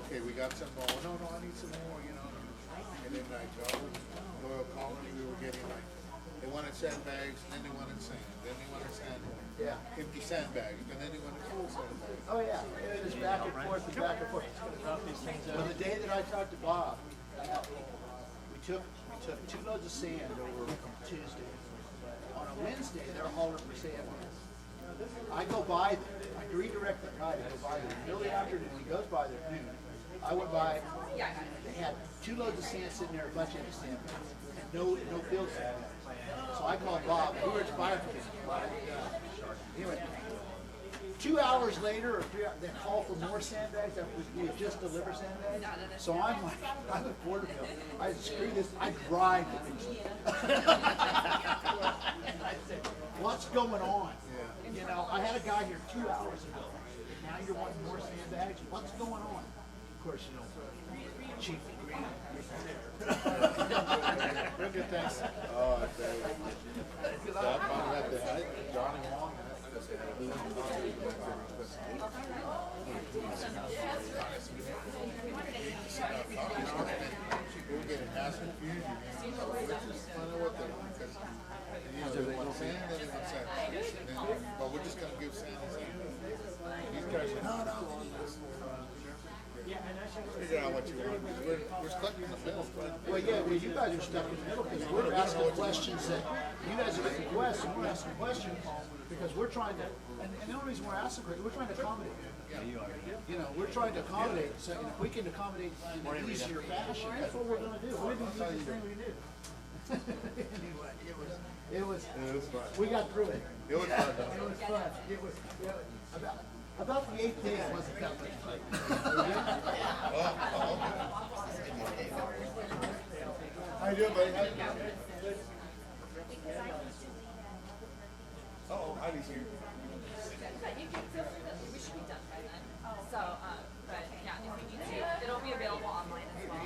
okay, we got some more. No, I need some more, you know. And then like Royal Colony, we were getting like, they wanted sandbags, and then they wanted sand, then they wanted sand, empty sandbags, and then they wanted full sandbags. Oh yeah, it was back and forth and back and forth. Well, the day that I talked to Bob, we took 2 loads of sand over Tuesday. On a Wednesday, they're hauling for sand. I go by there. I redirect the guy to go by there. In the middle of the afternoon, he goes by there at noon. I went by. They had 2 loads of sand sitting there, a bunch of empty sandbags, and no field sandbags. So I called Bob. We were at the fire committee. Anyway, 2 hours later or 3 hours, they call for more sandbags after we had just delivered sandbags. So I'm like, I'm at Porterville. I said, screw this. I drive to I said, what's going on? You know, I had a guy here 2 hours ago. And now you're wanting more sandbags? What's going on? Of course, you know, Chief Green. Real good, thanks. Oh, I tell you. So I found out that Johnny Wong, we're getting mass confusion, which is kind of what they want, because they want sand, then they want sand. But we're just going to give sand and sand. These guys are, no. Figure out what you want. We're stuck in the middle. Well, yeah, well, you guys are stuck in the middle because we're asking questions that you guys are asking questions. We're asking questions because we're trying to, and the only reason we're asking questions, we're trying to accommodate. You know, we're trying to accommodate. So if we can accommodate in an easier fashion, that's what we're going to do. We're going to do the thing we can do. Anyway, it was fun. We got through it. It was fun. It was fun. It was about the 8th day. It wasn't that much fun. How you doing, buddy? How you doing? Uh-oh, Heidi's here. We should be done by then. So, but yeah, if we need to, it'll be available online as well.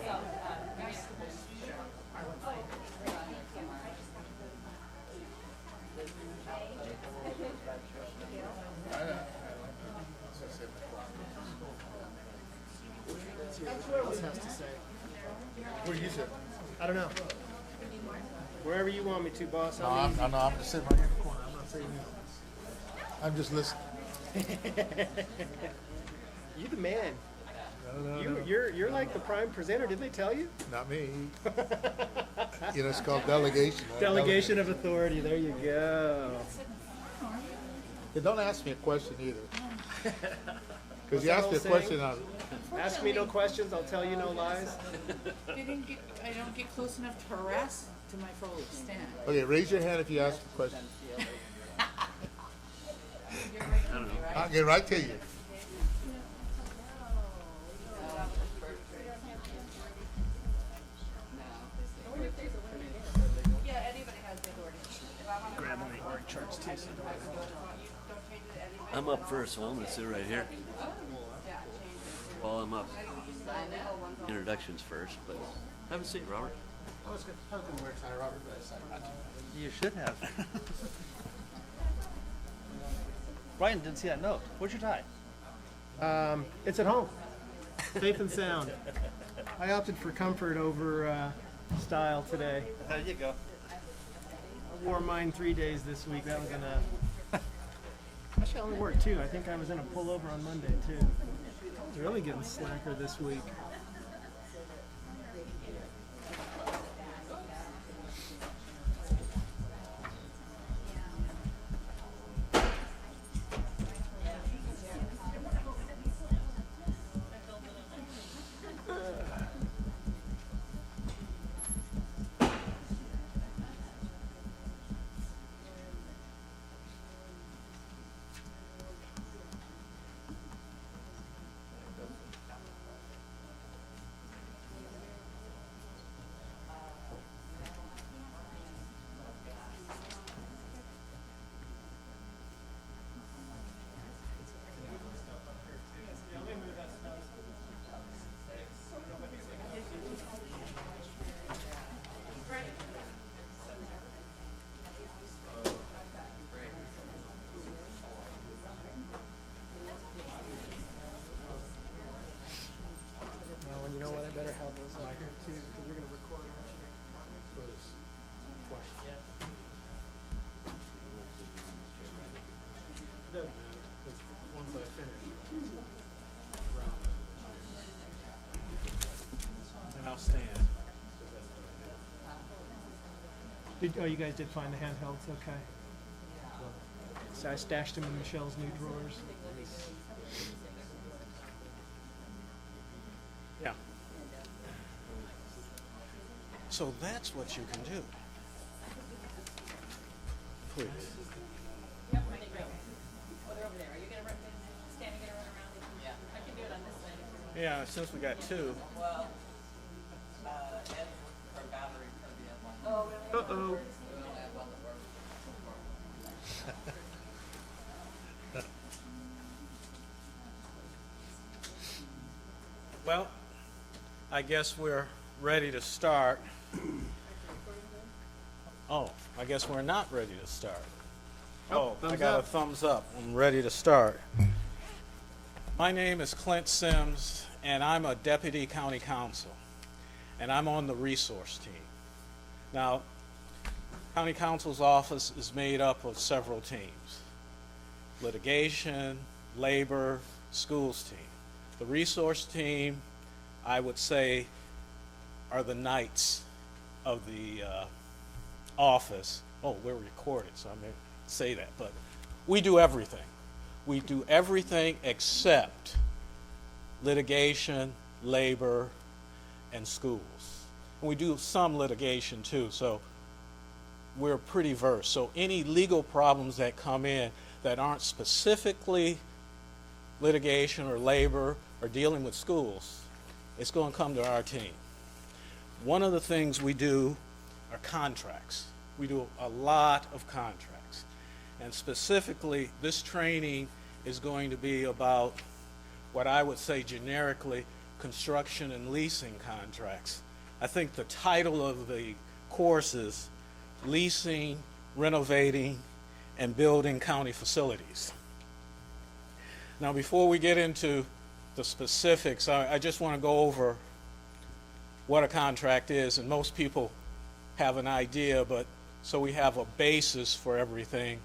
So, Else has to say. What do you say? I don't know. Wherever you want me to, boss. No, I'm just sitting right here in the corner. I'm not saying anything. I'm just listening. You the man. No. You're like the prime presenter. Didn't they tell you? Not me. You know, it's called delegation. Right? Delegation of authority. There you go. Yeah, don't ask me a question either. Because you that ask me a old saying? question, Ask me no questions. I'll tell you no lies. I don't get close enough to harass to my full extent. okay, raise your hand if you ask a question. I'll get right to you. yeah, anybody has the authority. If I want to Grab my org charts too. I'm up first, so I'm going to sit right here. While I'm up. Introductions first, but have a seat, Robert. I was going to wear a tie, Robert, but I decided not to. You should have. Brian didn't see that note. Where's your tie? It's at home. Safe and sound. I opted for comfort over style today. There you go. I wore mine 3 days this week. That was enough. Actually, I only wore 2. I think I was in a pullover on Monday too. I was really getting slacker this week. Oh, you guys did find the handhelds, okay. So I stashed them in Michelle's new drawers. Yeah. So that's what you can do. Please. Yep, I think, oh, they're over there. Are you gonna stand and get a run around? Yeah. I can do it on this side. Yeah, since we got two. Uh-oh. Well, I guess we're ready to start. Oh, I guess we're not ready to start. Oh, I thumbs got up. a thumbs up. I'm ready to start. My name is Clint Sims, and I'm a deputy county counsel, and I'm on the resource team. Now, county counsel's office is made up of several teams: litigation, labor, schools team. The resource team, I would say, are the knights of the office. Oh, we're recorded, so I may say that, but we do everything. We do everything except litigation, labor, and schools. And we do some litigation too, so we're pretty versed. So any legal problems that come in that aren't specifically litigation or labor or dealing with schools, it's going to come to our team. One of the things we do are contracts. We do a lot of contracts. And specifically, this training is going to be about what I would say generically construction and leasing contracts. I think the title of the course is Leasing, Renovating, and Building County Facilities. Now, before we get into the specifics, I just want to go over what a contract is, and most people have an idea, but so we have a basis for everything.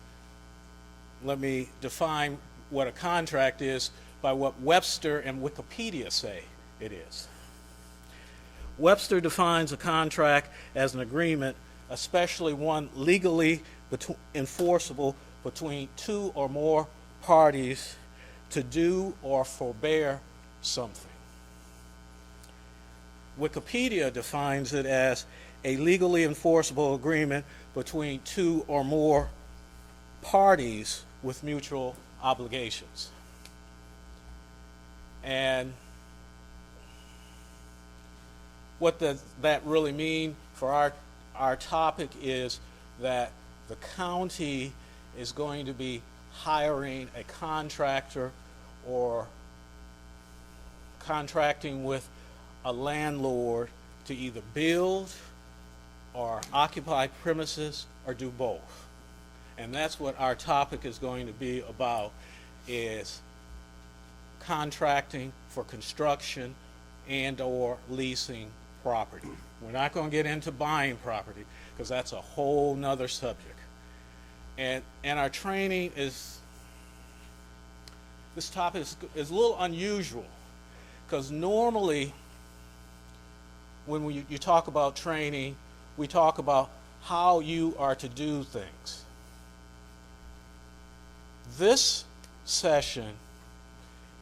Let me define what a contract is by what Webster and Wikipedia say it is. Webster defines a contract as an agreement, especially one legally enforceable between two or more parties to do or forbear something. Wikipedia defines it as a legally enforceable agreement between two or more parties with mutual obligations. And what does that really mean for our topic is that the county is going to be hiring a contractor or contracting with a landlord to either build or occupy premises or do both. And that's what our topic is going to be about, is contracting for construction and or leasing property. We're not going to get into buying property because that's a whole nother subject. And our training is, this topic is a little unusual because normally when you talk about training, we talk about how you are to do things. This session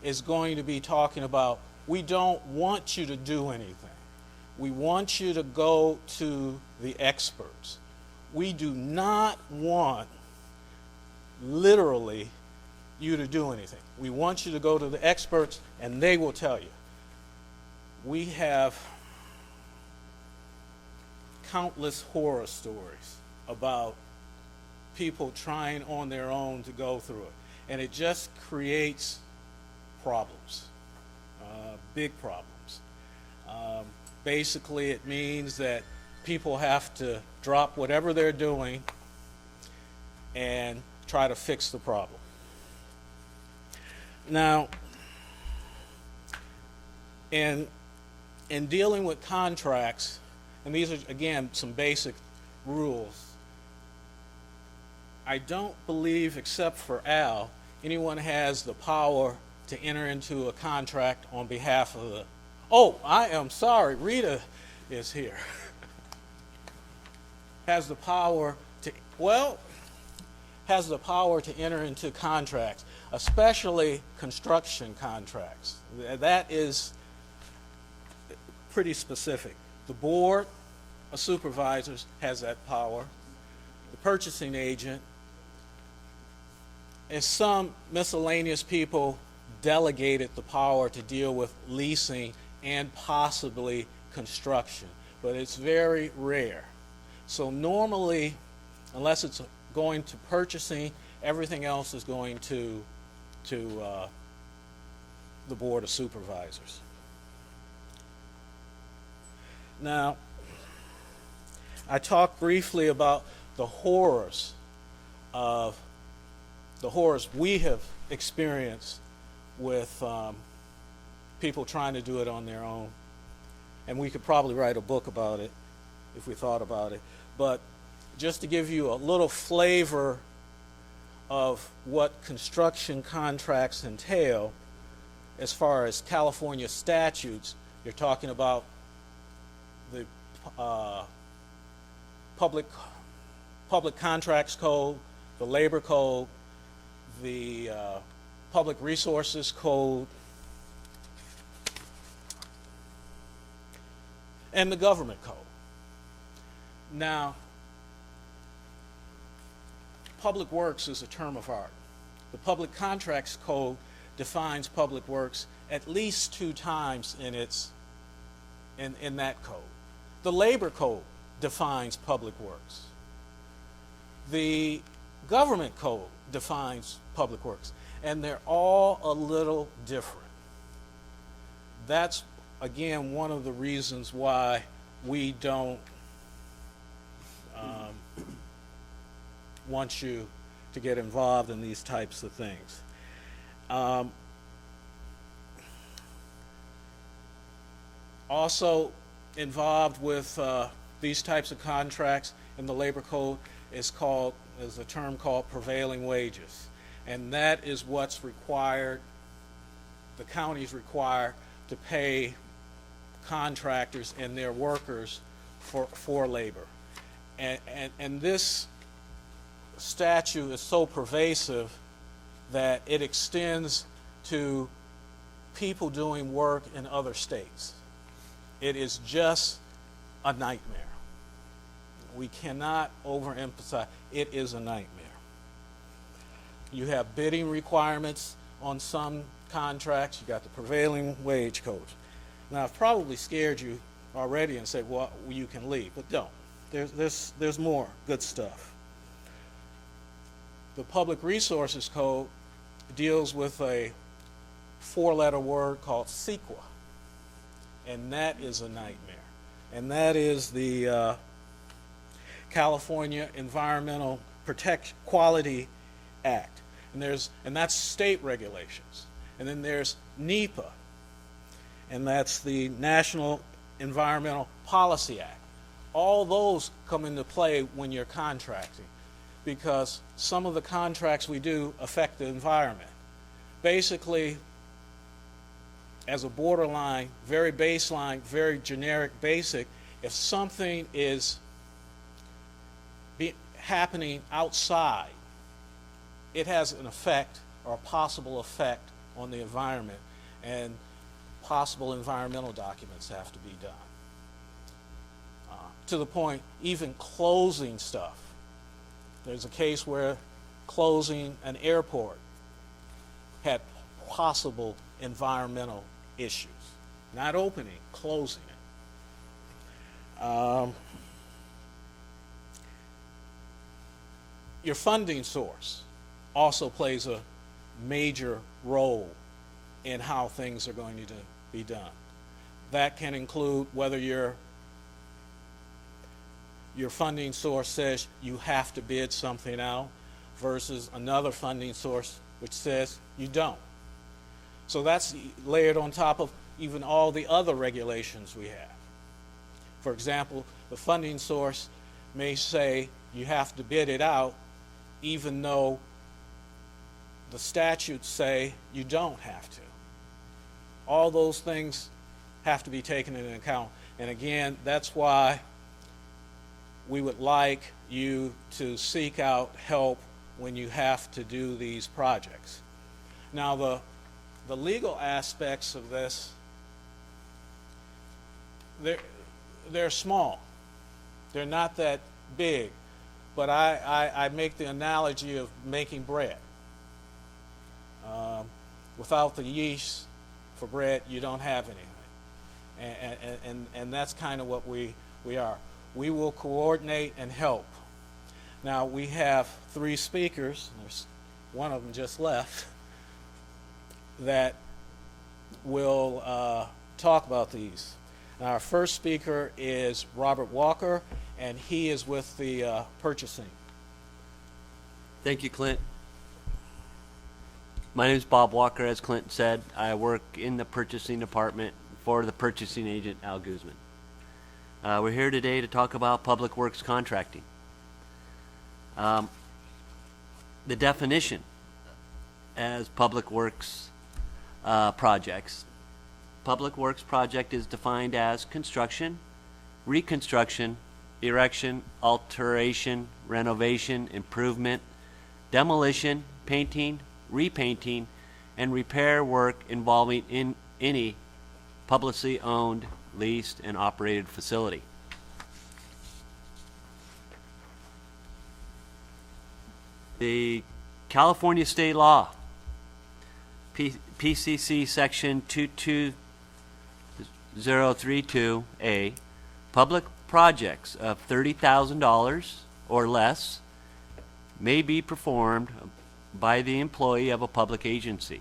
is going to be talking about, we don't want you to do anything. We want you to go to the experts. We do not want, literally, you to do anything. We want you to go to the experts and they will tell you. We have countless horror stories about people trying on their own to go through it. And it just creates problems, big problems. Basically, it means that people have to drop whatever they're doing and try to fix the problem. Now, in dealing with contracts, and these are, again, some basic rules, I don't believe, except for Al, anyone has the power to enter into a contract on behalf of the, oh, I am sorry, Rita is here. has the power to, has the power to enter into contracts, especially construction contracts. That is pretty specific. The board of supervisors has that power. The purchasing agent, and some miscellaneous people delegated the power to deal with leasing and possibly construction, but it's very rare. So normally, unless it's going to purchasing, everything else is going to the board of supervisors. Now, I talked briefly about the horrors we have experienced with people trying to do it on their own. And we could probably write a book about it if we thought about it. But just to give you a little flavor of what construction contracts entail, as far as California statutes, you're talking about the Public Contracts Code, the Labor Code, the Public Resources Code, and the Government Code. Now, public works is a term of art. The Public Contracts Code defines public works at least 2 times in that code. The Labor Code defines public works. The Government Code defines public works, and they're all a little different. That's, again, one of the reasons why we don't want you to get involved in these types of things. Also involved with these types of contracts in the Labor Code is a term called prevailing wages. And that is what's required, the counties require to pay contractors and their workers for labor. And this statute is so pervasive that it extends to people doing work in other states. It is just a nightmare. We cannot overemphasize, it is a nightmare. You have bidding requirements on some contracts. You got the prevailing wage code. Now, I've probably scared you already and said, well, you can leave, but don't. There's more good stuff. The Public Resources Code deals with a 4-letter word called CEQA, and that is a nightmare. And that is the California Environmental Quality Act. And that's state regulations. And then there's NEPA, and that's the National Environmental Policy Act. All those come into play when you're contracting, because some of the contracts we do affect the environment. Basically, as a borderline, very baseline, very generic, basic, if something is happening outside, it has an effect or a possible effect on the environment, and possible environmental documents have to be done. To the point, even closing stuff. There's a case where closing an airport had possible environmental issues. Not opening, closing it. Your funding source also plays a major role in how things are going to be done. That can include whether your funding source says you have to bid something out versus another funding source which says you don't. So that's layered on top of even all the other regulations we have. For example, the funding source may say you have to bid it out even though the statutes say you don't have to. All those things have to be taken into account. And again, that's why we would like you to seek out help when you have to do these projects. Now, the legal aspects of this, they're small. They're not that big, but I make the analogy of making bread. Without the yeast for bread, you don't have anything. And that's kind of what we are. We will coordinate and help. Now, we have 3 speakers, there's one of them just left, that will talk about these. Now, our first speaker is Robert Walker, and he is with the purchasing. Thank you, Clint. My name is Bob Walker, as Clint said. I work in the purchasing department for the purchasing agent, Al Guzman. We're here today to talk about public works contracting. The definition as public works projects. Public works project is defined as construction, reconstruction, erection, alteration, renovation, improvement, demolition, painting, repainting, and repair work involving in any publicly owned, leased, and operated facility. The California state law, PCC section 22032A, public projects of $30,000 or less may be performed by the employee of a public agency,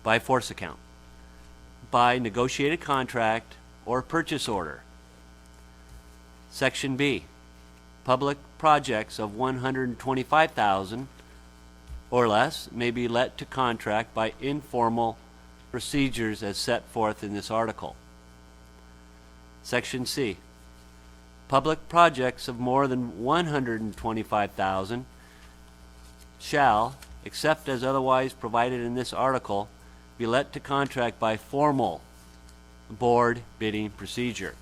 by force account, by negotiated contract or purchase order. Section B, public projects of $125,000 or less may be let to contract by informal procedures as set forth in this article. Section C, public projects of more than $125,000 shall, except as otherwise provided in this article, be let to contract by formal board bidding procedure.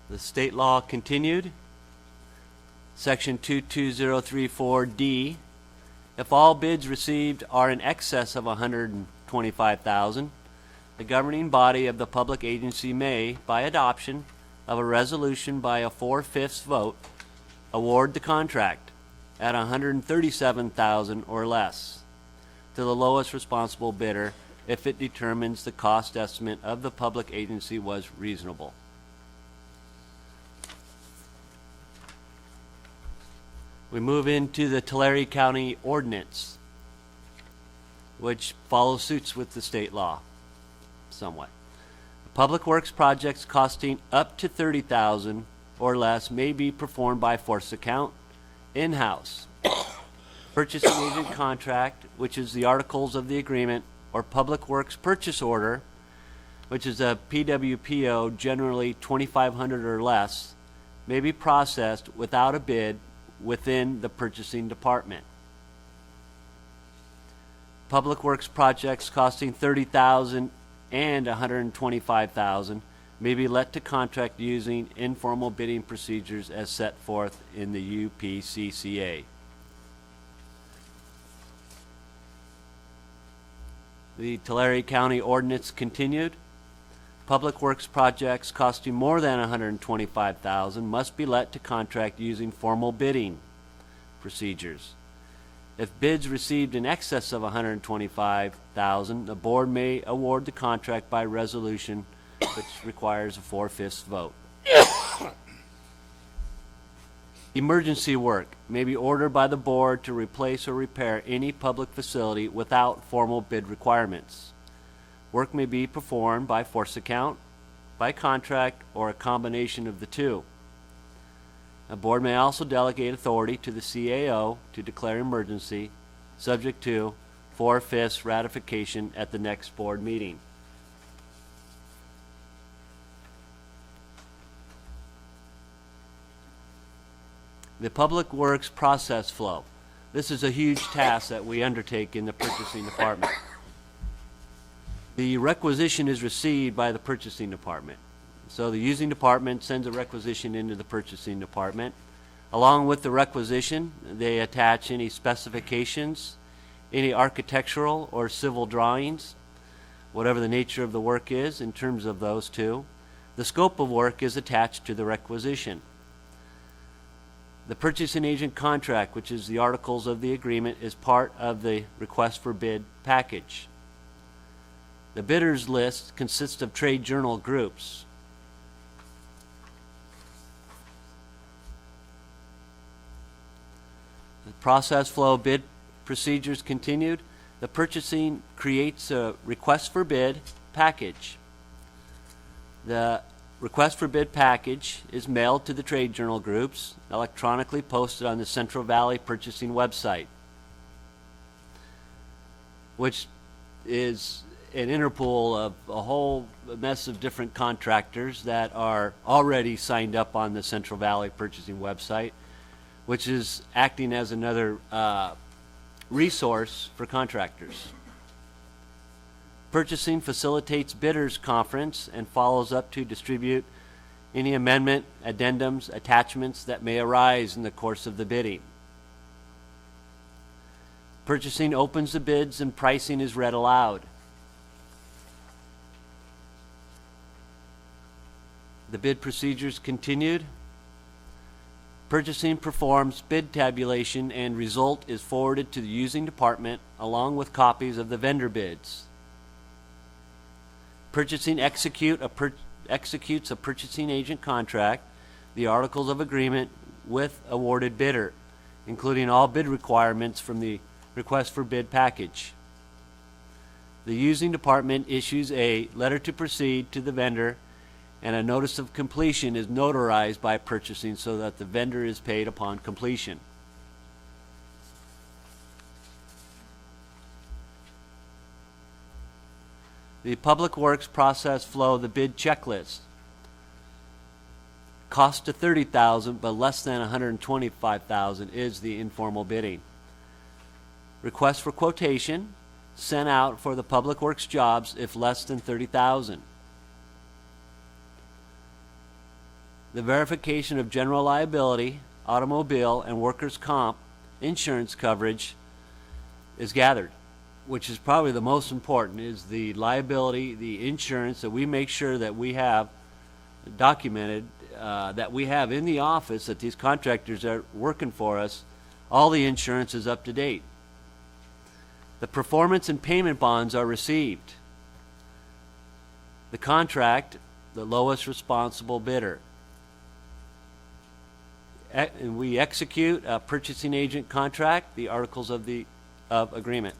The state law continued. Section 22034D, if all bids received are in excess of $125,000, the governing body of the public agency may, by adoption of a resolution by a 4/5 vote, award the contract at $137,000 or less to the lowest responsible bidder if it determines the cost estimate of the public agency was reasonable. We move into the Tulare County Ordinance, which follows suits with the state law somewhat. Public works projects costing up to $30,000 or less may be performed by force account, in-house, purchasing agent contract, which is the articles of the agreement, or public works purchase order, which is a PWPO, generally $2,500 or less, may be processed without a bid within the purchasing department. Public works projects costing $30,000 and $125,000 may be let to contract using informal bidding procedures as set forth in the UPCCA. The Tulare County Ordinance continued. Public works projects costing more than $125,000 must be let to contract using formal bidding procedures. If bids received in excess of $125,000, the board may award the contract by resolution, which requires a 4/5 vote. Emergency work may be ordered by the board to replace or repair any public facility without formal bid requirements. Work may be performed by force account, by contract, or a combination of the two. The board may also delegate authority to the CAO to declare emergency, subject to 4/5 ratification at the next board meeting. The public works process flow. This is a huge task that we undertake in the purchasing department. The requisition is received by the purchasing department. So the using department sends a requisition into the purchasing department. Along with the requisition, they attach any specifications, any architectural or civil drawings, whatever the nature of the work is in terms of those two. The scope of work is attached to the requisition. The purchasing agent contract, which is the articles of the agreement, is part of the request for bid package. The bidders list consists of trade journal groups. The process flow bid procedures continued. The purchasing creates a request for bid package. The request for bid package is mailed to the trade journal groups, electronically posted on the Central Valley Purchasing website, which is an interpool of a whole mess of different contractors that are already signed up on the Central Valley Purchasing website, which is acting as another resource for contractors. Purchasing facilitates bidders conference and follows up to distribute any amendment, addendums, attachments that may arise in the course of the bidding. Purchasing opens the bids and pricing is read aloud. The bid procedures continued. Purchasing performs bid tabulation and result is forwarded to the using department along with copies of the vendor bids. Purchasing executes a purchasing agent contract, the articles of agreement with awarded bidder, including all bid requirements from the request for bid package. The using department issues a letter to proceed to the vendor, and a notice of completion is notarized by purchasing so that the vendor is paid upon completion. The Public Works process flow, the bid checklist. Cost to $30,000 but less than $125,000 is the informal bidding. Request for quotation sent out for the Public Works jobs if less than $30,000. The verification of general liability, automobile, and workers' comp insurance coverage is gathered, which is probably the most important, is the liability, the insurance, that we make sure that we have documented, that we have in the office, that these contractors are working for us, all the insurance is up to date. The performance and payment bonds are received. The contract, the lowest responsible bidder. And we execute a purchasing agent contract, the articles of agreement.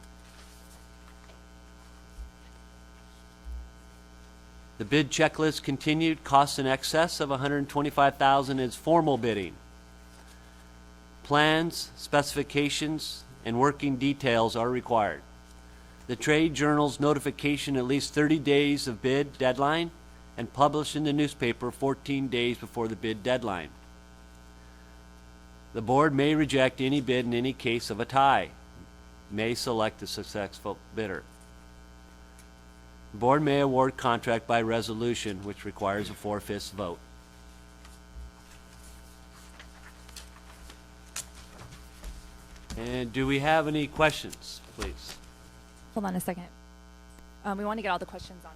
The bid checklist continued. Costs in excess of $125,000 is formal bidding. Plans, specifications, and working details are required. The trade journal's notification at least 30 days of bid deadline and published in the newspaper 14 days before the bid deadline. The board may reject any bid in any case of a tie, may select the successful bidder. The board may award contract by resolution, which requires a 4/5 vote. And do we have any questions, please? Hold on a second. We want to get all the questions on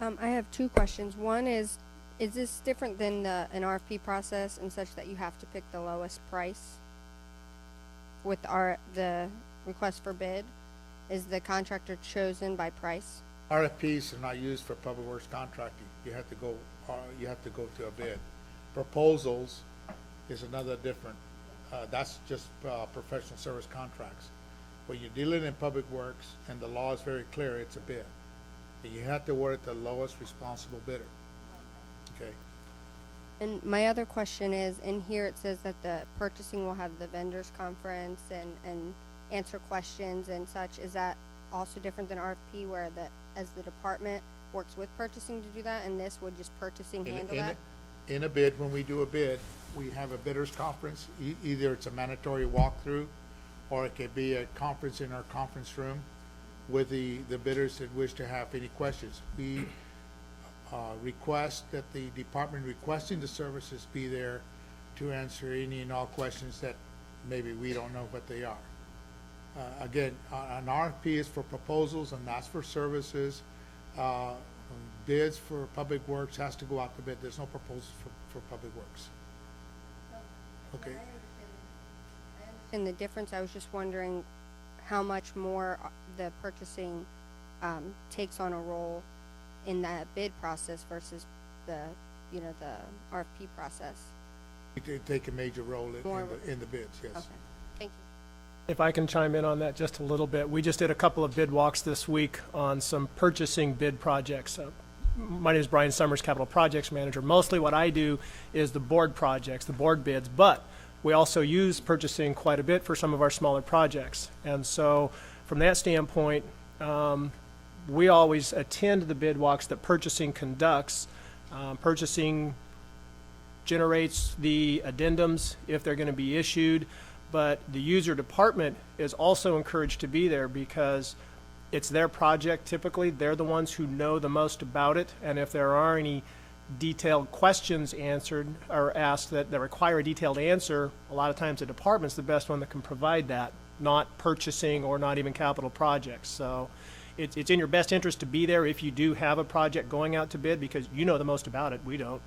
recording. I have two questions. One is this different than an RFP process and such that you have to pick the lowest price with the request for bid? Is the contractor chosen by price? RFPs are not used for public works contracting. You have to go to a bid. Proposals is another different, that's just professional service contracts. When you're dealing in public works, and the law is very clear, it's a bid. And you have to award it to the lowest responsible bidder. Okay. And my other question is, in here it says that the purchasing will have the vendors conference and answer questions and such. Is that also different than RFP, where as the department works with purchasing to do that, and this would just purchasing handle that? In a bid, when we do a bid, we have a bidders conference. Either it's a mandatory walkthrough, or it could be a conference in our conference room. with the bidders that wish to have any questions. We request that the department requesting the services be there to answer any and all questions that maybe we don't know what they are. Again, an RFP is for proposals and that's for services. Bids for public works has to go out to bid. There's no proposals for public works. Okay. And the difference, I was just wondering how much more the purchasing takes on a role in that bid process versus the, you know, the RFP process. They take a major role More in the bids, yes. Okay, thank you. If I can chime in on that just a little bit, we just did a couple of bid walks this week on some purchasing bid projects. My name is Brian Summers, Capital Projects Manager. Mostly what I do is the board projects, the board bids, but we also use purchasing quite a bit for some of our smaller projects. And so from that standpoint, we always attend the bid walks that purchasing conducts. Purchasing generates the addendums if they're going to be issued, but the user department is also encouraged to be there because it's their project typically. They're the ones who know the most about it, and if there are any detailed questions answered or asked that require a detailed answer, a lot of times the department's the best one that can provide that, not purchasing or not even capital projects. So it's in your best interest to be there if you do have a project going out to bid because you know the most about it. We don't.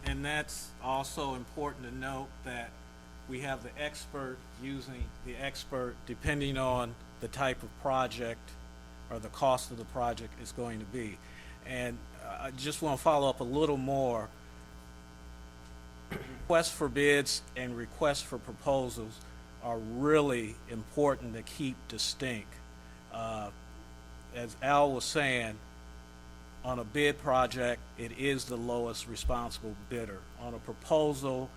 And that's also important to note that we have the expert using the expert depending on the type of project or the cost of the project is going to be. And I just want to follow up a little more. Requests for bids and requests for proposals are really important to keep distinct. As Al was saying, on a bid project, it is the lowest responsible bidder. On a proposal,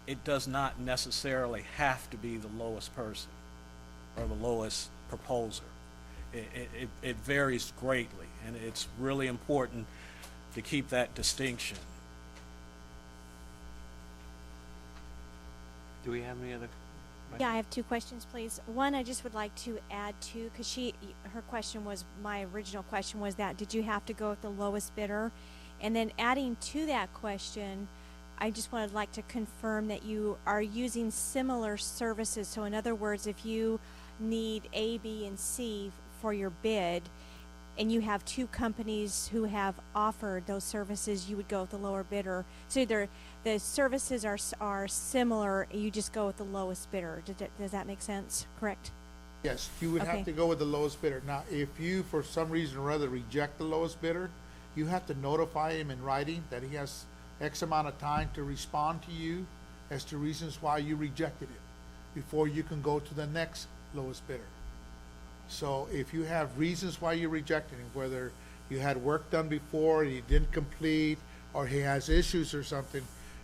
it does not necessarily have to be the lowest person or the lowest proposer. It varies greatly, and it's really important to keep that distinction. Do we have any other? Yeah, I have two questions, please. One, I just would like to add to, because her question was, my original question was that, did you have to go with the lowest bidder? And then adding to that question, I just would like to confirm that you are using similar services. So in other words, if you need A, B, and C for your bid, and you have two companies who have offered those services, you would go with the lower bidder. So either the services are similar, you just go with the lowest bidder. Does that make sense? Correct? Yes, you would Okay. have to go with the lowest bidder. Now, if you, for some reason or other, reject the lowest bidder, you have to notify him in writing that he has X amount of time to respond to you as to reasons why you rejected it before you can go to the next lowest bidder. So if you have reasons why you rejected him, whether you had work done before and he didn't complete, or he has issues or something,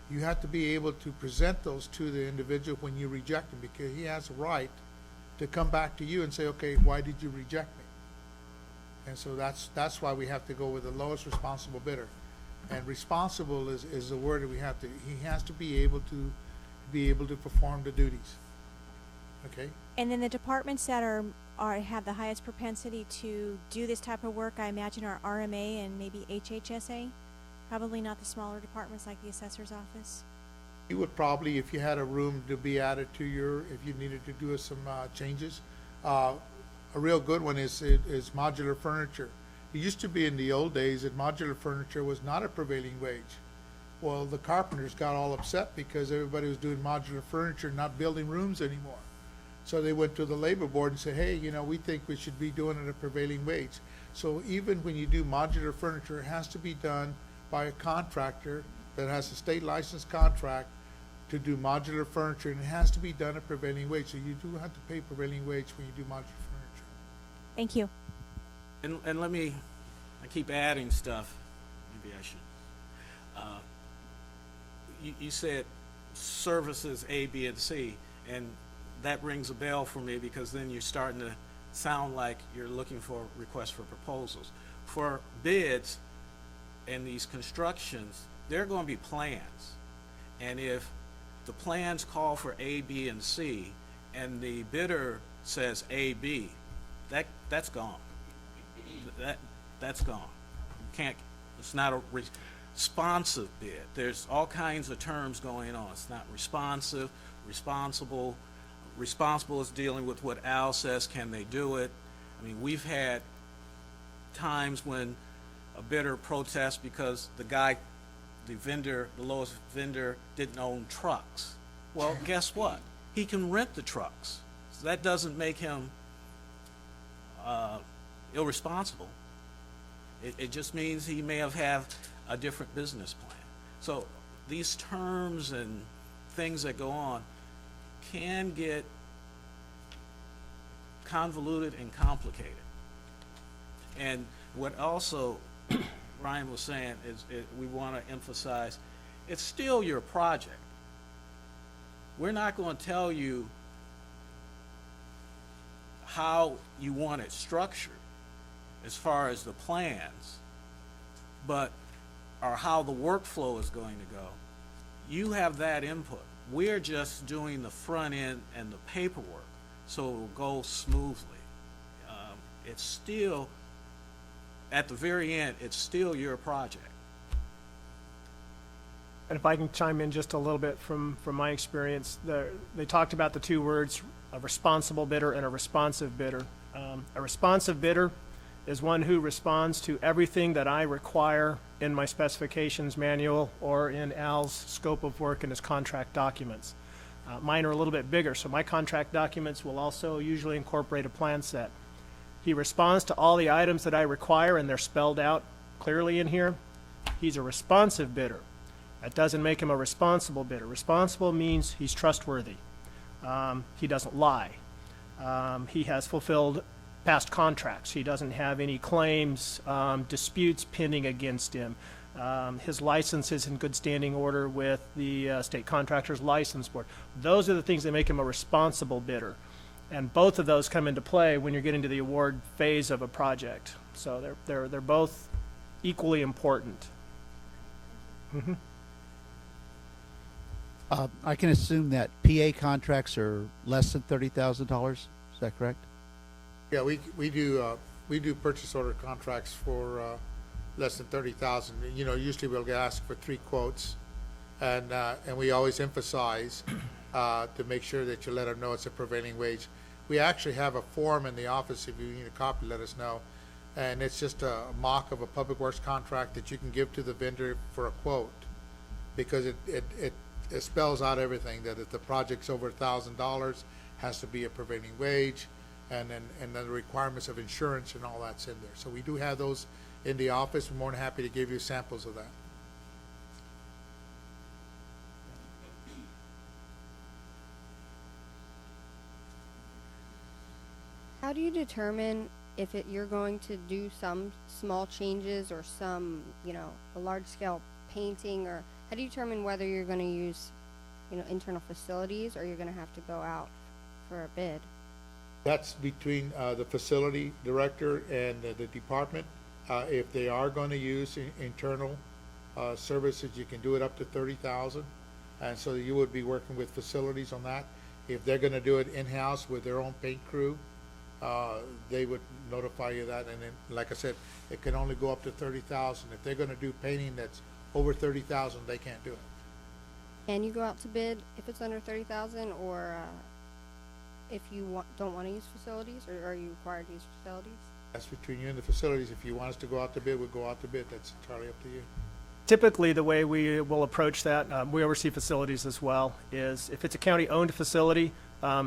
you have to be able to present those to the individual when you reject him, because he has a right to come back to you and say, okay, why did you reject me? And so that's why we have to go with the lowest responsible bidder. And responsible is the word that we have to, he has to be able to perform the duties. Okay? And then the departments that have the highest propensity to do this type of work, I imagine, are RMA and maybe HHSA. Probably not the smaller departments like the assessor's office. You would probably, if you had a room to be added to if you needed to do some changes, a real good one is modular furniture. It used to be in the old days that modular furniture was not a prevailing wage. Well, the carpenters got all upset because everybody was doing modular furniture, not building rooms anymore. So they went to the labor board and said, hey, we think we should be doing it at a prevailing wage. So even when you do modular furniture, it has to be done by a contractor that has a state licensed contract to do modular furniture, and it has to be done at prevailing wage. So you do have to pay prevailing wage when you do modular furniture. Thank you. And I keep adding stuff. Maybe I should. You said services A, B, and C, and that rings a bell for me because then you're starting to sound like you're looking for requests for proposals. For bids and these constructions, there are going to be plans. And if the plans call for A, B, and C, and the bidder says AB, that's gone. That's gone. Can't, it's not a responsive bid. There's all kinds of terms going on. It's not responsive, responsible. Responsible is dealing with what Al says, can they do it? I mean, we've had times when a bidder protests because the vendor, the lowest vendor, didn't own trucks. Well, guess what? He can rent the trucks. So that doesn't make him irresponsible. It just means he may have had a different business plan. So these terms and things that go on can get convoluted and complicated. And what also Ryan was saying is we want to emphasize, it's still your project. We're not going to tell you how you want it structured as far as the plans, or how the workflow is going to go. You have that input. We're just doing the front end and the paperwork so it will go smoothly. It's still, at the very end, it's still your project. And if I can chime in just a little bit from my experience, they talked about the two words, a responsible bidder and a responsive bidder. A responsive bidder is one who responds to everything that I require in my specifications manual or in Al's scope of work in his contract documents. Mine are a little bit bigger, so my contract documents will also usually incorporate a plan set. He responds to all the items that I require, and they're spelled out clearly in here. He's a responsive bidder. That doesn't make him a responsible bidder. Responsible means he's trustworthy. He doesn't lie. He has fulfilled past contracts. He doesn't have any claims, disputes pending against him. His license is in good standing order with the State Contractors License Board. Those are the things that make him a responsible bidder. And both of those come into play when you're getting to the award phase of a project. So they're both equally important. Mm-hmm. I can assume that PA contracts are less than $30,000. Is that correct? Yeah, we do purchase order contracts for less than 30,000. You know, usually we'll get asked for 3 quotes, and we always emphasize to make sure that you let them know it's a prevailing wage. We actually have a form in the office. If you need a copy, let us know. And it's just a mock of a public works contract that you can give to the vendor for a quote, because it spells out everything, that if the project's over $1,000, has to be a prevailing wage, and then the requirements of insurance and all that's in there. So we do have those in the office. We're more than happy to give you samples of that. How do you determine if you're going to do some small changes or some, a large scale painting, or how do you determine whether you're going to use, internal facilities, or you're going to have to go out for a bid? That's between the facility director and the department. If they are going to use internal services, you can do it up to 30,000, and so you would be working with facilities on that. If they're going to do it in-house with their own paint crew, they would notify you that, and then, like I said, it can only go up to 30,000. If they're going to do painting that's over 30,000, they can't do it. Can you go out to bid if it's under 30,000, or if you don't want to use facilities, or are you required to use facilities? That's between you and the facilities. If you want us to go out to bid, we'll go out to bid. That's entirely up to you. Typically, the way we will approach that, we oversee facilities as well, is if it's a county-owned facility,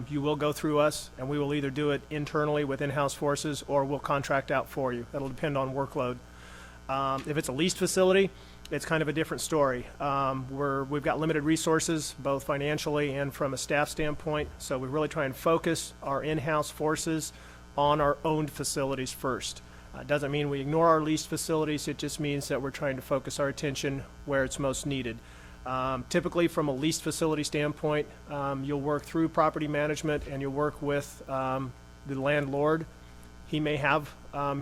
you will go through us, and we will either do it internally with in-house forces, or we'll contract out for you. That'll depend on workload. If it's a leased facility, it's kind of a different story. We've got limited resources, both financially and from a staff standpoint, so we really try and focus our in-house forces on our owned facilities first. It doesn't mean we ignore our leased facilities. It just means that we're trying to focus our attention where it's most needed. Typically, from a leased facility standpoint, you'll work through property management, and you'll work with the landlord. He may have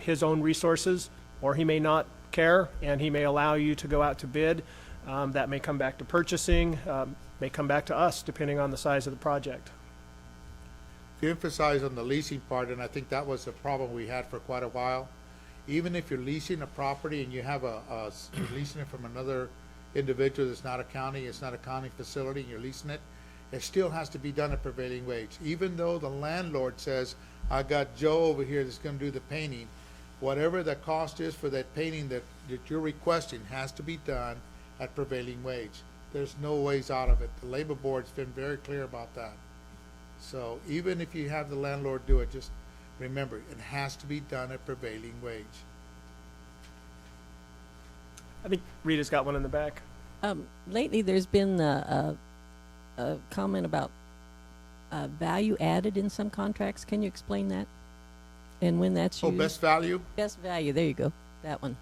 his own resources, or he may not care, and he may allow you to go out to bid. That may come back to purchasing, may come back to us, depending on the size of the project. to emphasize on the leasing part, and I think that was a problem we had for quite a while. Even if you're leasing a property and you have you're leasing it from another individual that's not a county, it's not a county facility, and you're leasing it, it still has to be done at prevailing wage. Even though the landlord says, I got Joe over here that's gonna do the painting, whatever the cost is for that painting that you're requesting has to be done at prevailing wage. There's no ways out of it. The labor board's been very clear about that. So even if you have the landlord do it, just remember, it has to be done at prevailing wage. I think Rita's got one in the back. Lately, there's been a comment about value added in some contracts. Can you explain that? And when that's used? Oh, best value? Best value, there you go, that one.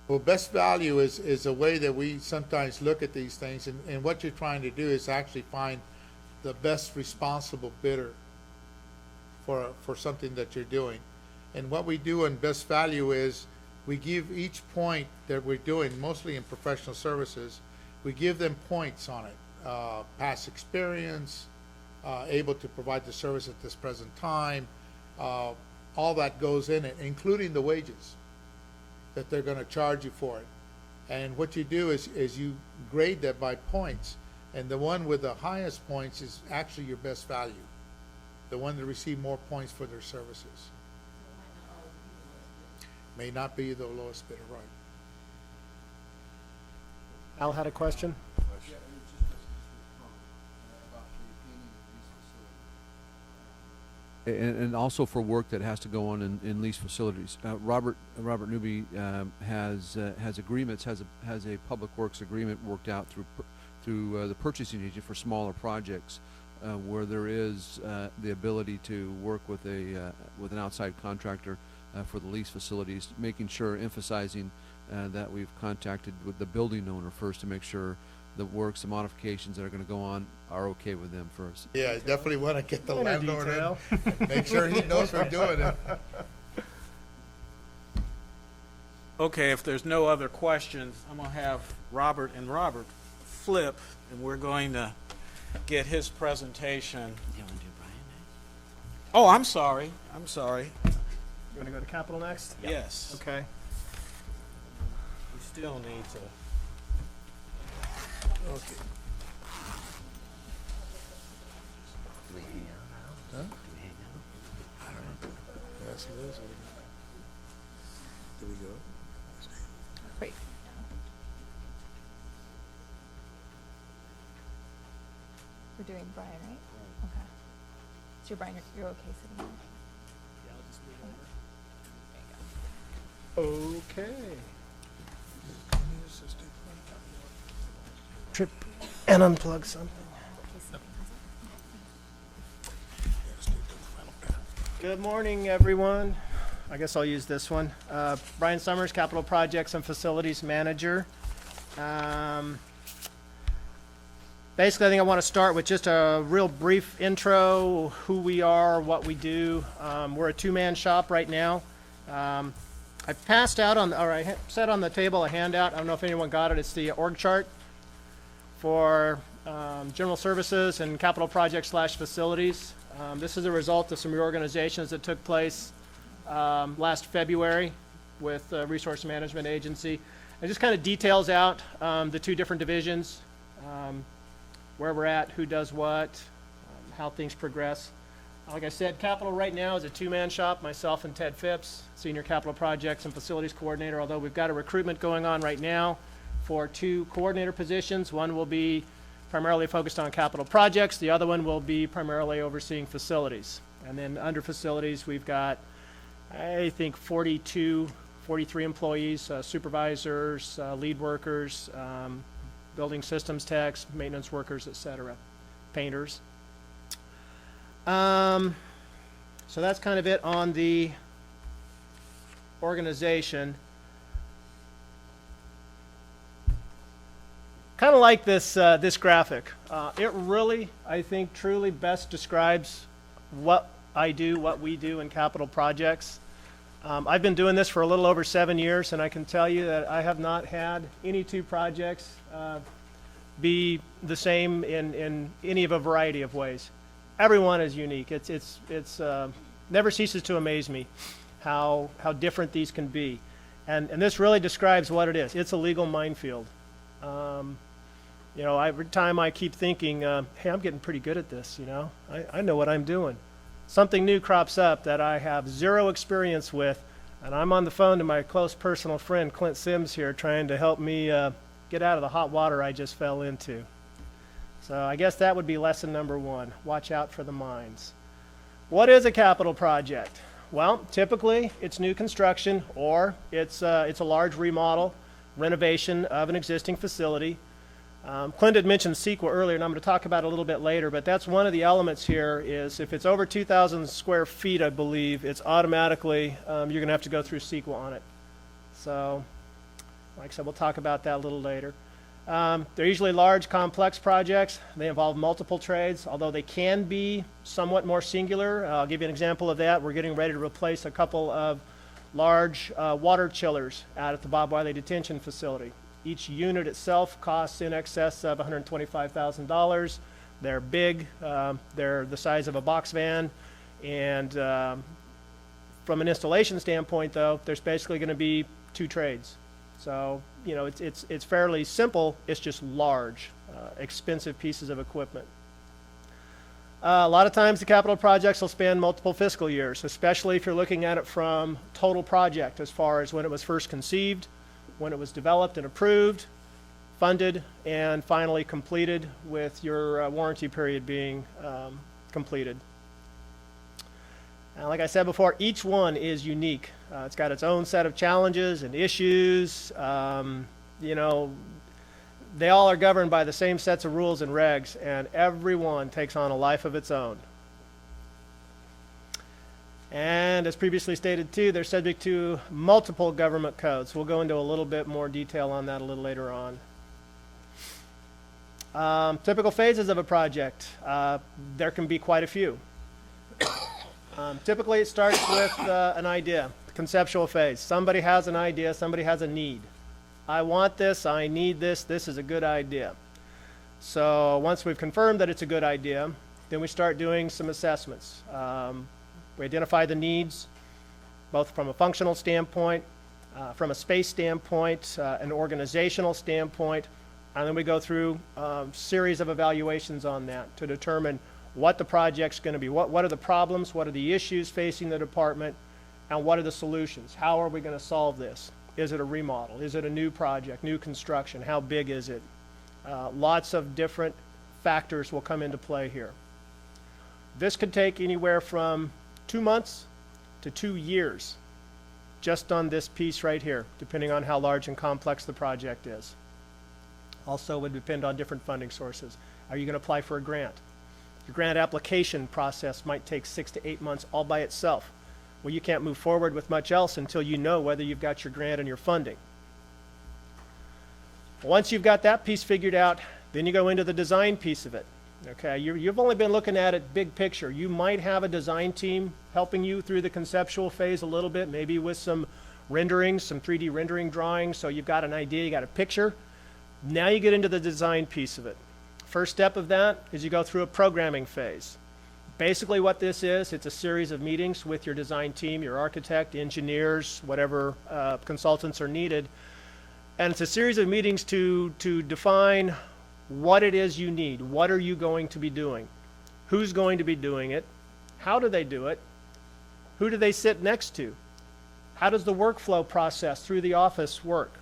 Well, best value is a way that we sometimes look at these things, and what you're trying to do is actually find the best responsible bidder for something that you're doing. And what we do in best value is we give each point that we're doing, mostly in professional services, we give them points on it. Past experience, able to provide the service at this present time, all that goes in it, including the wages that they're gonna charge you for it. And what you do is you grade that by points, and the one with the highest points is actually your best value, the one that received more points for their services. May not be the lowest bidder, right? Al had a question? And also for work that has to go on in leased facilities. Robert Newby has agreements, has a public works agreement worked out through the purchasing agent for smaller projects, where there is the ability to work with an outside contractor for the lease facilities, making sure, emphasizing that we've contacted with the building owner first to make sure the works, the modifications that are going to go on are okay with them first. Yeah, I definitely want to get the Little landlord detail. in, make sure he knows we're doing it. Okay, if there's no other questions, I'm gonna have Robert flip, and we're going to get his presentation. You want to do Brian next? Oh, I'm sorry. You wanna go to capital next? Yes. Okay. We still need to. Okay. Do we hang out now? Huh? Do we hang out? Yes, it is. Do we go? Wait. We're doing Brian, right? Okay. So Brian, you're okay sitting there? Okay. Trip and unplug something. Good morning, everyone. I guess I'll use this one. Brian Summers, Capital Projects and Facilities Manager. Basically, I think I want to start with just a real brief intro, who we are, what we do. We're a two-man shop right now. I passed out on, or I set on the table a handout. I don't know if anyone got it. It's the org chart for general services and capital projects / facilities. This is a result of some reorganizations that took place last February with the Resource Management Agency. It just kind of details out the two different divisions, where we're at, who does what, how things progress. Like I said, capital right now is a two-man shop, myself and Ted Phipps, Senior Capital Projects and Facilities Coordinator, although we've got a recruitment going on right now for 2 coordinator positions. One will be primarily focused on capital projects. The other one will be primarily overseeing facilities. And then under facilities, we've got, I think, 43 employees, supervisors, lead workers, building systems techs, maintenance workers, et cetera, painters. So that's kind of it on the organization. Kind of like this this graphic. It really, I think, truly best describes what I do, what we do in capital projects. I've been doing this for a little over 7 years, and I can tell you that I have not had any 2 projects be the same in any of a variety of ways. everyone is unique. It's never ceases to amaze me how different these can be. And this really describes what it is. It's a legal minefield. You know, every time I keep thinking, hey, I'm getting pretty good at this, you know. I know what I'm doing. Something new crops up that I have zero experience with, and I'm on the phone to my close personal friend, Clint Sims here, trying to help me get out of the hot water I just fell into. So I guess that would be lesson number 1. Watch out for the mines. What is a capital project? Well, typically it's new construction, or it's a large remodel, renovation of an existing facility. Clint had mentioned CEQA earlier, and I'm going to talk about it a little bit later, but that's one of the elements here is if it's over 2,000 square feet, I believe, it's automatically, you're going to have to go through CEQA on it. So, like I said, we'll talk about that a little later. They're usually large, complex projects. They involve multiple trades, although they can be somewhat more singular. I'll give you an example of that. We're getting ready to replace a couple of large water chillers out at the Bob Wiley Detention Facility. Each unit itself costs in excess of $125,000. They're big. They're the size of a box van. And from an installation standpoint, though, there's basically going to be 2 trades. So, you know, it's fairly simple. It's just large, expensive pieces of equipment. A lot of times the capital projects will span multiple fiscal years, especially if you're looking at it from total project as far as when it was first conceived, when it was developed and approved, funded, and finally completed with your warranty period being completed. And like I said before, each one is unique. It's got its own set of challenges and issues. You know, they all are governed by the same sets of rules and regs, and every one takes on a life of its own. And as previously stated too, they're subject to multiple government codes. We'll go into a little bit more detail on that a little later on. Typical phases of a project. There can be quite a few. Typically it starts with an idea, the conceptual phase. Somebody has an idea, somebody has a need. I want this, I need this, this is a good idea. So once we've confirmed that it's a good idea, then we start doing some assessments. We identify the needs, both from a functional standpoint, from a space standpoint, an organizational standpoint, and then we go through a series of evaluations on that to determine what the project's going to be. What are the problems, what are the issues facing the department, and what are the solutions? How are we going to solve this? Is it a remodel? Is it a new project, new construction? How big is it? Lots of different factors will come into play here. This could take anywhere from 2 months to 2 years just on this piece right here, depending on how large and complex the project is. Also would depend on different funding sources. Are you going to apply for a grant? Your grant application process might take 6 to 8 months all by itself. Well, you can't move forward with much else until you know whether you've got your grant and your funding. Once you've got that piece figured out, then you go into the design piece of it. Okay, you've only been looking at it big picture. You might have a design team helping you through the conceptual phase a little bit, maybe with some renderings, some 3D rendering drawings, so you've got an idea, you got a picture. Now you get into the design piece of it. First step of that is you go through a programming phase. Basically what this is, it's a series of meetings with your design team, your architect, engineers, whatever consultants are needed. And it's a series of meetings to define what it is you need. What are you going to be doing? Who's going to be doing it? How do they do it? Who do they sit next to? How does the workflow process through the office work?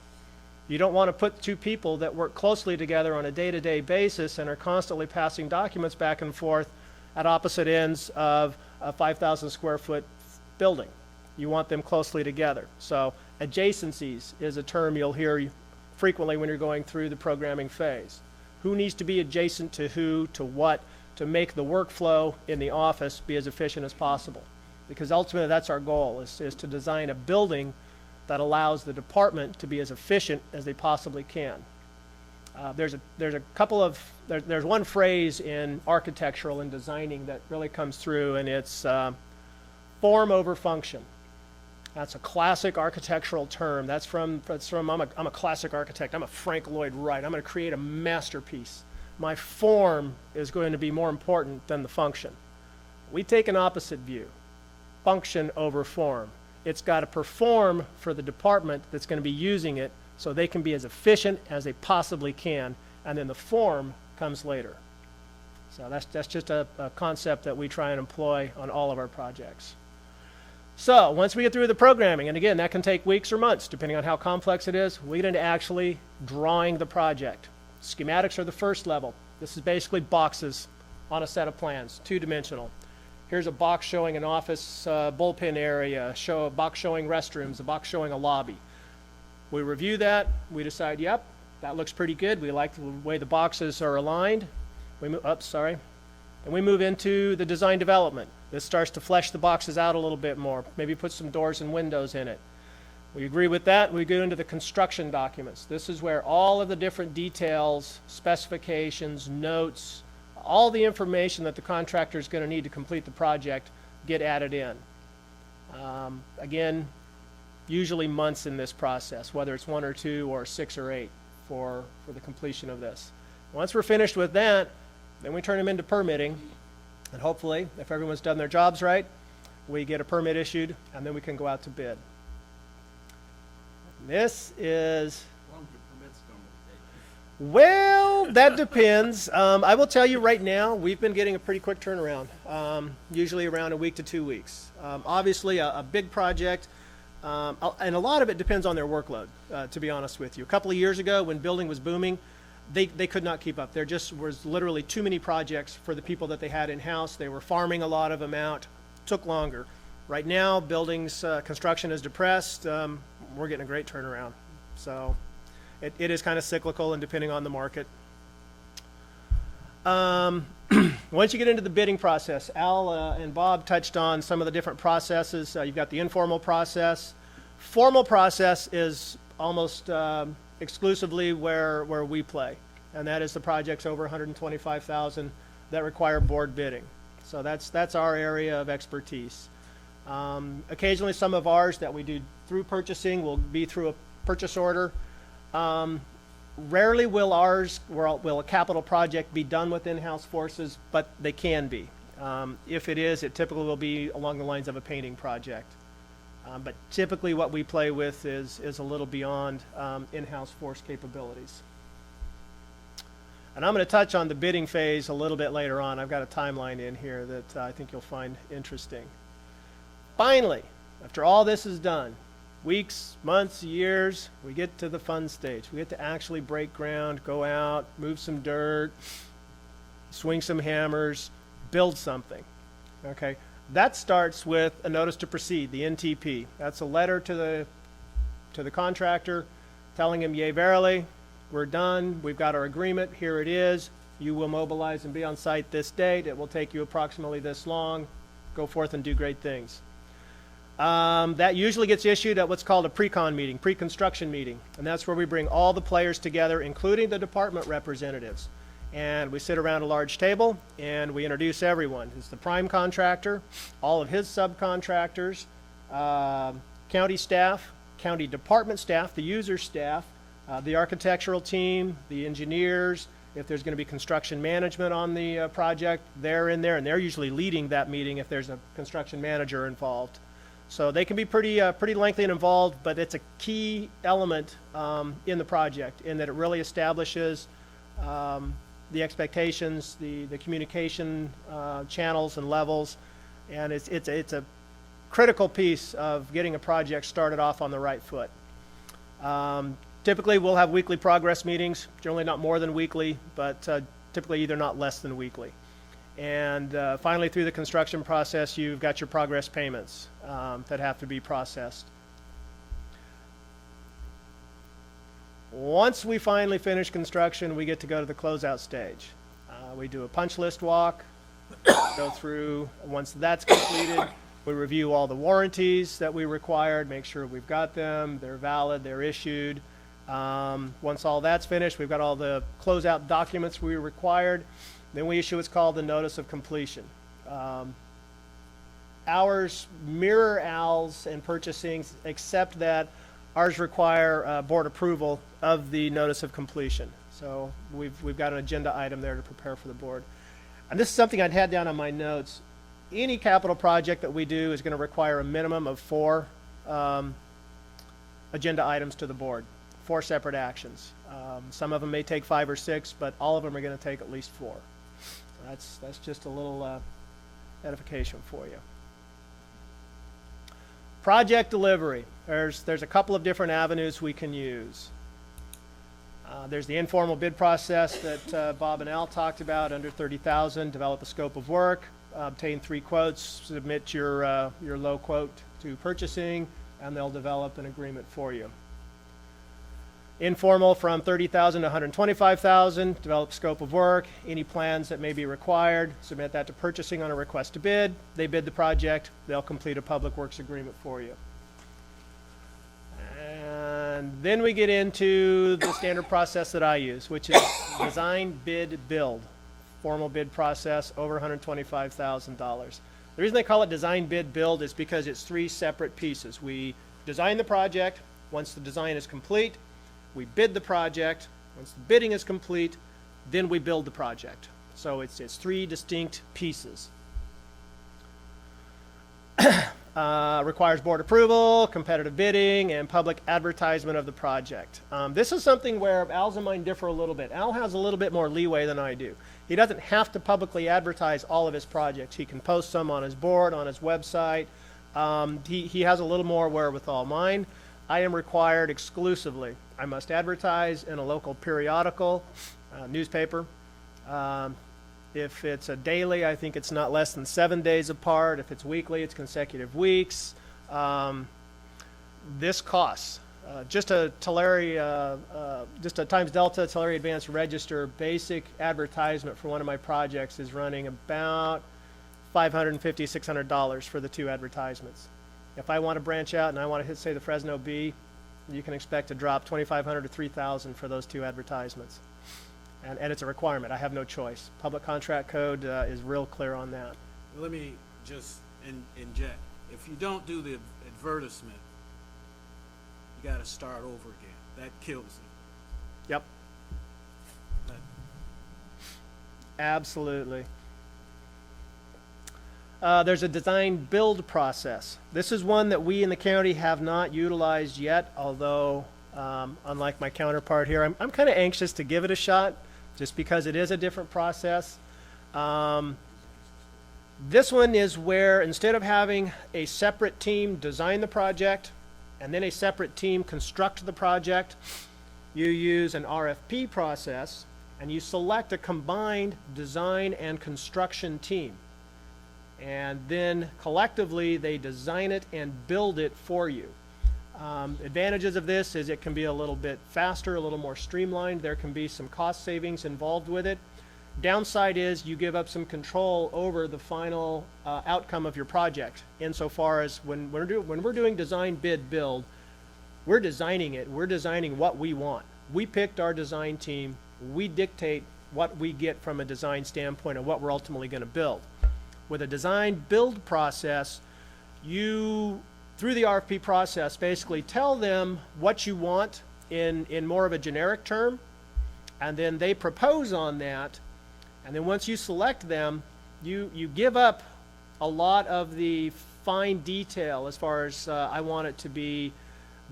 You don't want to put 2 people that work closely together on a day-to-day basis and are constantly passing documents back and forth at opposite ends of a 5,000 square foot building. You want them closely together. So adjacencies is a term you'll hear frequently when you're going through the programming phase. Who needs to be adjacent to who, to what, to make the workflow in the office be as efficient as possible. Because ultimately that's our goal, is to design a building that allows the department to be as efficient as they possibly can. There's one phrase in architectural and designing that really comes through, and it's form over function. That's a classic architectural term. That's from I'm a classic architect. I'm a Frank Lloyd Wright. I'm going to create a masterpiece. My form is going to be more important than the function. We take an opposite view, function over form. It's got to perform for the department that's going to be using it so they can be as efficient as they possibly can, and then the form comes later. So that's just a concept that we try and employ on all of our projects. So once we get through the programming, and again, that can take weeks or months, depending on how complex it is, we get into actually drawing the project. Schematics are the first level. This is basically boxes on a set of plans, two-dimensional. Here's a box showing an office bullpen area, a box showing restrooms, a box showing a lobby. We review that, we decide, yep, that looks pretty good. We like the way the boxes are aligned. We move, and we move into the design development. This starts to flesh the boxes out a little bit more, maybe put some doors and windows in it. We agree with that, we go into the construction documents. This is where all of the different details, specifications, notes, all the information that the contractor is going to need to complete the project get added in. Again, usually months in this process, whether it's 1 or 2 or 6 or 8 for the completion of this. Once we're finished with that, then we turn them into permitting, and hopefully, if everyone's done their jobs right, we get a permit issued, and then we can go out to bid. This is, well, that depends. I will tell you right now, we've been getting a pretty quick turnaround, usually around a week to 2 weeks. Obviously, a big project, and a lot of it depends on their workload, to be honest with you. A couple of years ago, when building was booming, they could not keep up. There just was literally too many projects for the people that they had in-house. They were farming a lot of them out. Took longer. Right now, buildings, construction is depressed. We're getting a great turnaround. So it is kind of cyclical and depending on the market. Once you get into the bidding process, Al and Bob touched on some of the different processes. You've got the informal process. Formal process is almost exclusively where we play, and that is the projects over 125,000 that require board bidding. So that's our area of expertise. Occasionally some of ours that we do through purchasing will be through a purchase order. Rarely will a capital project be done with in-house forces, but they can be. If it is, it typically will be along the lines of a painting project. But typically what we play with is a little beyond in-house force capabilities. And I'm going to touch on the bidding phase a little bit later on. I've got a timeline in here that I think you'll find interesting. Finally, after all this is done, weeks, months, years, we get to the fun stage. We get to actually break ground, go out, move some dirt, swing some hammers, build something. Okay? That starts with a notice to proceed, the NTP. That's a letter to the contractor telling him, yea, verily, we're done, we've got our agreement, here it is, you will mobilize and be on site this date, it will take you approximately this long, go forth and do great things. That usually gets issued at what's called a pre-con meeting, pre-construction meeting, and that's where we bring all the players together, including the department representatives. And we sit around a large table and we introduce everyone. It's the prime contractor, all of his subcontractors, county staff, county department staff, the user staff, the architectural team, the engineers. If there's going to be construction management on the project, they're in there, and they're usually leading that meeting if there's a construction manager involved. So they can be pretty lengthy and involved, but it's a key element in the project in that it really establishes the expectations, the communication channels and levels, and it's a critical piece of getting a project started off on the right foot. Typically, we'll have weekly progress meetings, generally not more than weekly, but typically either not less than weekly. And finally, through the construction process, you've got your progress payments that have to be processed. Once we finally finish construction, we get to go to the closeout stage. We do a punch list walk, go through. Once that's completed, we review all the warranties that we required, make sure we've got them, they're valid, they're issued. Once all that's finished, we've got all the closeout documents we required. Then we issue what's called the notice of completion. Ours mirror Al's and purchasing, except that ours require board approval of the notice of completion. So we've got an agenda item there to prepare for the board. And this is something I'd had down on my notes. any capital project that we do is going to require a minimum of 4 agenda items to the board, 4 separate actions. Some of them may take 5 or 6, but all of them are going to take at least 4. That's just a little edification for you. Project delivery. There's a couple of different avenues we can use. There's the informal bid process that Bob and Al talked about, under $30,000, develop a scope of work, obtain 3 quotes, submit your low quote to purchasing, and they'll develop an agreement for you. Informal, from $30,000 to $125,000, develop scope of work, any plans that may be required, submit that to purchasing on a request to bid. They bid the project, they'll complete a public works agreement for you. And then we get into the standard process that I use, which is design, bid, build. Formal bid process, over $125,000. The reason they call it design, bid, build is because it's 3 separate pieces. We design the project. Once the design is complete, we bid the project. Once the bidding is complete, then we build the project. So it's 3 distinct pieces. Requires board approval, competitive bidding, and public advertisement of the project. This is something where Al's and mine differ a little bit. Al has a little bit more leeway than I do. He doesn't have to publicly advertise all of his projects. He can post some on his board, on his website. He has a little more wherewithal. Mine, I am required exclusively. I must advertise in a local periodical, newspaper. If it's a daily, I think it's not less than 7 days apart. If it's weekly, it's consecutive weeks. This costs. Just a Tulare, just a Times Delta Tulare Advanced Register basic advertisement for one of my projects is running about $550, $600 for the 2 advertisements. If I want to branch out and I want to hit, say, the Fresno Bee, you can expect to drop $2,500 to $3,000 for those 2 advertisements. And it's a requirement. I have no choice. Public Contract Code is real clear on that. Let me just inject. If you don't do the advertisement, you got to start over again. That kills it. Yep. Absolutely. There's a design build process. This is one that we in the county have not utilized yet, although unlike my counterpart here, I'm kind of anxious to give it a shot just because it is a different process. This one is where instead of having a separate team design the project and then a separate team construct the project, you use an RFP process and you select a combined design and construction team. And then collectively they design it and build it for you. Advantages of this is it can be a little bit faster, a little more streamlined. There can be some cost savings involved with it. Downside is you give up some control over the final outcome of your project, insofar as when we're doing design, bid, build, we're designing it. We're designing what we want. We picked our design team. We dictate what we get from a design standpoint and what we're ultimately going to build. With a design build process, you, through the RFP process, basically tell them what you want in more of a generic term, and then they propose on that. And then once you select them, you give up a lot of the fine detail as far as I want it to be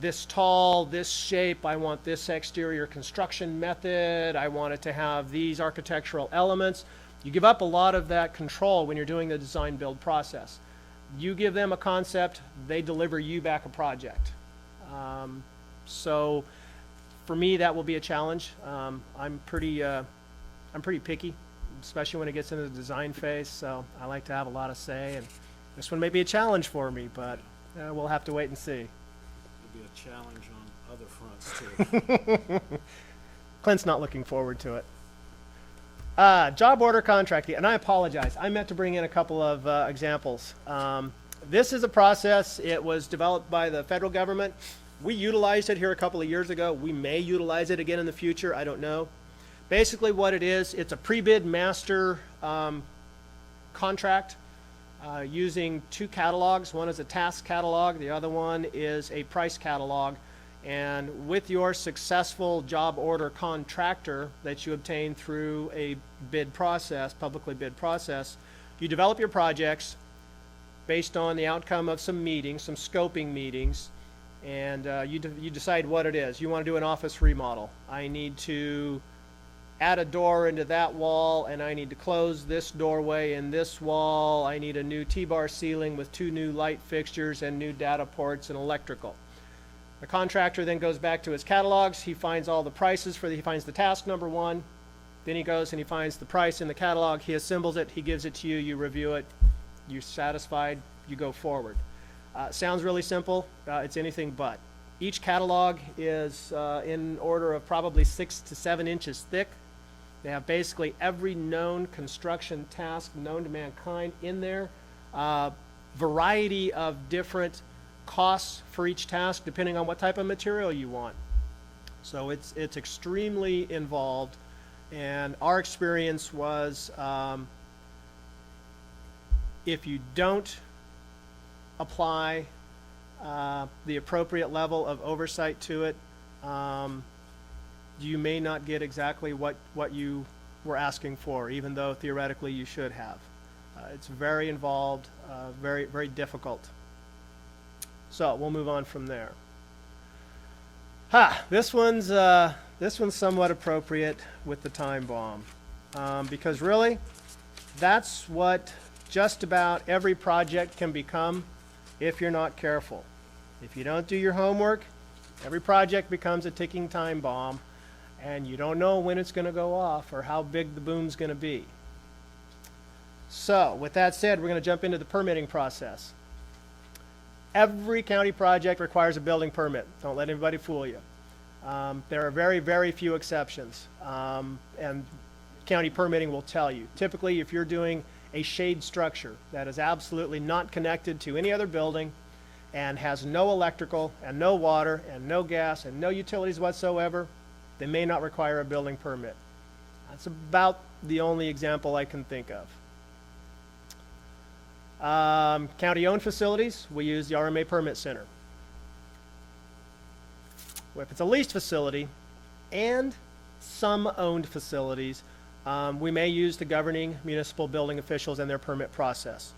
this tall, this shape, I want this exterior construction method, I want it to have these architectural elements. You give up a lot of that control when you're doing the design build process. You give them a concept, they deliver you back a project. So for me, that will be a challenge. I'm pretty picky, especially when it gets into the design phase, so I like to have a lot of say, and this one may be a challenge for me, but we'll have to wait and see. It'll be a challenge on other fronts too. Clint's not looking forward to it. Job order contracting, and I apologize. I meant to bring in a couple of examples. This is a process. It was developed by the federal government. We utilized it here a couple of years ago. We may utilize it again in the future. I don't know. Basically what it is, it's a pre-bid master contract using 2 catalogs. One is a task catalog. The other one is a price catalog. And with your successful job order contractor that you obtain through a bid process, publicly bid process, you develop your projects, based on the outcome of some meetings, some scoping meetings, and you decide what it is. You want to do an office remodel. I need to add a door into that wall, and I need to close this doorway in this wall. I need a new T-bar ceiling with 2 new light fixtures and new data ports and electrical. The contractor then goes back to his catalogs. He finds all the prices he finds the task number 1. Then he goes and he finds the price in the catalog. He assembles it. He gives it to you. You review it. You're satisfied. You go forward. Sounds really simple. It's anything but. Each catalog is in order of probably 6 to 7 inches thick. They have basically every known construction task known to mankind in there. Variety of different costs for each task depending on what type of material you want. So it's extremely involved, and our experience was if you don't apply the appropriate level of oversight to it, you may not get exactly what you were asking for, even though theoretically you should have. It's very involved, very, very difficult. So we'll move on from there. This one's somewhat appropriate with the time bomb, because really, that's what just about every project can become if you're not careful. If you don't do your homework, every project becomes a ticking time bomb, and you don't know when it's going to go off or how big the boom's going to be. So, with that said, we're going to jump into the permitting process. Every county project requires a building permit. Don't let anybody fool you. There are very, very few exceptions, and county permitting will tell you. Typically, if you're doing a shade structure that is absolutely not connected to any other building and has no electrical and no water and no gas and no utilities whatsoever, they may not require a building permit. That's about the only example I can think of. County-owned facilities, we use the RMA Permit Center. If it's a leased facility and some owned facilities, we may use the governing municipal building officials and their permit process.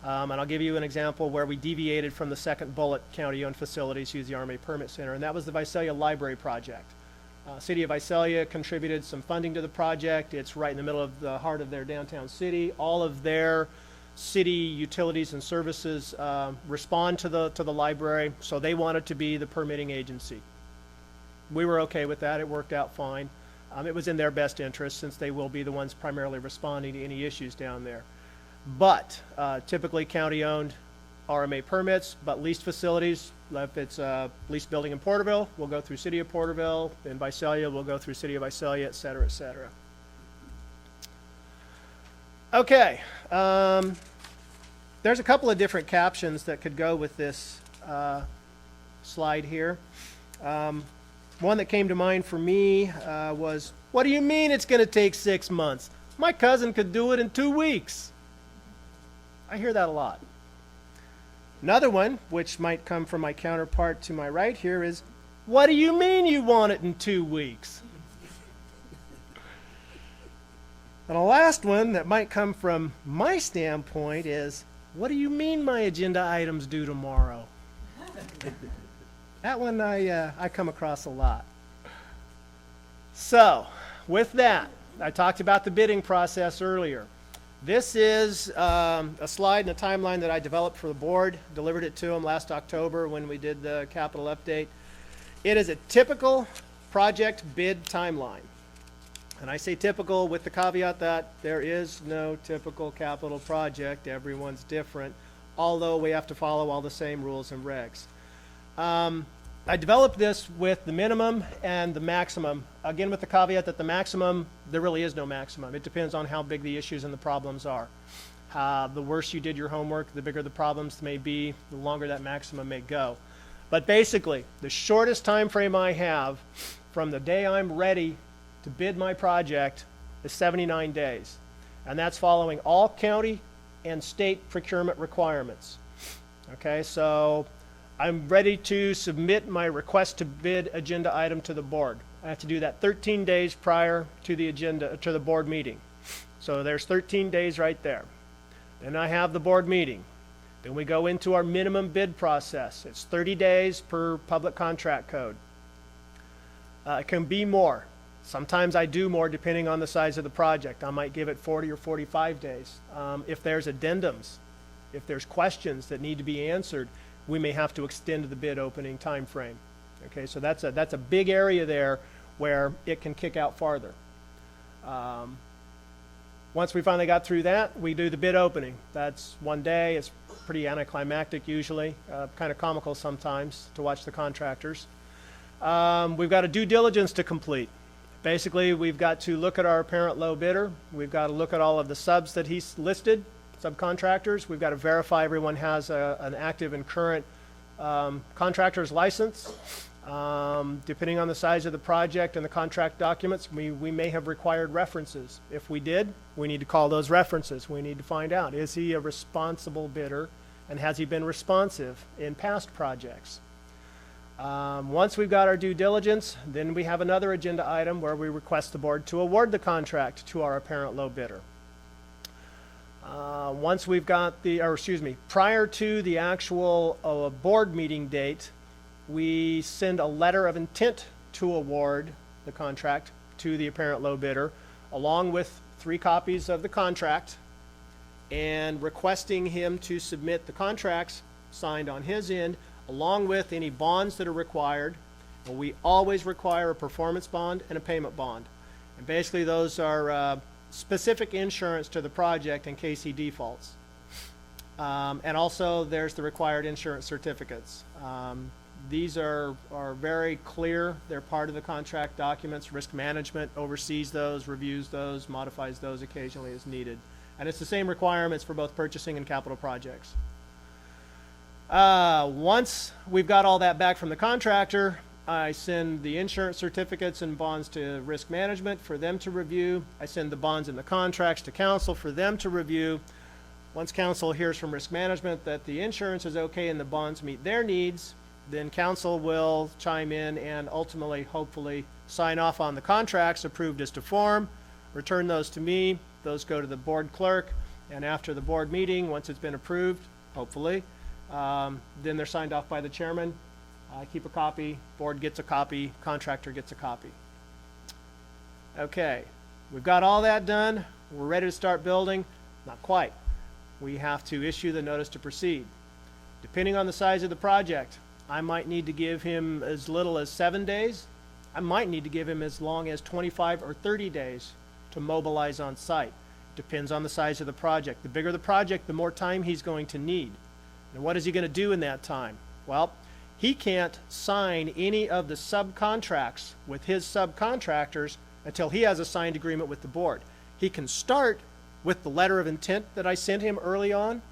And I'll give you an example where we deviated from the second bullet, county-owned facilities, use the RMA Permit Center, and that was the Visalia Library project. City of Visalia contributed some funding to the project. It's right in the middle of the heart of their downtown city. All of their city utilities and services respond to the library, so they wanted to be the permitting agency. We were okay with that. It worked out fine. It was in their best interest since they will be the ones primarily responding to any issues down there. But typically county-owned RMA permits, but leased facilities, if it's a leased building in Porterville, we'll go through City of Porterville. In Visalia, we'll go through City of Visalia, et cetera, et cetera. Okay. There's a couple of different captions that could go with this slide here. One that came to mind for me was, what do you mean it's going to take 6 months? My cousin could do it in 2 weeks. I hear that a lot. Another one, which might come from my counterpart to my right here, is, what do you mean you want it in 2 weeks? And the last one that might come from my standpoint is, what do you mean my agenda items due tomorrow? That one I come across a lot. So, with that, I talked about the bidding process earlier. This is a slide and a timeline that I developed for the board, delivered it to them last October when we did the capital update. It is a typical project bid timeline. And I say typical with the caveat that there is no typical capital project. Everyone's different, although we have to follow all the same rules and regs. I developed this with the minimum and the maximum, again with the caveat that the maximum, there really is no maximum. It depends on how big the issues and the problems are. The worse you did your homework, the bigger the problems may be, the longer that maximum may go. But basically, the shortest time frame I have from the day I'm ready to bid my project is 79 days. And that's following all county and state procurement requirements. Okay, so I'm ready to submit my request to bid agenda item to the board. I have to do that 13 days prior to the agenda, to the board meeting. So there's 13 days right there. Then I have the board meeting. Then we go into our minimum bid process. It's 30 days per public contract code. It can be more. Sometimes I do more depending on the size of the project. I might give it 40 or 45 days. If there's addendums, if there's questions that need to be answered, we may have to extend the bid opening time frame. Okay, so that's a big area there where it can kick out farther. Once we finally got through that, we do the bid opening. That's one day. It's pretty anticlimactic usually, kind of comical sometimes to watch the contractors. We've got a due diligence to complete. Basically, we've got to look at our apparent low bidder. We've got to look at all of the subs that he's listed, subcontractors. We've got to verify everyone has an active and current contractor's license. Depending on the size of the project and the contract documents, we may have required references. If we did, we need to call those references. We need to find out, is he a responsible bidder, and has he been responsive in past projects? Once we've got our due diligence, then we have another agenda item where we request the board to award the contract to our apparent low bidder. Once we've got prior to the actual board meeting date, we send a letter of intent to award the contract to the apparent low bidder, along with 3 copies of the contract, and requesting him to submit the contracts signed on his end, along with any bonds that are required. And we always require a performance bond and a payment bond. And basically those are specific insurance to the project in case he defaults. And also there's the required insurance certificates. These are very clear. They're part of the contract documents. Risk management oversees those, reviews those, modifies those occasionally as needed. And it's the same requirements for both purchasing and capital projects. Once we've got all that back from the contractor, I send the insurance certificates and bonds to risk management for them to review. I send the bonds and the contracts to council for them to review. Once council hears from risk management that the insurance is okay and the bonds meet their needs, then council will chime in and ultimately, hopefully, sign off on the contracts approved as to form, return those to me. Those go to the board clerk, and after the board meeting, once it's been approved, hopefully, then they're signed off by the chairman. I keep a copy, board gets a copy, contractor gets a copy. Okay, we've got all that done. We're ready to start building. Not quite. We have to issue the notice to proceed. Depending on the size of the project, I might need to give him as little as 7 days. I might need to give him as long as 25 or 30 days to mobilize on site. Depends on the size of the project. The bigger the project, the more time he's going to need. And what is he going to do in that time? Well, he can't sign any of the subcontracts with his subcontractors until he has a signed agreement with the board. He can start with the letter of intent that I sent him early on,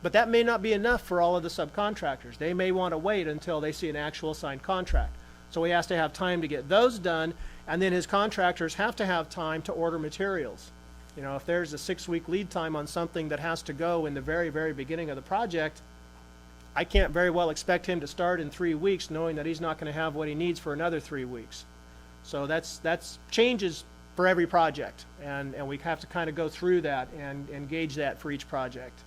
but that may not be enough for all of the subcontractors. They may want to wait until they see an actual signed contract. So he has to have time to get those done, and then his contractors have to have time to order materials. You know, if there's a 6-week lead time on something that has to go in the very, very beginning of the project, I can't very well expect him to start in 3 weeks knowing that he's not going to have what he needs for another 3 weeks. So that's changes for every project, and we have to kind of go through that and gauge that for each project.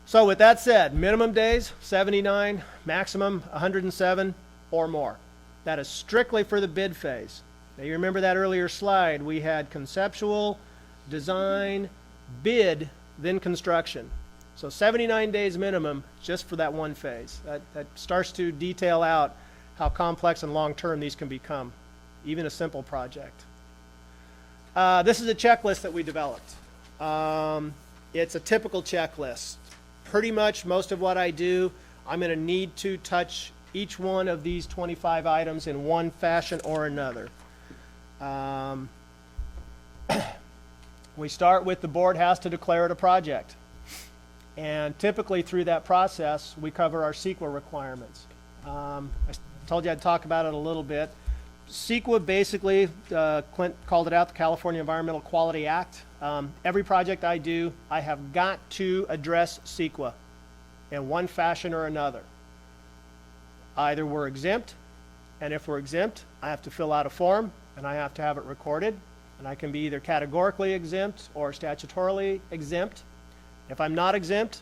So with that said, minimum days, 79, maximum 107 or more. That is strictly for the bid phase. Now you remember that earlier slide, we had conceptual, design, bid, then construction. So 79 days minimum just for that one phase. That starts to detail out how complex and long-term these can become, even a simple project. This is a checklist that we developed. It's a typical checklist. Pretty much most of what I do, I'm going to need to touch each one of these 25 items in one fashion or another. We start with the board has to declare it a project. And typically through that process, we cover our CEQA requirements. I told you I'd talk about it a little bit. CEQA basically, Clint called it out, the California Environmental Quality Act. Every project I do, I have got to address CEQA in one fashion or another. Either we're exempt, and if we're exempt, I have to fill out a form, and I have to have it recorded, and I can be either categorically exempt or statutorily exempt. If I'm not exempt,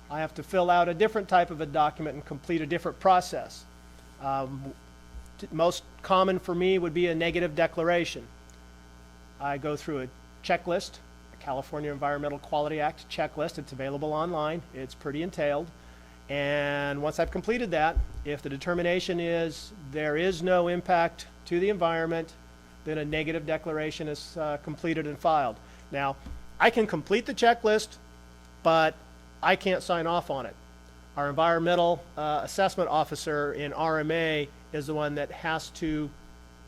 I have to fill out a different type of a document and complete a different process. Most common for me would be a negative declaration. I go through a checklist, a California Environmental Quality Act checklist. It's available online. It's pretty entailed. And once I've completed that, if the determination is there is no impact to the environment, then a negative declaration is completed and filed. Now, I can complete the checklist, but I can't sign off on it. Our environmental assessment officer in RMA is the one that has to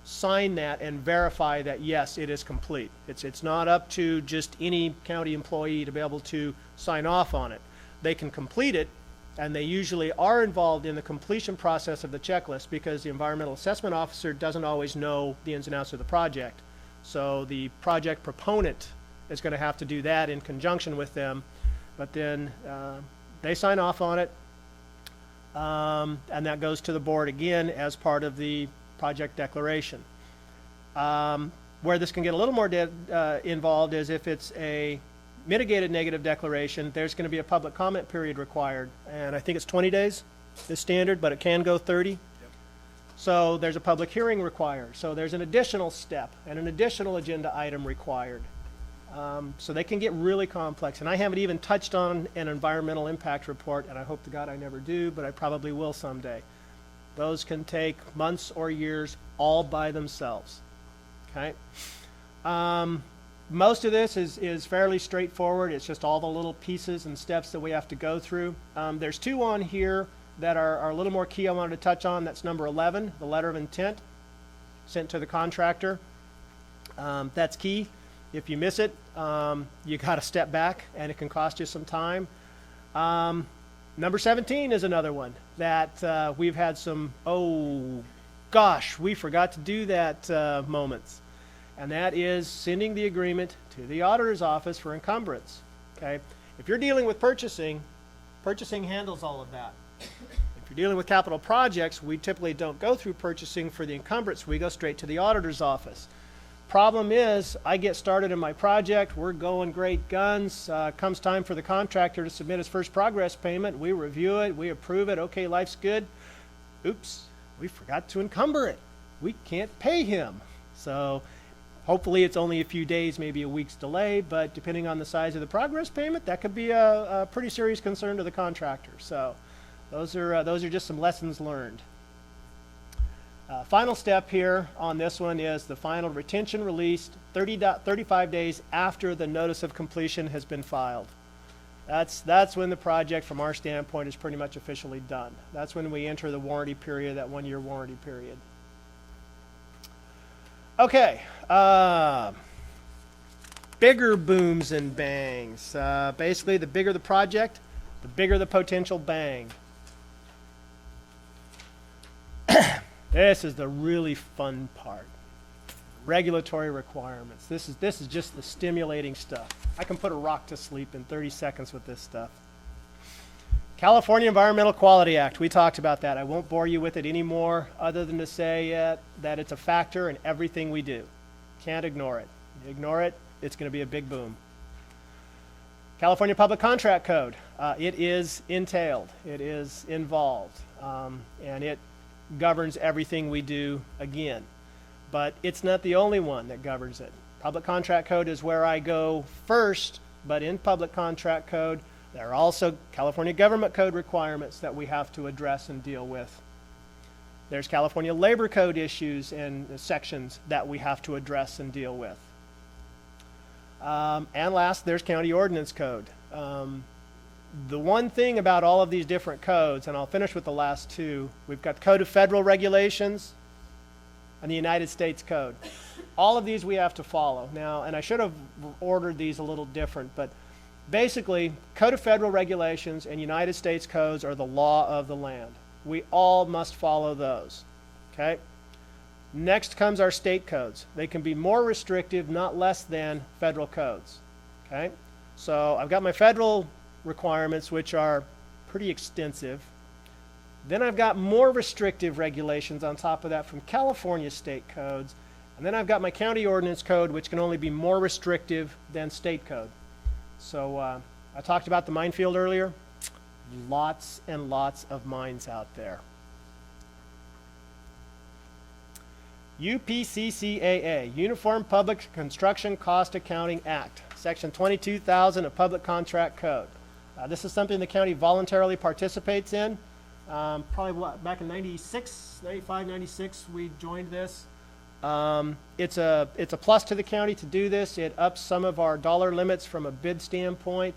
sign that and verify that, yes, it is complete. It's not up to just any county employee to be able to sign off on it. They can complete it, and they usually are involved in the completion process of the checklist because the environmental assessment officer doesn't always know the ins and outs of the project. So the project proponent is going to have to do that in conjunction with them, but then they sign off on it, and that goes to the board again as part of the project declaration. Where this can get a little more involved is if it's a mitigated negative declaration, there's going to be a public comment period required, and I think it's 20 days is standard, but it can go 30. Yep. So there's a public hearing required. So there's an additional step and an additional agenda item required. So they can get really complex, and I haven't even touched on an environmental impact report, and I hope to God I never do, but I probably will someday. Those can take months or years all by themselves. Okay. Most of this is fairly straightforward. It's just all the little pieces and steps that we have to go through. There's two on here that are a little more key I wanted to touch on. That's number 11, the letter of intent sent to the contractor. That's key. If you miss it, you got to step back, and it can cost you some time. Number 17 is another one that we've had some, oh gosh, we forgot to do that moments. And that is sending the agreement to the auditor's office for encumbrance. Okay? If you're dealing with purchasing, purchasing handles all of that. If you're dealing with capital projects, we typically don't go through purchasing for the encumbrance. We go straight to the auditor's office. Problem is, I get started in my project, we're going great guns, comes time for the contractor to submit his first progress payment, we review it, we approve it, okay, life's good. Oops, we forgot to encumber it. We can't pay him. So hopefully it's only a few days, maybe a week's delay, but depending on the size of the progress payment, that could be a pretty serious concern to the contractor. So those are just some lessons learned. Final step here on this one is the final retention released 35 days after the notice of completion has been filed. That's when the project, from our standpoint, is pretty much officially done. That's when we enter the warranty period, that 1-year warranty period. Okay, bigger booms and bangs. Basically, the bigger the project, the bigger the potential bang. This is the really fun part. Regulatory requirements. This is just the stimulating stuff. I can put a rock to sleep in 30 seconds with this stuff. California Environmental Quality Act. We talked about that. I won't bore you with it anymore other than to say that it's a factor in everything we do. Can't ignore it. You ignore it, it's going to be a big boom. California Public Contract Code. It is entailed. It is involved. And it governs everything we do again. But it's not the only one that governs it. Public Contract Code is where I go first, but in Public Contract Code, there are also California Government Code requirements that we have to address and deal with. There's California Labor Code issues and sections that we have to address and deal with. And last, there's County Ordinance Code. The one thing about all of these different codes, and I'll finish with the last two, we've got the Code of Federal Regulations and the United States Code. All of these we have to follow. Now, and I should have ordered these a little different, but basically, Code of Federal Regulations and United States codes are the law of the land. We all must follow those, okay? Next comes our state codes. They can be more restrictive, not less than federal codes, okay? So I've got my federal requirements, which are pretty extensive. Then I've got more restrictive regulations on top of that from California state codes. And then I've got my county ordinance code, which can only be more restrictive than state code. So I talked about the minefield earlier. lots and lots of mines out there. UPCCAA, Uniform Public Construction Cost Accounting Act, Section 22,000 of Public Contract Code. This is something the county voluntarily participates in. Probably back in 96, 95, 96, we joined this. It's a plus to the county to do this. It ups some of our dollar limits from a bid standpoint,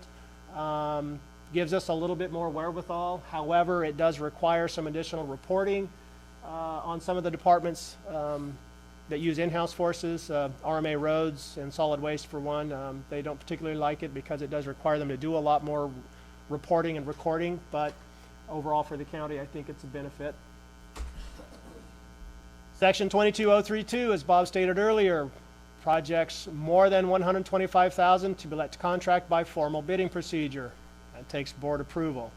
gives us a little bit more wherewithal. However, it does require some additional reporting on some of the departments that use in-house forces, RMA Roads and Solid Waste for one. They don't particularly like it because it does require them to do a lot more reporting and recording, but overall for the county, I think it's a benefit. Section 22032, as Bob stated earlier, projects more than $125,000 to be let to contract by formal bidding procedure. That takes board approval.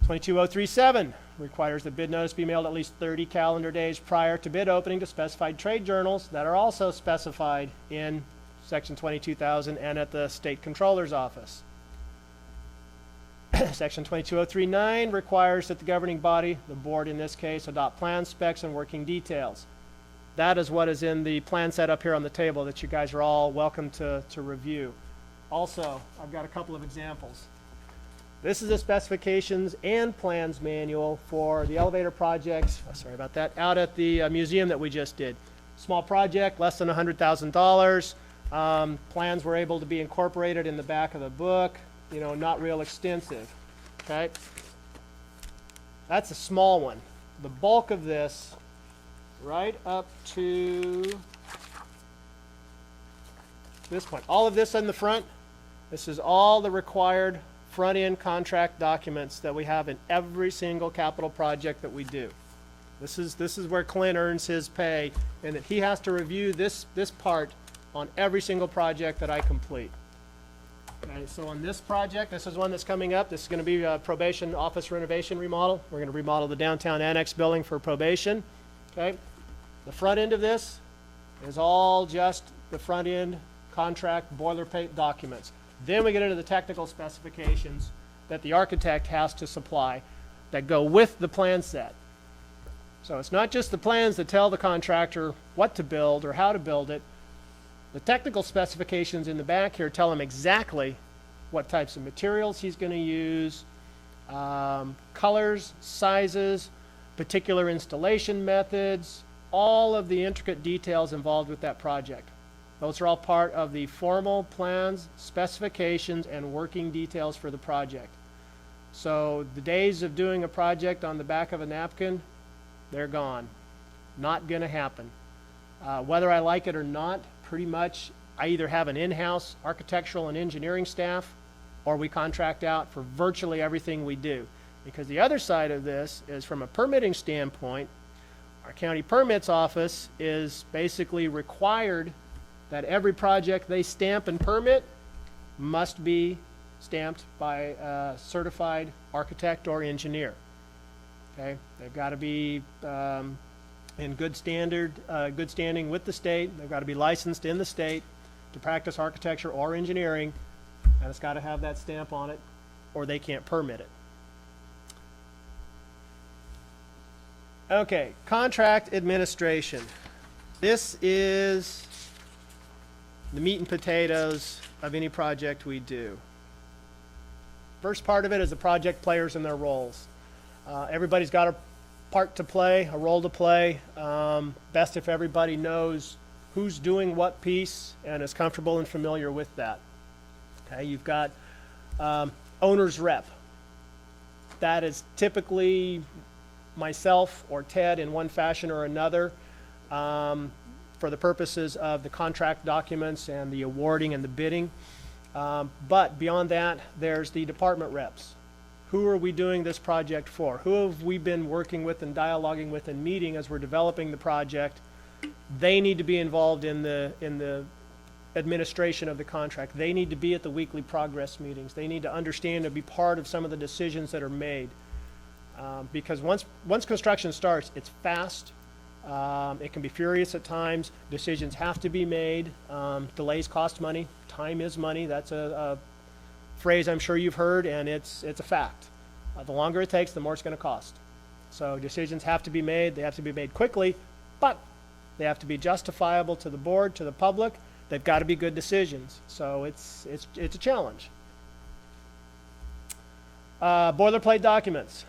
22037 requires the bid notice be mailed at least 30 calendar days prior to bid opening to specified trade journals that are also specified in Section 22,000 and at the State Controller's Office. Section 22039 requires that the governing body, the board in this case, adopt plans, specs, and working details. That is what is in the plan set up here on the table that you guys are all welcome to review. Also, I've got a couple of examples. This is the specifications and plans manual for the elevator projects, sorry about that, out at the museum that we just did. Small project, less than $100,000. Plans were able to be incorporated in the back of the book, you know, not real extensive, okay? That's a small one. The bulk of this, right up to this point, all of this in the front, this is all the required front-end contract documents that we have in every single capital project that we do. This is where Clint earns his pay, and that he has to review this part on every single project that I complete. Okay, so on this project, this is one that's coming up. This is going to be a probation office renovation remodel. We're going to remodel the downtown annex building for probation. Okay, the front end of this is all just the front end contract boilerplate documents. Then we get into the technical specifications that the architect has to supply that go with the plan set. So it's not just the plans that tell the contractor what to build or how to build it. The technical specifications in the back here tell him exactly what types of materials he's going to use, colors, sizes, particular installation methods, all of the intricate details involved with that project. Those are all part of the formal plans, specifications, and working details for the project. So the days of doing a project on the back of a napkin, they're gone. Not going to happen. Whether I like it or not, pretty much I either have an in-house architectural and engineering staff or we contract out for virtually everything we do. Because the other side of this is from a permitting standpoint, our county permits office is basically required that every project they stamp and permit must be stamped by a certified architect or engineer. Okay, they've got to be in good standing with the state. They've got to be licensed in the state to practice architecture or engineering, and it's got to have that stamp on it, or they can't permit it. Okay, contract administration. This is the meat and potatoes of any project we do. First part of it is the project players and their roles. Everybody's got a part to play, a role to play. Best if everybody knows who's doing what piece and is comfortable and familiar with that. Okay, you've got owner's rep. That is typically myself or Ted in one fashion or another for the purposes of the contract documents and the awarding and the bidding. But beyond that, there's the department reps. Who are we doing this project for? Who have we been working with and dialoguing with and meeting as we're developing the project? They need to be involved in the administration of the contract. They need to be at the weekly progress meetings. They need to understand and be part of some of the decisions that are made. Because once construction starts, it's fast. It can be furious at times. Decisions have to be made. Delays cost money. Time is money. That's a phrase I'm sure you've heard, and it's a fact. The longer it takes, the more it's going to cost. So decisions have to be made. They have to be made quickly, but they have to be justifiable to the board, to the public. They've got to be good decisions. So it's a challenge. Boilerplate documents.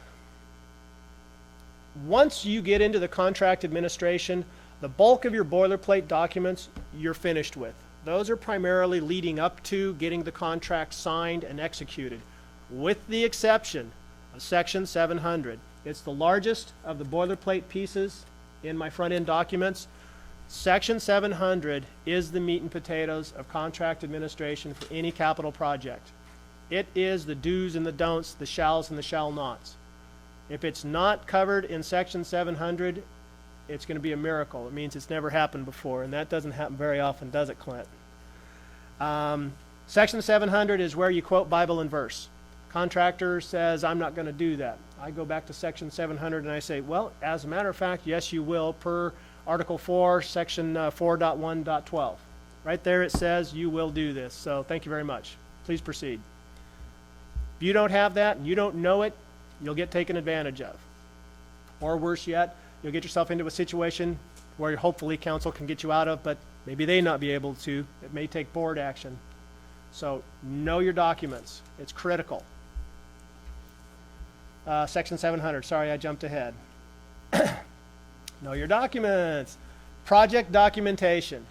Once you get into the contract administration, the bulk of your boilerplate documents you're finished with. Those are primarily leading up to getting the contract signed and executed, with the exception of Section 700. It's the largest of the boilerplate pieces in my front-end documents. Section 700 is the meat and potatoes of contract administration for any capital project. It is the do's and the don'ts, the shalls and the shall nots. If it's not covered in Section 700, it's going to be a miracle. It means it's never happened before, and that doesn't happen very often, does it, Clint? Section 700 is where you quote Bible and verse. Contractor says, I'm not going to do that. I go back to Section 700 and I say, well, as a matter of fact, yes, you will, per Article 4, Section 4.1.12. Right there it says you will do this. So thank you very much. Please proceed. If you don't have that and you don't know it, you'll get taken advantage of. Or worse yet, you'll get yourself into a situation where hopefully council can get you out of, but maybe they not be able to. It may take board action. So know your documents. It's critical. Section 700. Sorry, I jumped ahead. Know your documents. Project documentation.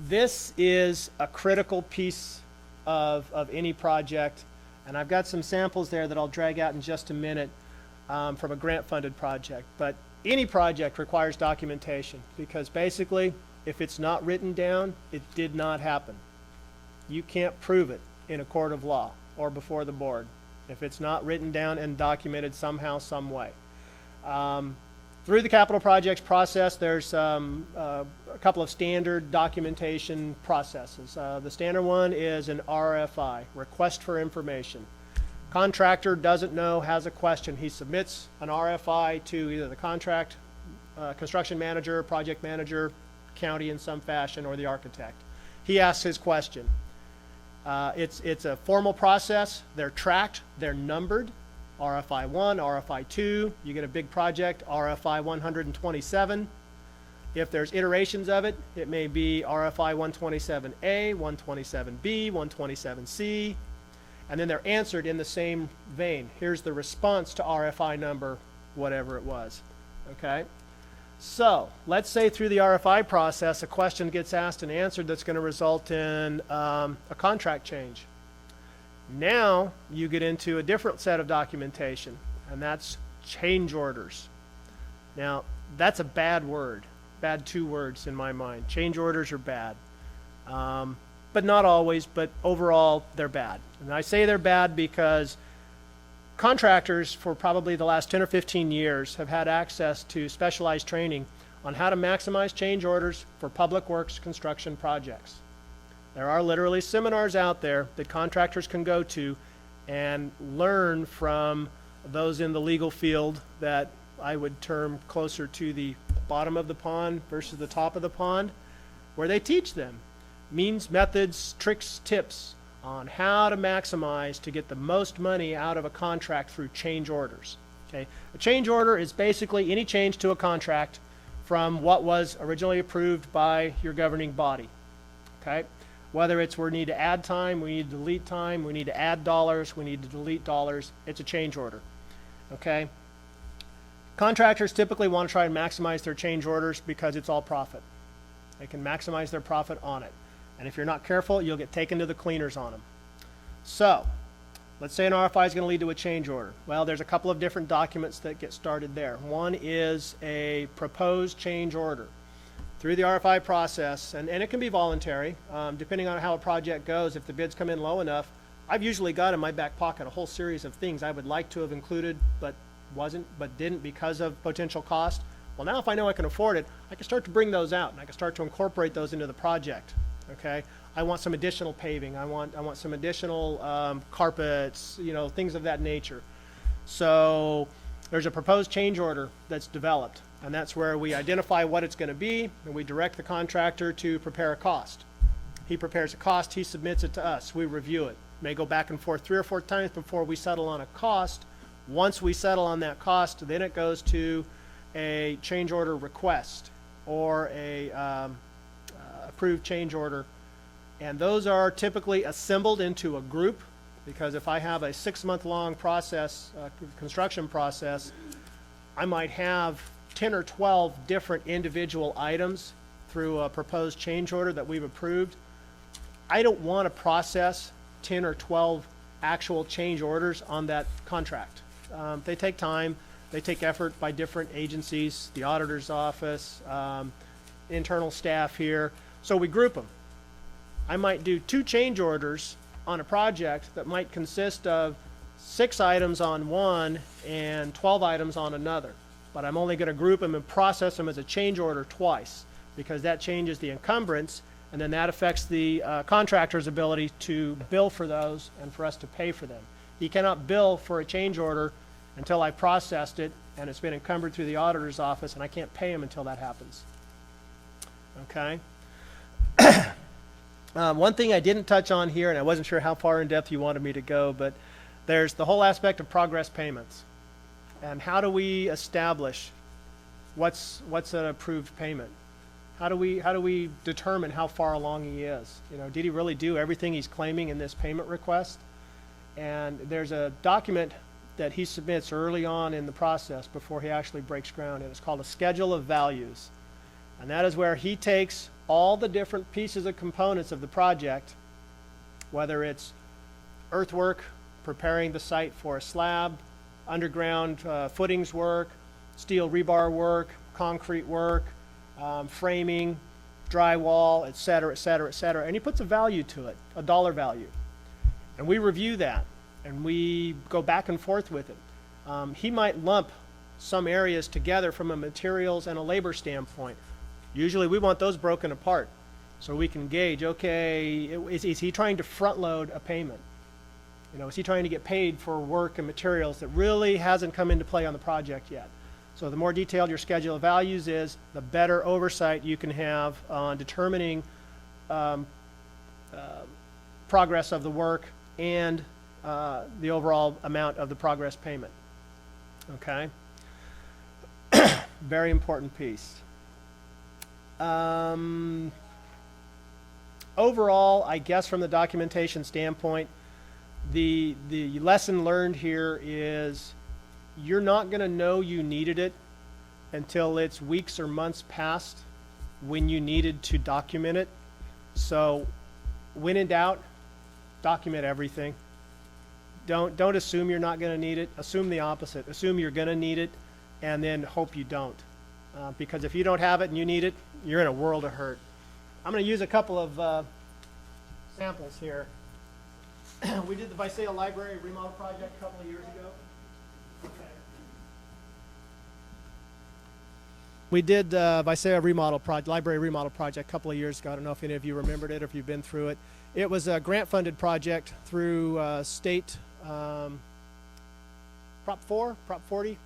This is a critical piece of any project, and I've got some samples there that I'll drag out in just a minute from a grant-funded project. But any project requires documentation, because basically, if it's not written down, it did not happen. You can't prove it in a court of law or before the board if it's not written down and documented somehow, some way. Through the capital projects process, there's a couple of standard documentation processes. The standard one is an RFI, request for information. Contractor doesn't know, has a question. He submits an RFI to either the contract, construction manager, project manager, county in some fashion, or the architect. He asks his question. It's a formal process. They're tracked, they're numbered. RFI 1, RFI 2, you get a big project, RFI 127. If there's iterations of it, it may be RFI 127A, 127B, 127C, and then they're answered in the same vein. Here's the response to RFI number, whatever it was, okay? So, let's say through the RFI process, a question gets asked and answered that's going to result in a contract change. Now you get into a different set of documentation, and that's change orders. Now, that's a bad word, bad 2 words in my mind. Change orders are bad, but not always, but overall they're bad. And I say they're bad because contractors for probably the last 10 or 15 years have had access to specialized training on how to maximize change orders for public works construction projects. There are literally seminars out there that contractors can go to and learn from those in the legal field that I would term closer to the bottom of the pond versus the top of the pond, where they teach them means, methods, tricks, tips on how to maximize to get the most money out of a contract through change orders. Okay? A change order is basically any change to a contract from what was originally approved by your governing body. Okay? Whether it's we need to add time, we need to delete time, we need to add dollars, we need to delete dollars, it's a change order. Okay? Contractors typically want to try and maximize their change orders because it's all profit. They can maximize their profit on it. And if you're not careful, you'll get taken to the cleaners on them. So, let's say an RFI is going to lead to a change order. Well, there's a couple of different documents that get started there. One is a proposed change order. Through the RFI process, and it can be voluntary, depending on how a project goes. If the bids come in low enough, I've usually got in my back pocket a whole series of things I would like to have included, but didn't because of potential cost. Well, now if I know I can afford it, I can start to bring those out, and I can start to incorporate those into the project. Okay, I want some additional paving. I want some additional carpets, things of that nature. So there's a proposed change order that's developed, and that's where we identify what it's going to be, and we direct the contractor to prepare a cost. He prepares a cost, he submits it to us, we review it. May go back and forth 3 or 4 times before we settle on a cost. Once we settle on that cost, then it goes to a change order request or a approved change order. And those are typically assembled into a group, because if I have a 6-month-long process, construction process, I might have 10 or 12 different individual items through a proposed change order that we've approved. I don't want to process 10 or 12 actual change orders on that contract. They take time, they take effort by different agencies, the auditor's office, internal staff here, so we group them. I might do 2 change orders on a project that might consist of 6 items on one and 12 items on another, but I'm only going to group them and process them as a change order twice, because that changes the encumbrance, and then that affects the contractor's ability to bill for those and for us to pay for them. He cannot bill for a change order until I processed it and it's been encumbered through the auditor's office, and I can't pay him until that happens. Okay? One thing I didn't touch on here, and I wasn't sure how far in depth you wanted me to go, but there's the whole aspect of progress payments. And how do we establish what's an approved payment? How do we determine how far along he is? You know, did he really do everything he's claiming in this payment request? And there's a document that he submits early on in the process before he actually breaks ground, and it's called a schedule of values. And that is where he takes all the different pieces and components of the project, whether it's earthwork, preparing the site for a slab, underground footings work, steel rebar work, concrete work, framing, drywall, et cetera, et cetera, et cetera. And he puts a value to it, a dollar value. And we review that, and we go back and forth with it. He might lump some areas together from a materials and a labor standpoint. Usually we want those broken apart so we can gauge, okay, is he trying to front load a payment? You know, is he trying to get paid for work and materials that really hasn't come into play on the project yet? So the more detailed your schedule of values is, the better oversight you can have on determining progress of the work and the overall amount of the progress payment. Okay? Very important piece. Overall, I guess from the documentation standpoint, the lesson learned here is you're not going to know you needed it until it's weeks or months past when you needed to document it. So when in doubt, document everything. Don't assume you're not going to need it. Assume the opposite. Assume you're going to need it, and then hope you don't. Because if you don't have it and you need it, you're in a world of hurt. I'm going to use a couple of samples here. We did the Visalia Library remodel project a couple of years ago. We did Visalia library remodel project a couple of years ago. I don't know if any of you remembered it or if you've been through it. It was a grant-funded project through state Prop 4, Prop 40.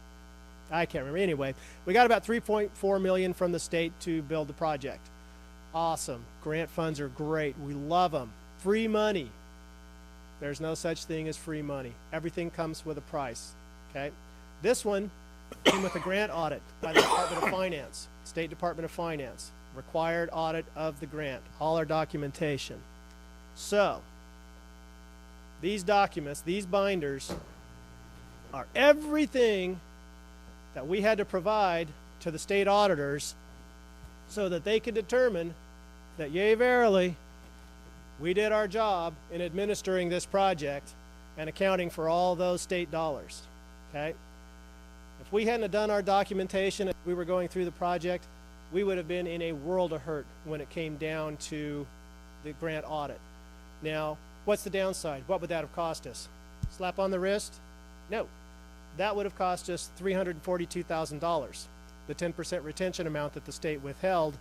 I can't remember. Anyway, we got about $3.4 million from the state to build the project. Awesome. Grant funds are great. We love them. Free money. There's no such thing as free money. Everything comes with a price. Okay? This one came with a grant audit by the Department of Finance, State Department of Finance. Required audit of the grant. All our documentation. So, these documents, these binders, are everything that we had to provide to the state auditors so that they could determine that, yea, verily, we did our job in administering this project and accounting for all those state dollars. Okay? If we hadn't have done our documentation as we were going through the project, we would have been in a world of hurt when it came down to the grant audit. Now, what's the downside? What would that have cost us? Slap on the wrist? No. That would have cost us $342,000, the 10% retention amount that the state withheld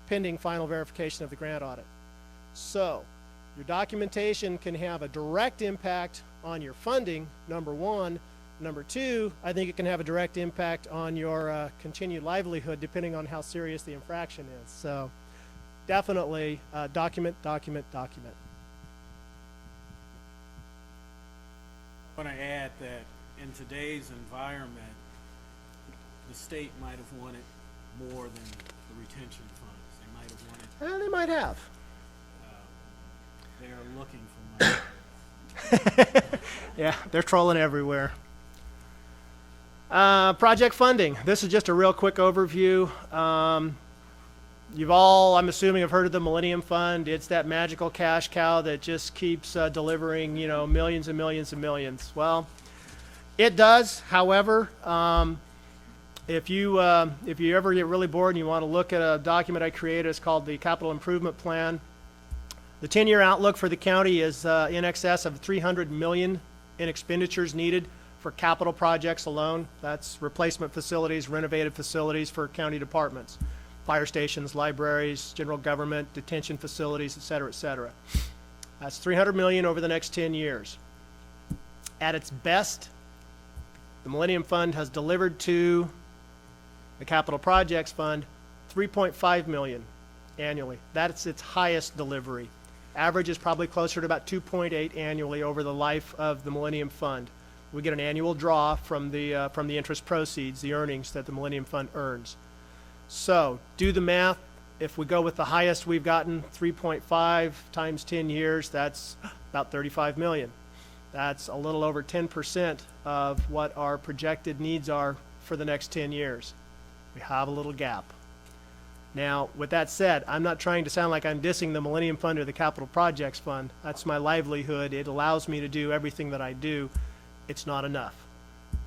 pending final verification of the grant audit. So, your documentation can have a direct impact on your funding, number one. Number two, I think it can have a direct impact on your continued livelihood depending on how serious the infraction is. So, definitely document, document, document. I want to add that in today's environment, the state might have wanted more than the retention funds. They might have wanted, They might have. they are looking for money. Yeah, they're trolling everywhere. Project funding. This is just a real quick overview. You've all, I'm assuming, have heard of the Millennium Fund. It's that magical cash cow that just keeps delivering, you know, millions and millions and millions. Well, it does. However, if you ever get really bored and you want to look at a document I created, it's called the Capital Improvement Plan. The 10-year outlook for the county is in excess of $300 million in expenditures needed for capital projects alone. That's replacement facilities, renovated facilities for county departments, fire stations, libraries, general government, detention facilities, et cetera, et cetera. That's $300 million over the next 10 years. At its best, the Millennium Fund has delivered to the Capital Projects Fund $3.5 million annually. That's its highest delivery. Average is probably closer to about 2.8 annually over the life of the Millennium Fund. We get an annual draw from the interest proceeds, the earnings that the Millennium Fund earns. So do the math. If we go with the highest we've gotten, 3.5 times 10 years, that's about 35 million. That's a little over 10% of what our projected needs are for the next 10 years. We have a little gap. Now, with that said, I'm not trying to sound like I'm dissing the Millennium Fund or the Capital Projects Fund. That's my livelihood. It allows me to do everything that I do. It's not enough.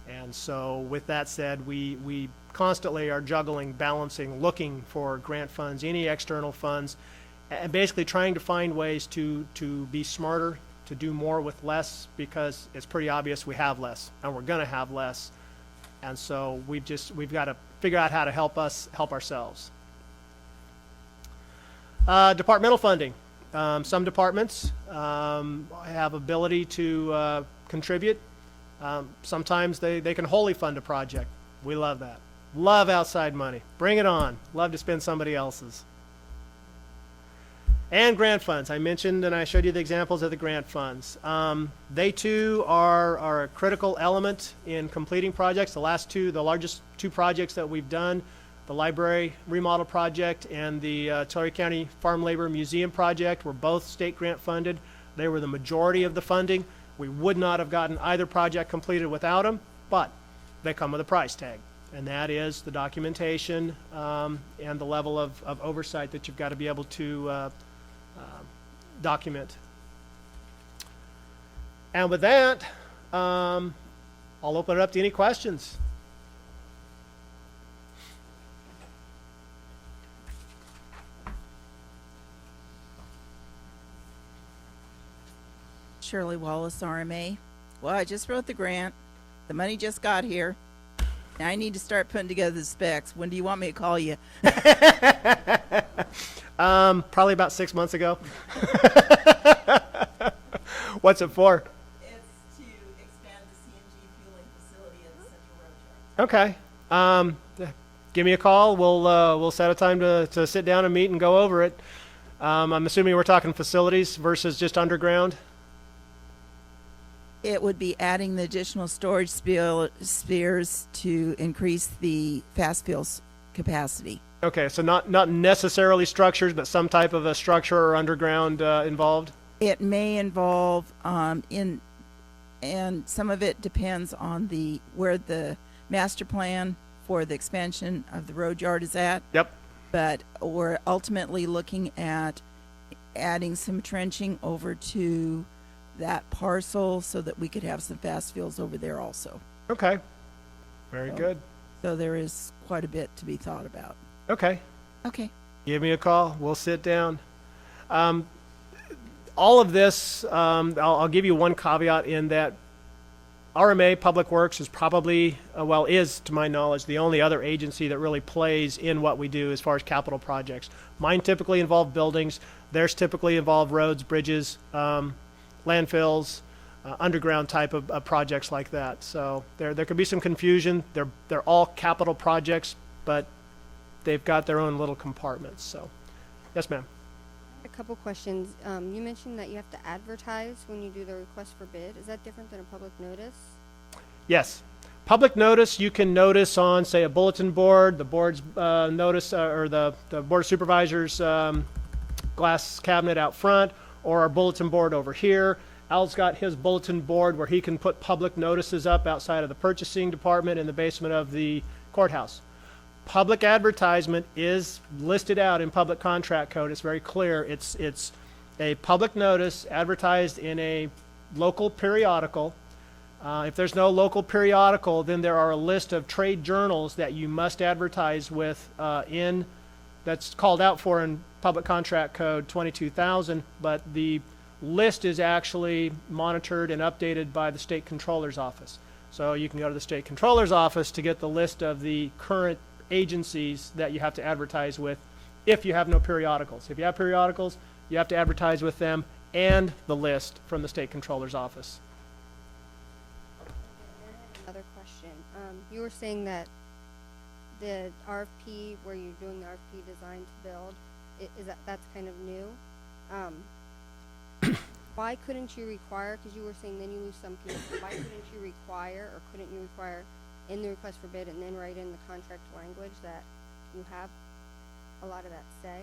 And so with that said, we constantly are juggling, balancing, looking for grant funds, any external funds, and basically trying to find ways to be smarter, to do more with less, because it's pretty obvious we have less and we're going to have less. And so we've got to figure out how to help ourselves. Departmental funding. Some departments have ability to contribute. Sometimes they can wholly fund a project. We love that. Love outside money. Bring it on. Love to spend somebody else's. And grant funds. I mentioned and I showed you the examples of the grant funds. They too are a critical element in completing projects. The largest two projects that we've done, the library remodel project and the Tulare County Farm Labor Museum project, were both state grant funded. They were the majority of the funding. We would not have gotten either project completed without them, but they come with a price tag, and that is the documentation and the level of oversight that you've got to be able to document. And with that, I'll open it up to any questions. Shirley Wallace, RMA. Well, I just wrote the grant. The money just got here. Now I need to start putting together the specs. When do you want me to call you? Probably about 6 months ago. What's it for? It's to expand the CNG fueling facility at the Central Road Yard. Okay. Give me a call. We'll set a time to sit down and meet and go over it. I'm assuming we're talking facilities versus just underground. It would be adding the additional storage spheres to increase the fast fuels capacity. Okay, so not necessarily structures, but some type of a structure or underground involved? It may involve and some of it depends on where the master plan for the expansion of the road yard is at. Yep. But we're ultimately looking at adding some trenching over to that parcel so that we could have some fast fuels over there also. Okay. Very good. So there is quite a bit to be thought about. Okay. Okay. Give me a call. We'll sit down. All of this, I'll give you one caveat in that RMA Public Works is probably, is to my knowledge, the only other agency that really plays in what we do as far as capital projects. Mine typically involve buildings. Theirs typically involve roads, bridges, landfills, underground type of projects like that. So there could be some confusion. They're all capital projects, but they've got their own little compartments. So Yes, ma'am. A couple questions. You mentioned that you have to advertise when you do the request for bid. Is that different than a public notice? Yes. Public notice, you can notice on, say, a bulletin board, the board's notice, or the Board of Supervisors glass cabinet out front, or our bulletin board over here. Al's got his bulletin board where he can put public notices up outside of the purchasing department in the basement of the courthouse. Public advertisement is listed out in public contract code. It's very clear. It's a public notice advertised in a local periodical. If there's no local periodical, then there are a list of trade journals that you must advertise with that's called out for in public contract code 22,000, but the list is actually monitored and updated by the state controller's office. So you can go to the state controller's office to get the list of the current agencies that you have to advertise with if you have no periodicals. If you have periodicals, you have to advertise with them and the list from the state controller's office. Another question. You were saying that the RFP, where you're doing the RFP design to build, that's kind of new. Why couldn't you require, because you were saying then you lose some people, why couldn't you require, or couldn't you require in the request for bid and then write in the contract language that you have a lot of that say?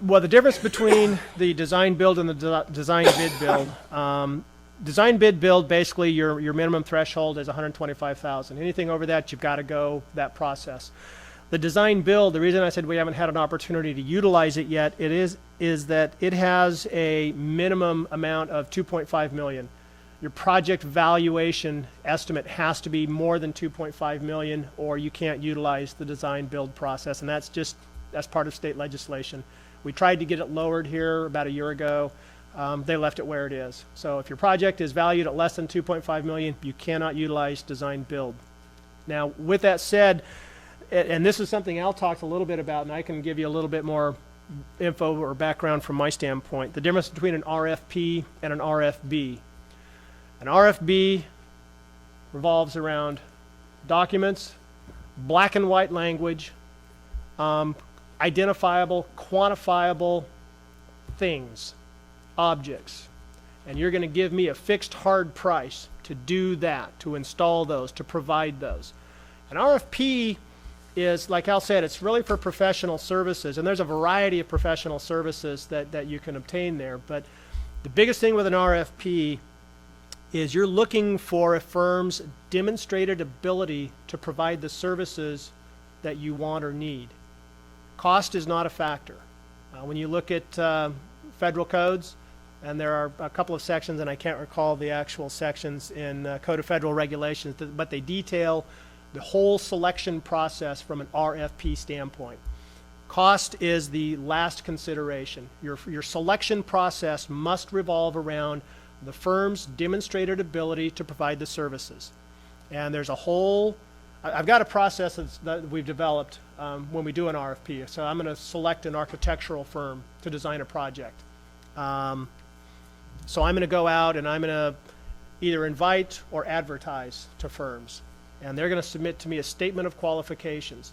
Well, the difference between the design build and the design bid build, design bid build, basically your minimum threshold is 125,000. Anything over that, you've got to go that process. The design build, the reason I said we haven't had an opportunity to utilize it yet, is that it has a minimum amount of 2.5 million. Your project valuation estimate has to be more than 2.5 million, or you can't utilize the design build process, and that's part of state legislation. We tried to get it lowered here about a year ago. They left it where it is. So if your project is valued at less than 2.5 million, you cannot utilize design build. Now, with that said, and this is something Al talked a little bit about, and I can give you a little bit more info or background from my standpoint. The difference between an RFP and an RFB. An RFB revolves around documents, black and white language, identifiable, quantifiable things, objects. And you're going to give me a fixed hard price to do that, to install those, to provide those. An RFP is, like Al said, it's really for professional services, and there's a variety of professional services that you can obtain there. But the biggest thing with an RFP is you're looking for a firm's demonstrated ability to provide the services that you want or need. Cost is not a factor. When you look at federal codes, and there are a couple of sections, and I can't recall the actual sections in Code of Federal Regulations, but they detail the whole selection process from an RFP standpoint. Cost is the last consideration. Your selection process must revolve around the firm's demonstrated ability to provide the services. And there's a whole, I've got a process that we've developed when we do an RFP. So I'm going to select an architectural firm to design a project. So I'm going to go out and I'm going to either invite or advertise to firms. And they're going to submit to me a statement of qualifications.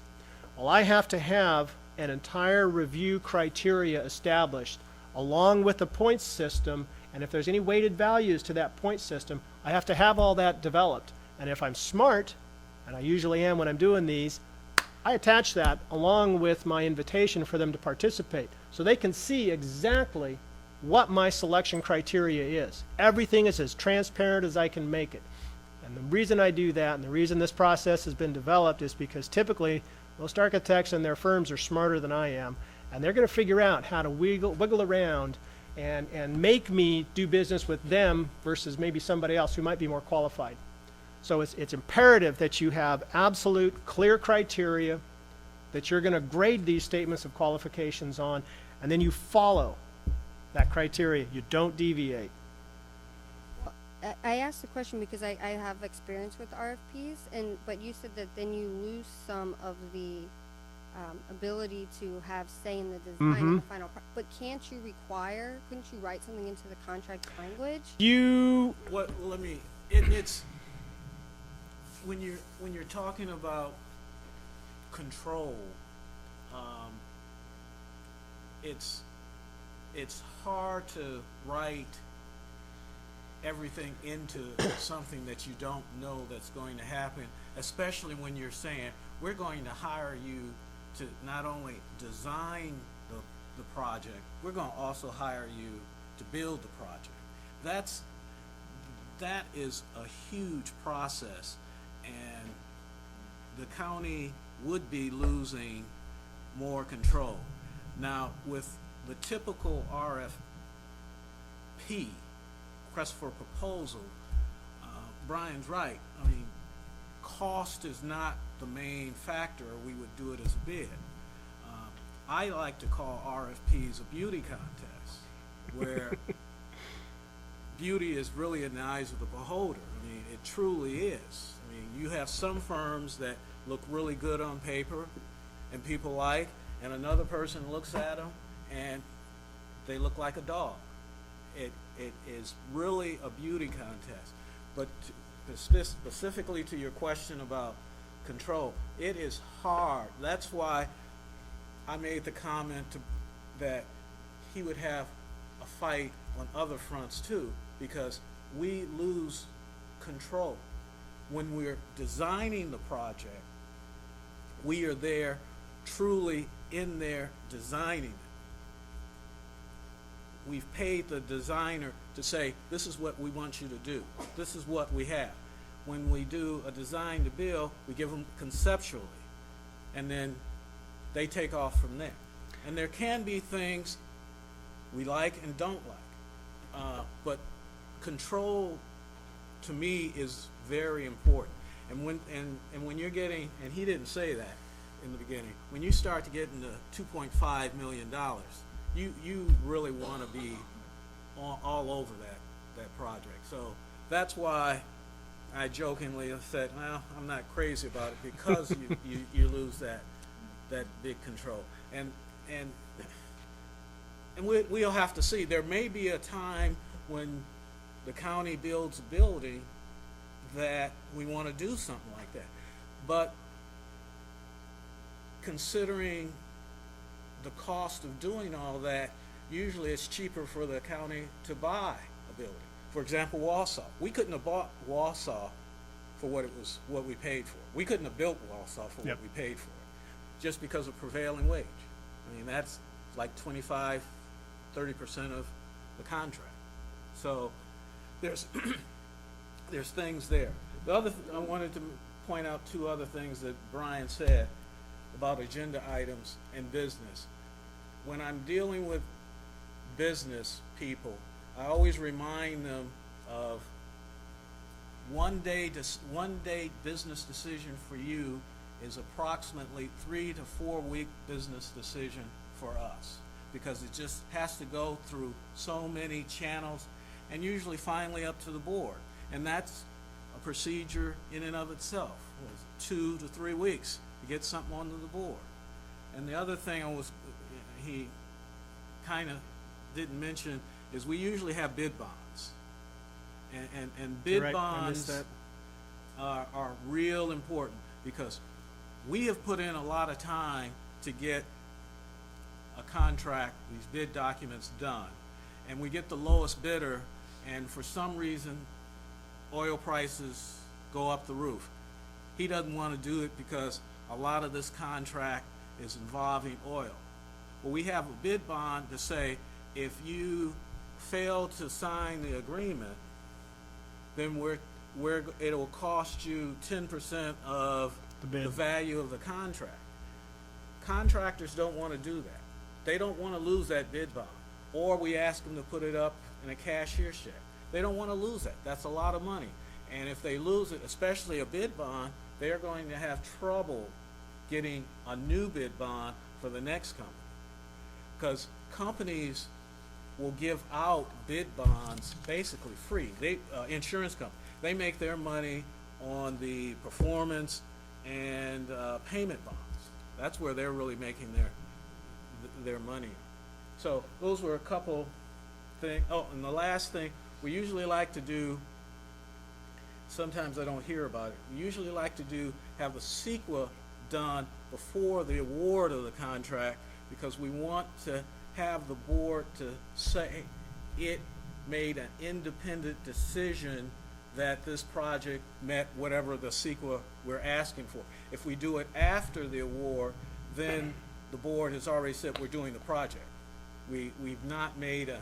Well, I have to have an entire review criteria established along with the points system, and if there's any weighted values to that point system, I have to have all that developed. And if I'm smart, and I usually am when I'm doing these, I attach that along with my invitation for them to participate so they can see exactly what my selection criteria is. Everything is as transparent as I can make it. And the reason I do that, and the reason this process has been developed, is because typically most architects and their firms are smarter than I am, and they're going to figure out how to wiggle around and make me do business with them versus maybe somebody else who might be more qualified. So it's imperative that you have absolute clear criteria that you're going to grade these statements of qualifications on, and then you follow that criteria. You don't deviate. I asked the question because I have experience with RFPs, but you said that then you lose some of the ability to have say in the design and the final product. But couldn't you write something into the contract language? It's when you're talking about control, it's hard to write everything into something that you don't know that's going to happen, especially when you're saying, we're going to hire you to not only design the project, we're going to also hire you to build the project. That is a huge process, and the county would be losing more control. Now, with the typical RFP, request for proposal, Brian's right. I mean, cost is not the main factor, or we would do it as a bid. I like to call RFPs a beauty contest, where beauty is really in the eyes of the beholder. I mean, it truly is. I mean, you have some firms that look really good on paper and people like, and another person looks at them and they look like a dog. It is really a beauty contest. But specifically to your question about control, it is hard. That's why I made the comment that he would have a fight on other fronts too, because we lose control. When we're designing the project, we are there, truly in there designing it. We've paid the designer to say, this is what we want you to do. This is what we have. When we do a design to build, we give them conceptually, and then they take off from there. And there can be things we like and don't like, but control to me is very important. And when you're getting, and he didn't say that in the beginning, when you start to get into $2.5 million, you really want to be all over that project. So that's why I jokingly said, well, I'm not crazy about it, because you lose that big control. And we'll have to see. There may be a time when the county builds a building that we want to do something like that. But considering the cost of doing all that, usually it's cheaper for the county to buy a building. For example, Wausau. We couldn't have bought Wausau for what we paid for. We couldn't have built Wausau for what we paid for it, just because of prevailing wage. I mean, that's like 25-30% of the contract. So there's things there. The other I wanted to point out two other things that Brian said about agenda items and business. When I'm dealing with business people, I always remind them of one day business decision for you is approximately 3 to 4 week business decision for us, because it just has to go through so many channels and usually finally up to the board. And that's a procedure in and of itself. 2 to 3 weeks to get something onto the board. And the other thing he kind of didn't mention is we usually have bid bonds. And bid bonds are real important, because we have put in a lot of time to get a contract, these bid documents done, and we get the lowest bidder, and for some reason oil prices go up the roof. He doesn't want to do it because a lot of this contract is involving oil. Well, we have a bid bond to say, if you fail to sign the agreement, then it'll cost you 10% of the value of the contract. Contractors don't want to do that. They don't want to lose that bid bond. Or we ask them to put it up in a cashier's check. They don't want to lose that. That's a lot of money. And if they lose it, especially a bid bond, they're going to have trouble getting a new bid bond for the next company. Because companies will give out bid bonds basically free. Insurance companies, they make their money on the performance and payment bonds. That's where they're really making their money. So those were a couple things. Oh, and the last thing, we usually like to do, sometimes I don't hear about it, we usually like to have a CEQA done before the award of the contract, because we want to have the board to say it made an independent decision that this project met whatever the CEQA we're asking for. If we do it after the award, then the board has already said we're doing the project. We've not made a,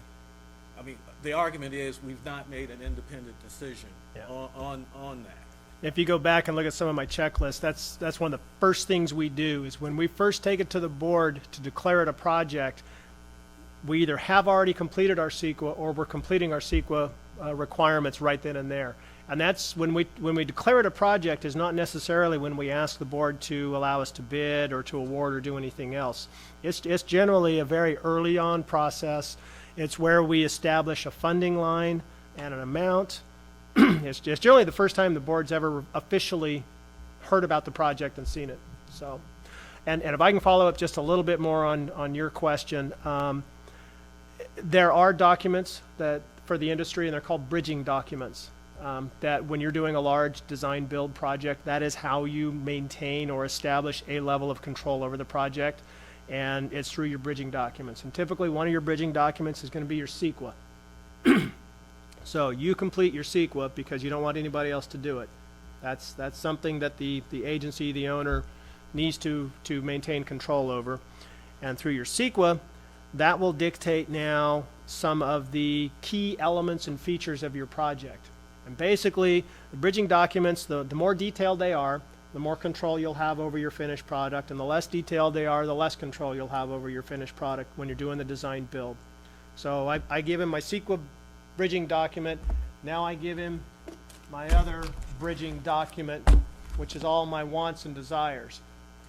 I mean, the argument is we've not made an independent decision Yeah. on that. If you go back and look at some of my checklists, that's one of the first things we do is when we first take it to the board to declare it a project, we either have already completed our CEQA or we're completing our CEQA requirements right then and there. And that's when we declare it a project is not necessarily when we ask the board to allow us to bid or to award or do anything else. It's generally a very early on process. It's where we establish a funding line and an amount. It's generally the first time the board's ever officially heard about the project and seen it. So, and if I can follow up just a little bit more on your question, there are documents that for the industry, and they're called bridging documents. That when you're doing a large design build project, that is how you maintain or establish a level of control over the project, and it's through your bridging documents. And typically, one of your bridging documents is going to be your CEQA. So you complete your CEQA because you don't want anybody else to do it. That's something that the agency, the owner, needs to maintain control over. And through your CEQA, that will dictate now some of the key elements and features of your project. And basically, the bridging documents, the more detailed they are, the more control you'll have over your finished product, and the less detailed they are, the less control you'll have over your finished product when you're doing the design build. So I give him my CEQA bridging document. Now I give him my other bridging document, which is all my wants and desires.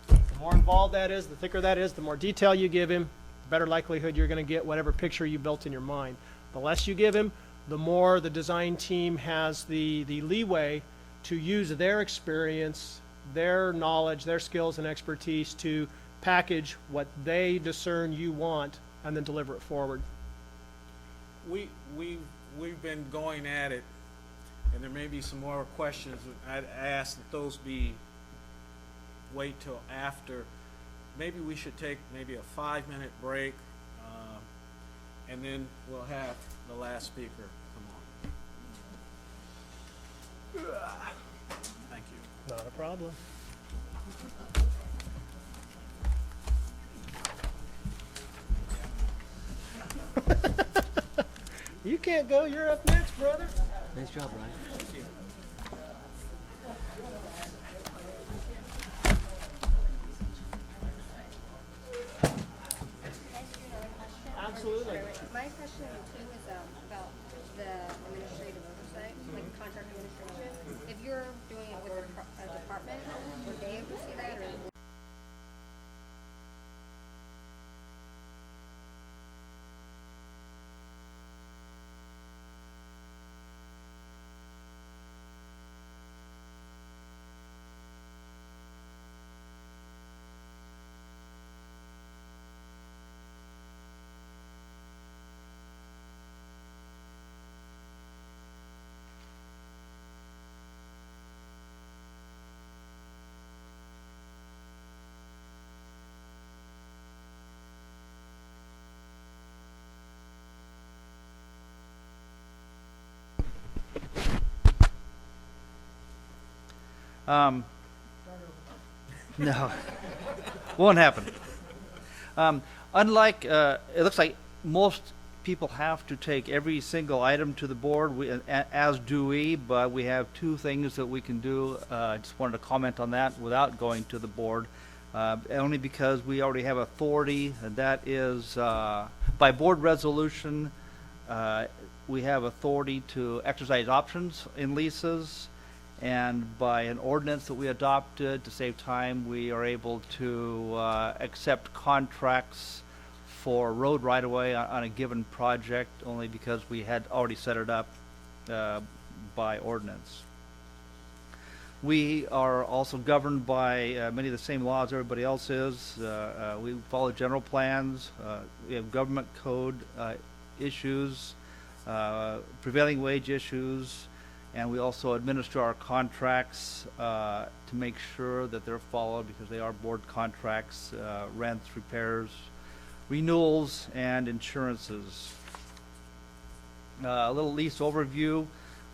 The more involved that is, the thicker that is, the more detail you give him, the better likelihood you're going to get whatever picture you built in your mind. The less you give him, the more the design team has the leeway to use their experience, their knowledge, their skills and expertise to package what they discern you want and then deliver it forward. We've been going at it, and there may be some more questions. I'd ask that those wait till after. Maybe we should take maybe a 5-minute break, and then we'll have the last speaker come on. Thank you. Not a problem. You can't go. You're up next, brother. Nice job, Brian. Absolutely. My question too is about the administrative oversight, like contract administration. If you're doing it with a department, would they oversee that, or? No, won't happen. Unlike, it looks like most people have to take every single item to the board, as do we, but we have two things that we can do. I just wanted to comment on that without going to the board, only because we already have authority, and that is, by board resolution, we have authority to exercise options in leases. And by an ordinance that we adopted to save time, we are able to accept contracts for road right-of-way on a given project, only because we had already set it up by ordinance. We are also governed by many of the same laws everybody else is. We follow general plans. We have government code issues, prevailing wage issues, and we also administer our contracts to make sure that they're followed, because they are board contracts, rents, repairs, renewals and insurances. A little lease overview.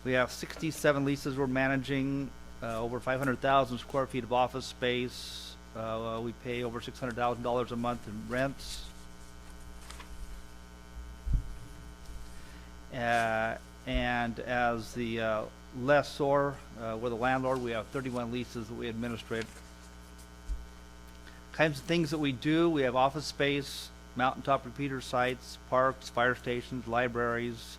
We have 67 leases we're managing, over 500,000 square feet of office space. We pay over $600,000 a month in rents. And as the lessor, we're the landlord, we have 31 leases that we administrate. Kinds of things that we do, we have office space, mountaintop repeater sites, parks, fire stations, libraries.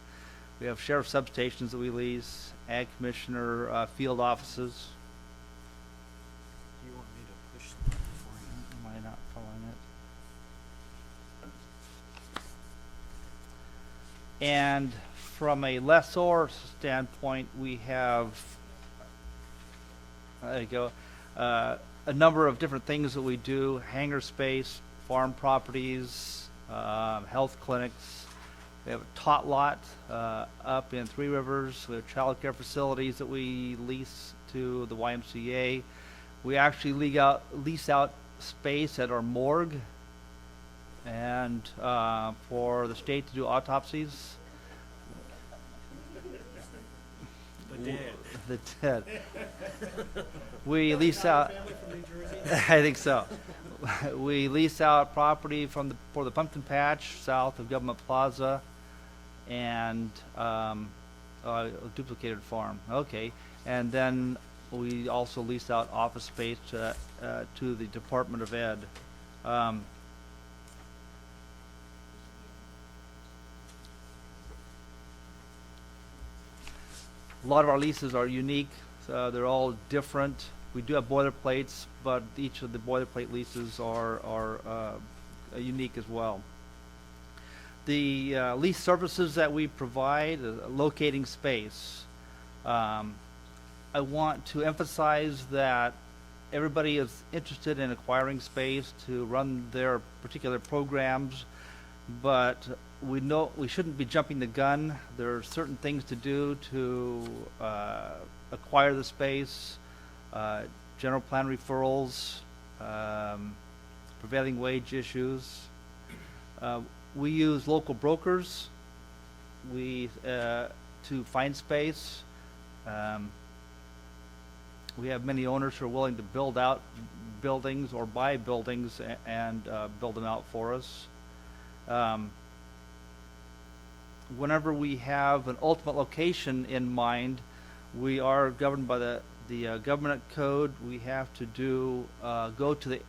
We have sheriff substations that we lease, ag commissioner field offices. Do you want me to push that for you? Am I not following it? And from a lessor standpoint, we have, there you go, a number of different things that we do: hangar space, farm properties, health clinics. We have a tot lot up in Three Rivers. We have child care facilities that we lease to the YMCA. We actually lease out space at our morgue and for the state to do autopsies. The dead. We lease out. I think so. We lease out property for the pumpkin patch south of Government Plaza, and a duplicated farm. Okay, and then we also lease out office space to the Department of Ed. A lot of our leases are unique. They're all different. We do have boilerplates, but each of the boilerplate leases are unique as well. The lease services that we provide, locating space. I want to emphasize that everybody is interested in acquiring space to run their particular programs, but we know we shouldn't be jumping the gun. There are certain things to do to acquire the space, general plan referrals, prevailing wage issues. We use local brokers to find space. We have many owners who are willing to build out buildings or buy buildings and build them out for us. Whenever we have an ultimate location in mind, we are governed by the government code. We have to go to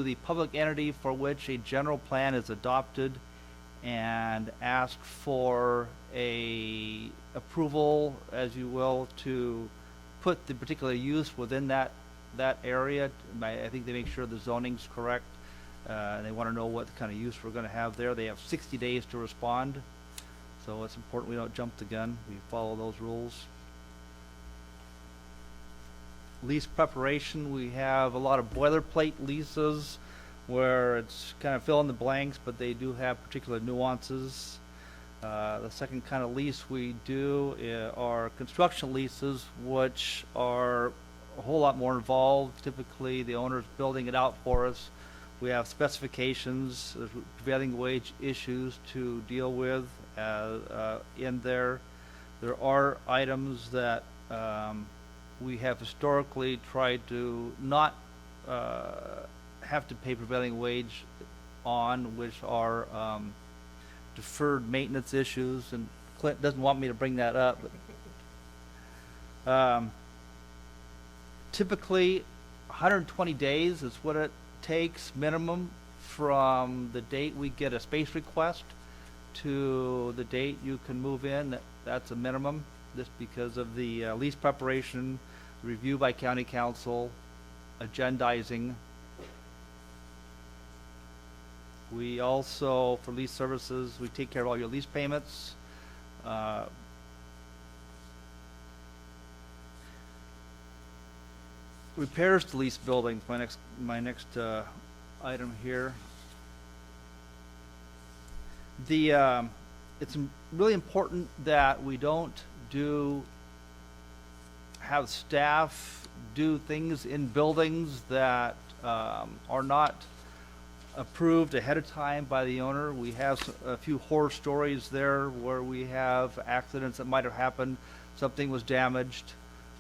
the public entity for which a general plan is adopted and ask for a approval, as you will, to put the particular use within that area. I think they make sure the zoning's correct. And they want to know what kind of use we're going to have there. They have 60 days to respond. So it's important we don't jump the gun. We follow those rules. Lease preparation, we have a lot of boilerplate leases where it's kind of fill in the blanks, but they do have particular nuances. The second kind of lease we do are construction leases, which are a whole lot more involved. Typically, the owner's building it out for us. We have specifications, prevailing wage issues to deal with in there. There are items that we have historically tried to not have to pay prevailing wage on, which are deferred maintenance issues, and Clint doesn't want me to bring that up. But, typically, 120 days is what it takes minimum from the date we get a space request to the date you can move in. That's a minimum, just because of the lease preparation, review by county council, agendizing. We also, for lease services, we take care of all your lease payments. Repairs to lease buildings, my next item here. It's really important that we don't have staff do things in buildings that are not approved ahead of time by the owner. We have a few horror stories there where we have accidents that might have happened, something was damaged.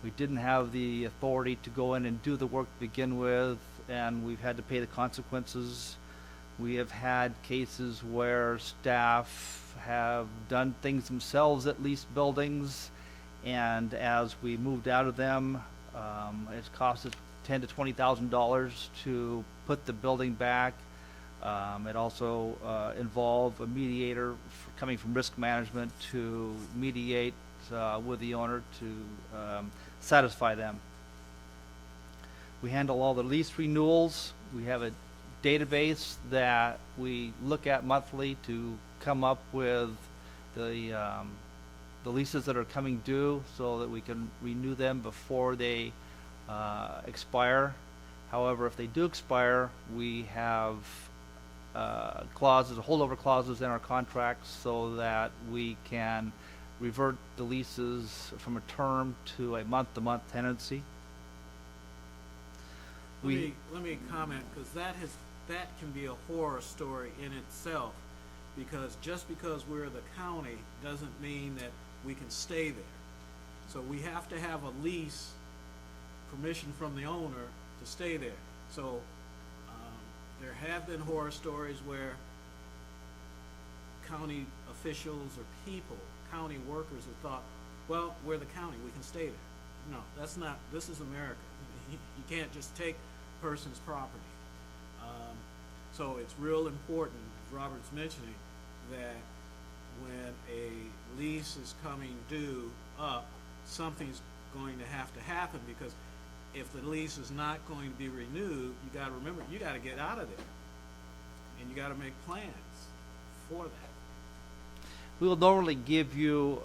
We didn't have the authority to go in and do the work to begin with, and we've had to pay the consequences. We have had cases where staff have done things themselves at leased buildings, and as we moved out of them, it's cost us $10,000 to $20,000 to put the building back. It also involved a mediator coming from risk management to mediate with the owner to satisfy them. We handle all the lease renewals. We have a database that we look at monthly to come up with the leases that are coming due so that we can renew them before they expire. However, if they do expire, we have clauses, holdover clauses in our contracts so that we can revert the leases from a term to a month-to-month tenancy. Let me comment, because that can be a horror story in itself, because just because we're the county doesn't mean that we can stay there. So we have to have a lease, permission from the owner to stay there. So there have been horror stories where county officials or people, county workers have thought, well, we're the county, we can stay there. No, that's not, this is America. You can't just take a person's property. So it's real important, as Robert's mentioning, that when a lease is coming due up, something's going to have to happen, because if the lease is not going to be renewed, you gotta remember, you gotta get out of there. And you gotta make plans for that. We will normally give you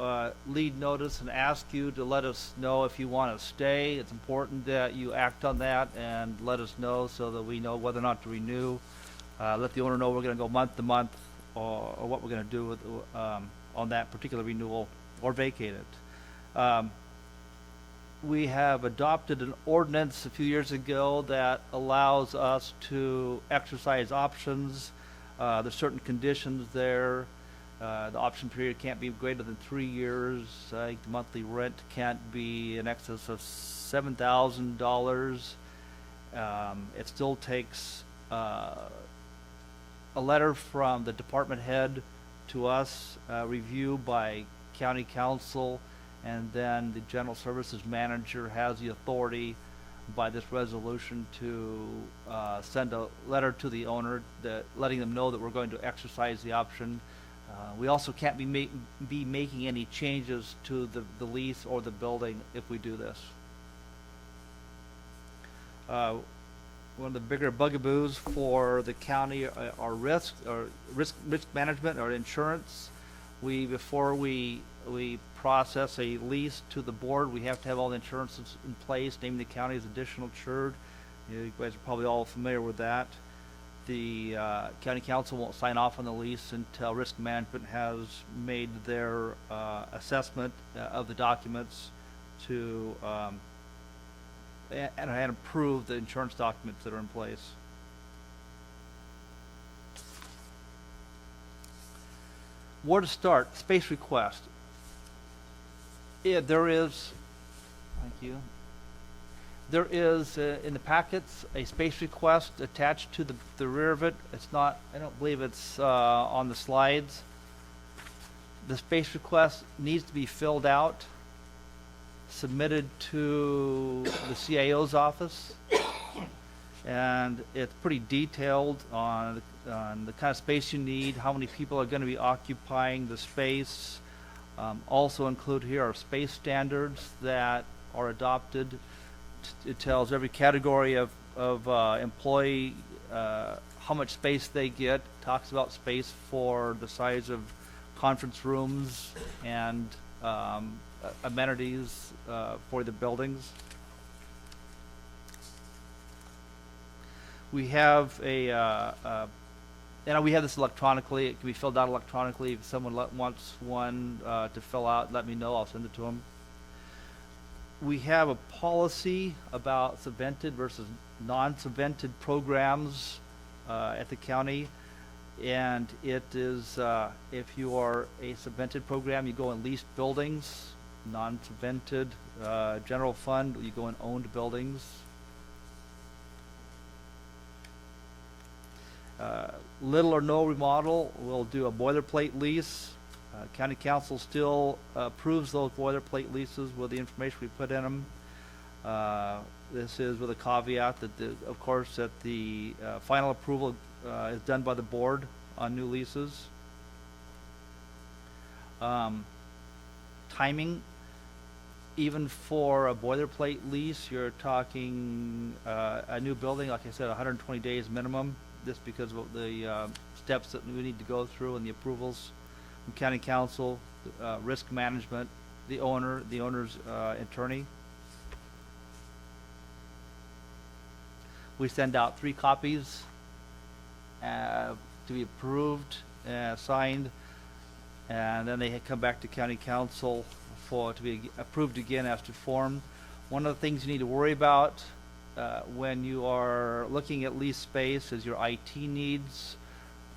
lead notice and ask you to let us know if you want to stay. It's important that you act on that and let us know so that we know whether or not to renew. Let the owner know we're going to go month to month, or what we're going to do with, on that particular renewal, or vacate it. We have adopted an ordinance a few years ago that allows us to exercise options. There's certain conditions there. The option period can't be greater than 3 years. I think the monthly rent can't be in excess of $7,000. It still takes a letter from the department head to us, review by county council, and then the general services manager has the authority by this resolution to send a letter to the owner letting them know that we're going to exercise the option. We also can't be making any changes to the lease or the building if we do this. One of the bigger bugaboos for the county are risk management or insurance. Before we process a lease to the board, we have to have all the insurances in place, naming the county as additional insured. You guys are probably all familiar with that. The county council won't sign off on the lease until risk management has made their assessment of the documents to and approve the insurance documents that are in place. Where to start? Space request. Yeah, there is. Thank you. There is in the packets a space request attached to the rear of it. It's not. I don't believe it's on the slides. The space request needs to be filled out, submitted to the CIO's office, and it's pretty detailed on the kind of space you need, how many people are going to be occupying the space. Also include here are space standards that are adopted. It tells every category of employee how much space they get. Talks about space for the size of conference rooms and amenities for the buildings. We have we have this electronically. It can be filled out electronically. If someone wants one to fill out, let me know. I'll send it to them. We have a policy about subvented versus non-subvented programs at the county. And it is, if you are a subvented program, you go in leased buildings. Non-subvented, general fund, you go in owned buildings. Little or no remodel, we'll do a boilerplate lease. County council still approves those boilerplate leases with the information we put in them. This is with a caveat that, of course, that the final approval is done by the board on new leases. Timing, even for a boilerplate lease, you're talking a new building, like I said, 120 days minimum, just because of the steps that we need to go through and the approvals from county council, risk management, the owner's attorney. We send out 3 copies to be approved, signed, and then they come back to county council to be approved again as to form. One of the things you need to worry about when you are looking at lease space is your IT needs.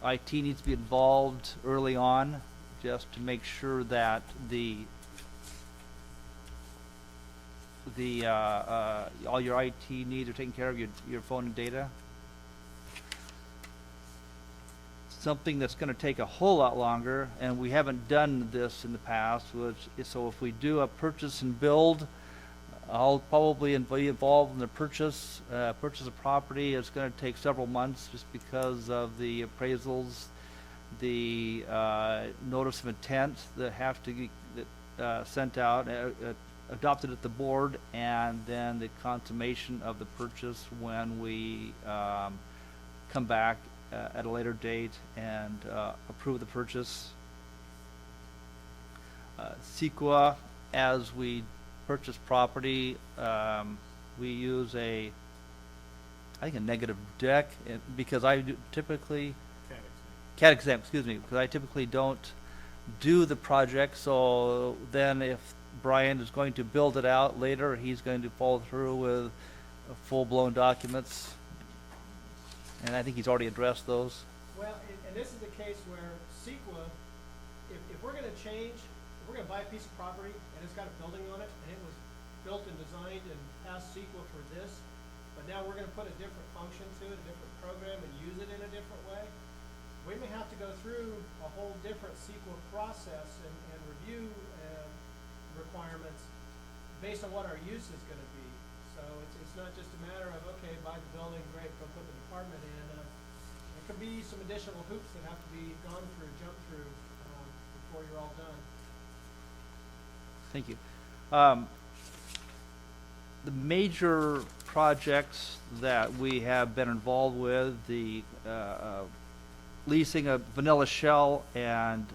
IT needs to be involved early on, just to make sure that all your IT needs are taken care of, your phone and data. Something that's going to take a whole lot longer, and we haven't done this in the past, so if we do a purchase and build, I'll probably be involved in the purchase of property. It's going to take several months just because of the appraisals, the notice of intent that have to get sent out, adopted at the board, and then the consummation of the purchase when we come back at a later date and approve the purchase. CEQA, as we purchase property, we use I think a negative deck, because I typically CAD exam, excuse me, because I typically don't do the project. So then if Brian is going to build it out later, he's going to follow through with full-blown documents, and I think he's already addressed those. Well, and this is the case where CEQA, if we're gonna change, if we're gonna buy a piece of property and it's got a building on it, and it was built and designed and passed CEQA for this, but now we're gonna put a different function to it, a different program, and use it in a different way, we may have to go through a whole different CEQA process and review requirements based on what our use is gonna be. So it's not just a matter of, okay, buy the building, great, go put the department in. There could be some additional hoops that have to be gone through, jumped through, before you're all done. Thank you. The major projects that we have been involved with, the leasing a vanilla shell and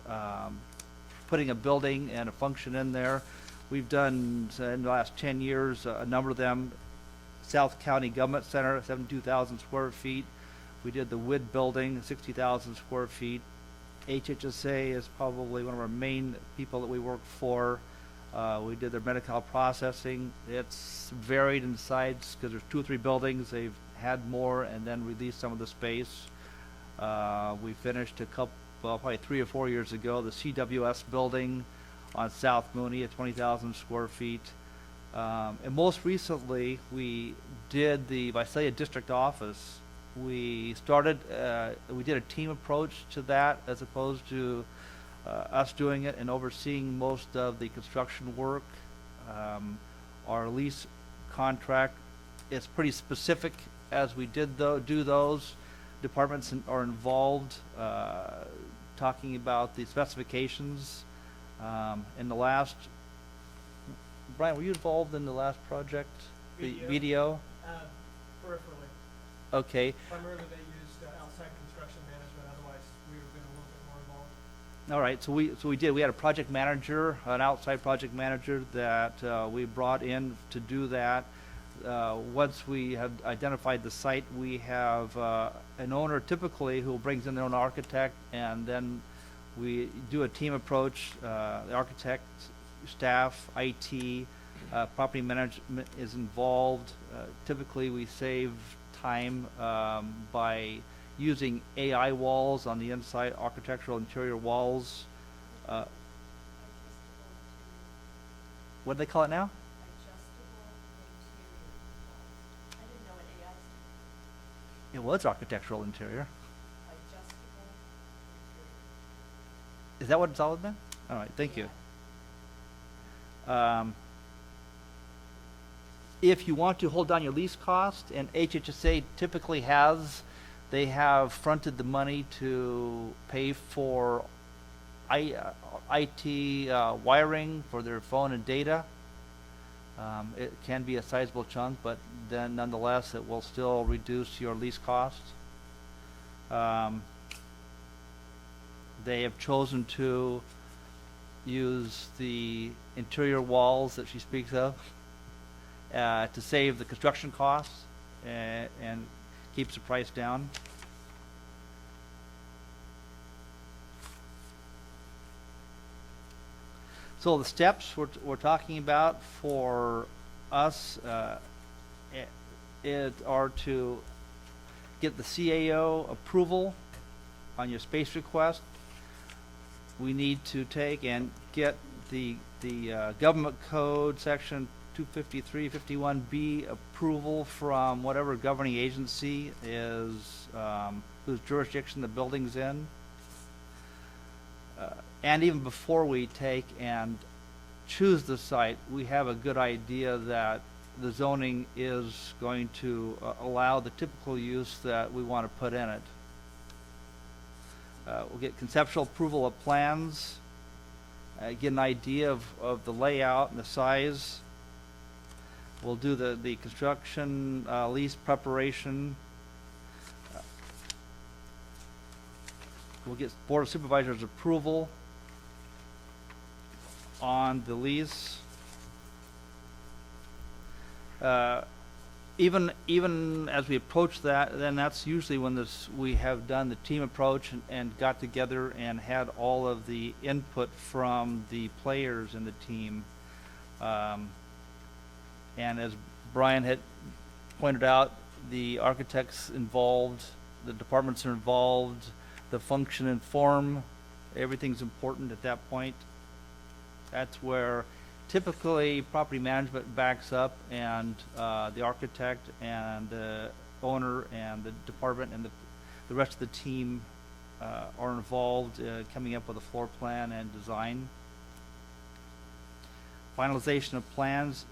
putting a building and a function in there. We've done, in the last 10 years, a number of them. South County Government Center, 72,000 square feet. We did the WID building, 60,000 square feet. HHSA is probably one of our main people that we work for. We did their medical processing. It's varied in size because there's 2 or 3 buildings. They've had more and then released some of the space. We finished probably 3 or 4 years ago, the CWS building on South Mooney at 20,000 square feet. And most recently, we did the Visalia District Office. We did a team approach to that as opposed to us doing it and overseeing most of the construction work. Our lease contract is pretty specific as we do those. Departments are involved, talking about the specifications. In the last, Brian, were you involved in the last project? The video? Peripherally. Okay. Primarily they used outside construction management, otherwise we would have been a little bit more involved. All right, we had a project manager, an outside project manager that we brought in to do that. Once we have identified the site, we have an owner typically who brings in their own architect, and then we do a team approach. The architect, staff, IT, property management is involved. Typically, we save time by using AI walls on the inside, architectural interior walls. What do they call it now? It was architectural interior. Is that what it's always been? All right, thank you. If you want to hold down your lease cost, and HHSA typically has, they have fronted the money to pay for IT wiring for their phone and data. It can be a sizable chunk, but then nonetheless, it will still reduce your lease costs. They have chosen to use the interior walls that she speaks of to save the construction costs and keeps the price down. So the steps we're talking about for us are to get the CAO approval on your space request. We need to take and get the government code section 253-51B approval from whatever governing agency is whose jurisdiction the building's in. And even before we take and choose the site, we have a good idea that the zoning is going to allow the typical use that we want to put in it. We'll get conceptual approval of plans, get an idea of the layout and the size. We'll do the construction lease preparation. We'll get Board of Supervisors approval on the lease. Even as we approach that, then that's usually when we have done the team approach and got together and had all of the input from the players in the team. And as Brian had pointed out, the architects involved, the departments are involved, the function and form, everything's important at that point. That's where typically property management backs up, and the architect and the owner and the department and the rest of the team are involved coming up with a floor plan and design. Finalization of plans.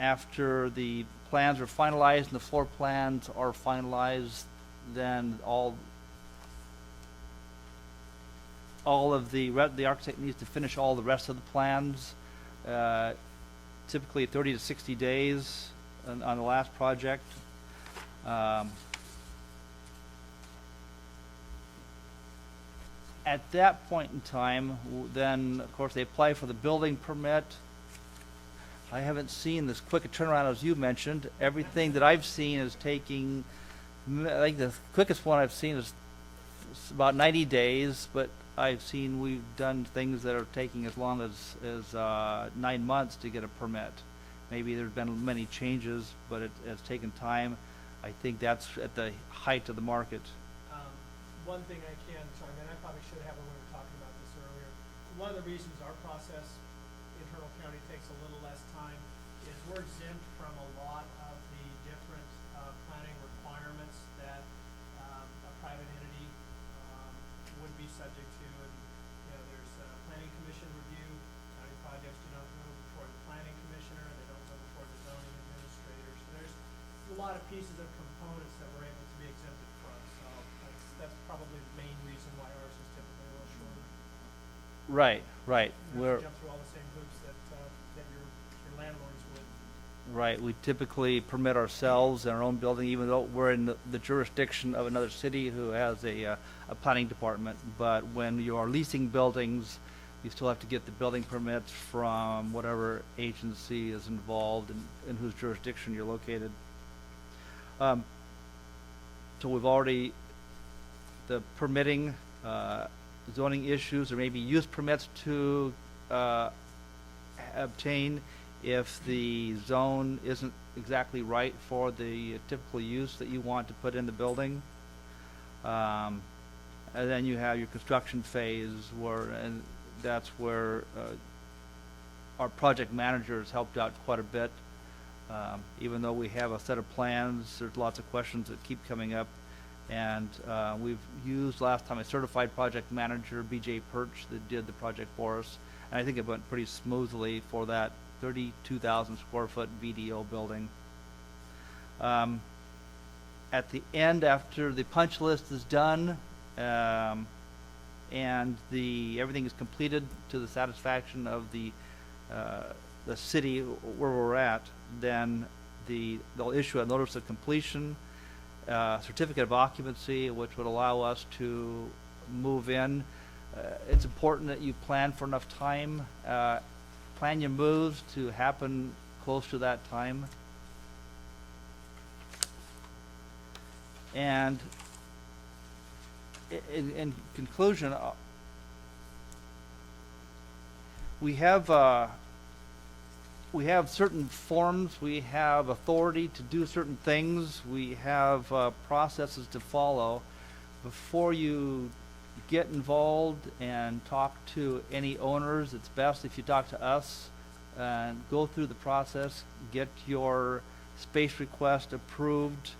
After the plans are finalized and the floor plans are finalized, then all of the architect needs to finish all the rest of the plans. Typically 30 to 60 days on the last project. At that point in time, then of course they apply for the building permit. I haven't seen this quick a turnaround as you mentioned. Everything that I've seen is taking, I think the quickest one I've seen is about 90 days, but I've seen we've done things that are taking as long as 9 months to get a permit. Maybe there's been many changes, but it has taken time. I think that's at the height of the market. One thing I can chime in, I probably should have when we were talking about this earlier. One of the reasons our process, internal county, takes a little less time is we're exempt from a lot of the different planning requirements that a private entity would be subject to. And there's planning commission review. County projects do not go before the planning commissioner. They don't go before the zoning administrator. So there's a lot of pieces of components that we're able to be exempted from. So that's probably the main reason why ours is typically a little shorter. Right. We're jump through all the same hoops that your landlords would. Right. We typically permit ourselves in our own building, even though we're in the jurisdiction of another city who has a planning department. But when you are leasing buildings, you still have to get the building permits from whatever agency is involved and in whose jurisdiction you're located. So we've already, the permitting, zoning issues, or maybe use permits to obtain if the zone isn't exactly right for the typical use that you want to put in the building. And then you have your construction phase and that's where our project managers helped out quite a bit. Even though we have a set of plans, there's lots of questions that keep coming up. And we've used last time a certified project manager, BJ Perch, that did the project for us. And I think it went pretty smoothly for that 32,000 square foot VDO building. At the end, after the punch list is done, and everything is completed to the satisfaction of the city where we're at, then they'll issue a notice of completion, certificate of occupancy, which would allow us to move in. It's important that you plan for enough time, plan your moves to happen close to that time. And in conclusion, we have certain forms, we have authority to do certain things, we have processes to follow. Before you get involved and talk to any owners, it's best if you talk to us and go through the process, get your space request approved.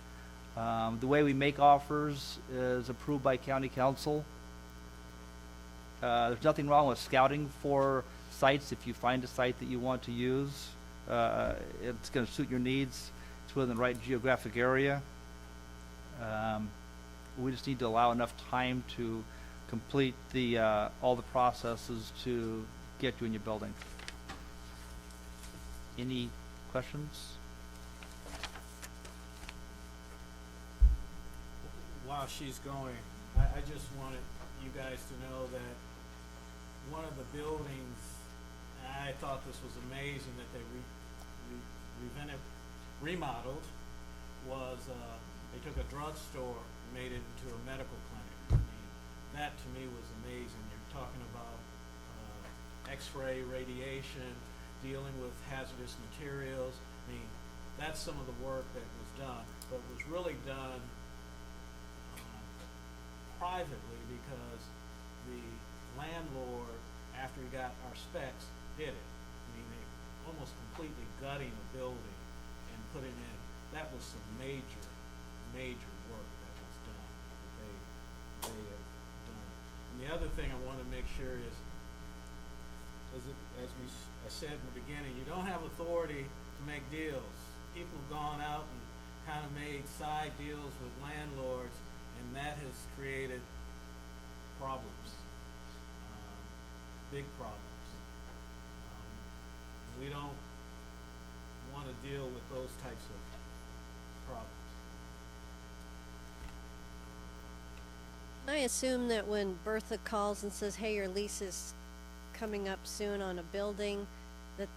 The way we make offers is approved by county council. There's nothing wrong with scouting for sites if you find a site that you want to use. It's going to suit your needs. It's within the right geographic area. We just need to allow enough time to complete all the processes to get you in your building. Any questions? While she's going, I just wanted you guys to know that one of the buildings, I thought this was amazing that they remodeled, was they took a drugstore and made it into a medical clinic. I mean, that to me was amazing. You're talking about X-ray radiation, dealing with hazardous materials. I mean, that's some of the work that was done, but was really done privately, because the landlord, after he got our specs, did it. I mean, they almost completely gutting a building and putting in. That was some major work that was done, that they have done. And the other thing I want to make sure is, I said in the beginning, you don't have authority to make deals. People have gone out and kind of made side deals with landlords, and that has created problems, big problems. We don't want to deal with those types of problems. I assume that when Bertha calls and says, hey, your lease is coming up soon on a building, that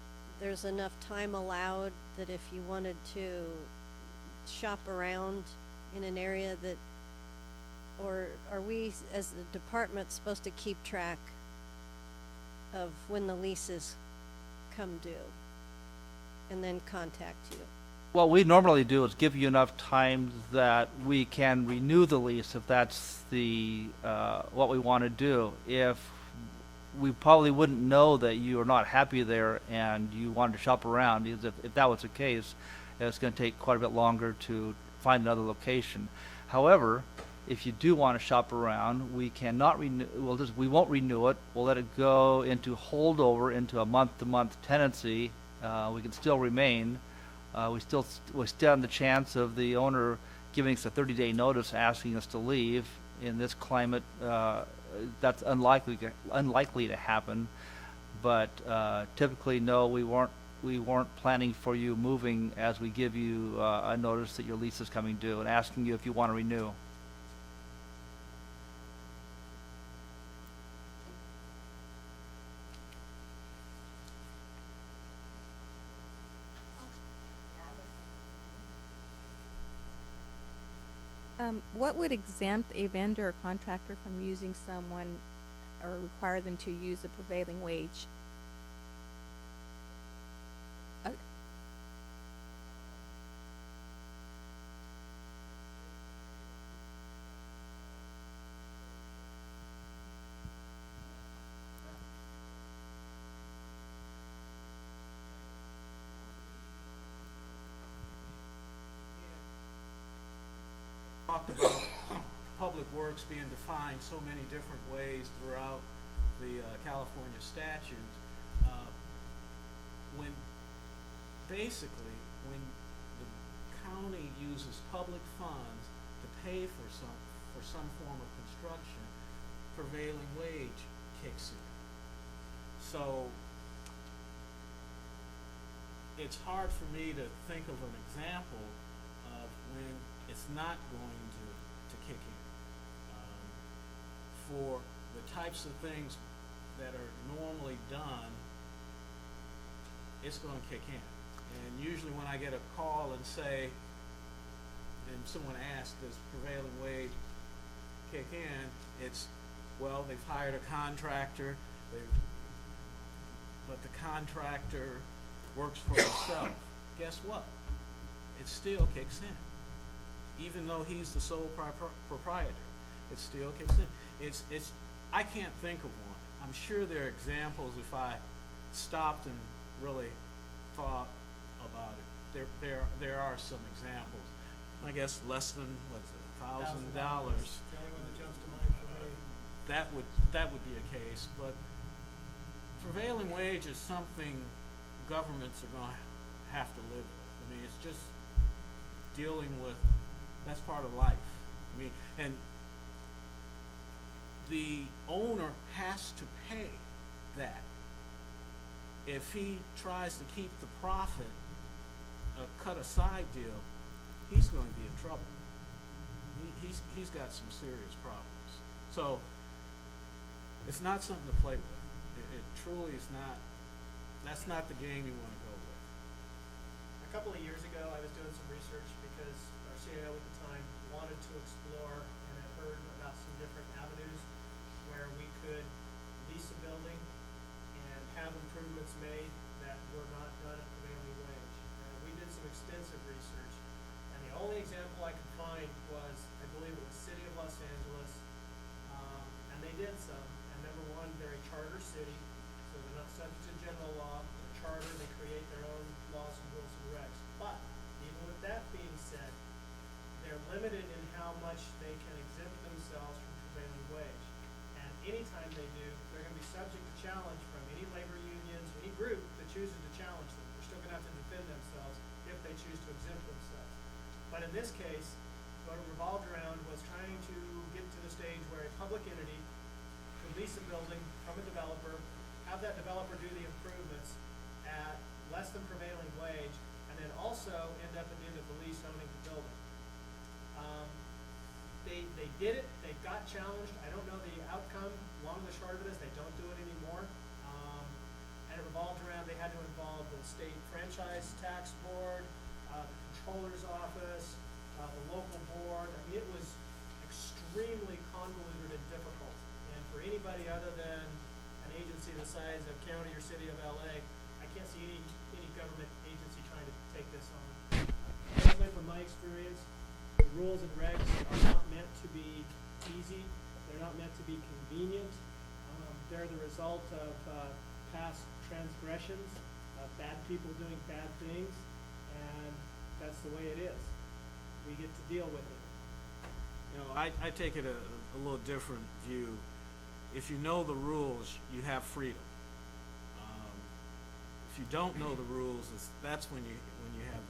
there's enough time allowed that if you wanted to shop around in an area that, or are we as the department supposed to keep track of when the leases come due and then contact you? What we normally do is give you enough time that we can renew the lease if that's the what we want to do. If we probably wouldn't know that you are not happy there and you wanted to shop around, because if that was the case, it's going to take quite a bit longer to find another location. However, if you do want to shop around, we cannot renew. We won't renew it. We'll let it go into holdover into a month-to-month tenancy. We can still remain. We stand the chance of the owner giving us a 30-day notice, asking us to leave. In this climate, that's unlikely to happen. But typically, no, we weren't planning for you moving as we give you a notice that your lease is coming due and asking you if you want to renew. What would exempt a vendor or contractor from using someone or require them to use the prevailing wage? talked about public works being defined so many different ways throughout the California statutes. When basically, when the county uses public funds to pay for some form of construction, prevailing wage kicks in. So it's hard for me to think of an example of when it's not going to kick in. For the types of things that are normally done, it's going to kick in. And usually when I get a call and say, and someone asks, does prevailing wage kick in? It's, well, they've hired a contractor, but the contractor works for himself. Guess what? It still kicks in. Even though he's the sole proprietor, it still kicks in. I can't think of one. I'm sure there are examples if I stopped and really thought about it. There are some examples. I guess less than $1,000. That would be a case, but prevailing wage is something governments are going to have to live with. I mean, it's just dealing with, that's part of life. I mean, and the owner has to pay that. If he tries to keep the profit, a cut-aside deal, he's going to be in trouble. He's got some serious problems. So it's not something to play with. It truly is not. That's not the game you want to go with. A couple of years ago, I was doing some research because our CIO at the time wanted to explore and had heard about some different avenues where we could lease a building and have improvements made that were not done at prevailing wage. And we did some extensive research, and the only example I could find was, I believe it was City of Los Angeles, and they did some. And number one, they're a charter city, so they're not subject to general law. They're charter, they create their own laws and rules and regs. But even with that being said, they're limited in how much they can exempt themselves from prevailing wage. And anytime they do, they're going to be subject to challenge from any labor unions, any group that chooses to challenge them. They're still going to have to defend themselves if they choose to exempt themselves. But in this case, what it revolved around was trying to get to the stage where a public entity could lease a building from a developer, have that developer do the improvements at less than prevailing wage, and then also end up at the end of the lease owning the building. They did it, they got challenged. I don't know the outcome. Long and the short of it is they don't do it anymore. And it revolved around, they had to involve the state franchise tax board, the controller's office, the local board. I mean, it was extremely convoluted and difficult. And for anybody other than an agency the size of county or city of LA, I can't see any government agency trying to take this on. Personally, from my experience, the rules and regs are not meant to be easy. They're not meant to be convenient. They're the result of past transgressions, of bad people doing bad things, and that's the way it is. We get to deal with it. You know, I take it a little different view. If you know the rules, you have freedom. If you don't know the rules, that's when you have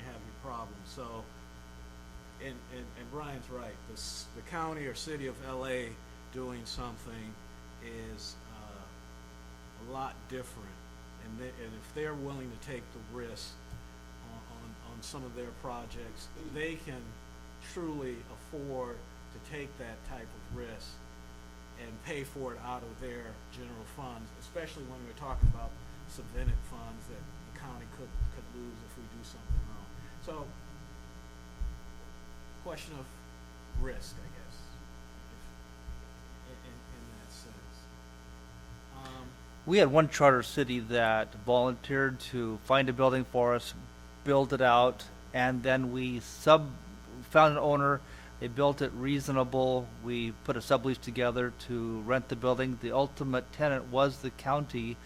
your problem. So, and Brian's right. The county or city of LA doing something is a lot different, and if they're willing to take the risk on some of their projects, they can truly afford to take that type of risk and pay for it out of their general funds, especially when we're talking about subvented funds that the county could lose if we do something wrong. So, question of risk, I guess, in that sense. We had one charter city that volunteered to find a building for us, build it out, and then we found an owner. They built it reasonable. We put a sublease together to rent the building. The ultimate tenant was the county,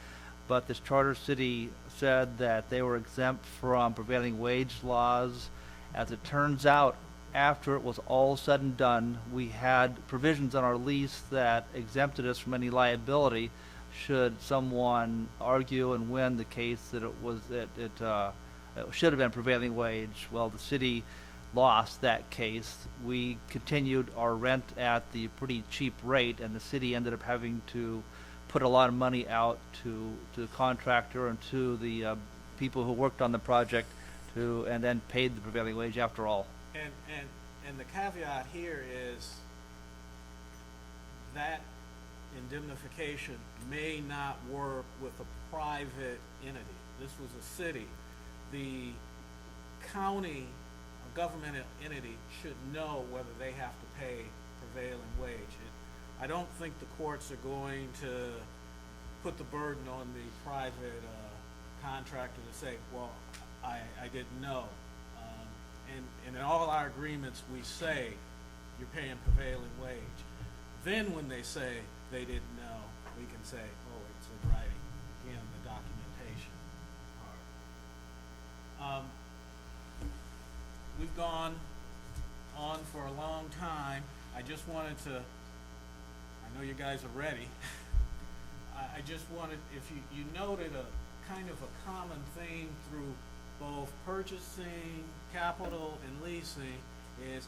but this charter city said that they were exempt from prevailing wage laws. As it turns out, after it was all said and done, we had provisions on our lease that exempted us from any liability should someone argue and win the case that it should have been prevailing wage. Well, the city lost that case. We continued our rent at the pretty cheap rate, and the city ended up having to put a lot of money out to the contractor and to the people who worked on the project and then paid the prevailing wage after all. And the caveat here is that indemnification may not work with a private entity. This was a city. The county government entity should know whether they have to pay prevailing wage. I don't think the courts are going to put the burden on the private contractor to say, well, I didn't know. And in all our agreements, we say you're paying prevailing wage. Then when they say they didn't know, we can say, oh, it's in writing. Again, the documentation part. We've gone on for a long time. I just wanted to, I know you guys are ready. I just wanted, if you noted a kind of a common theme through both purchasing, capital, and leasing is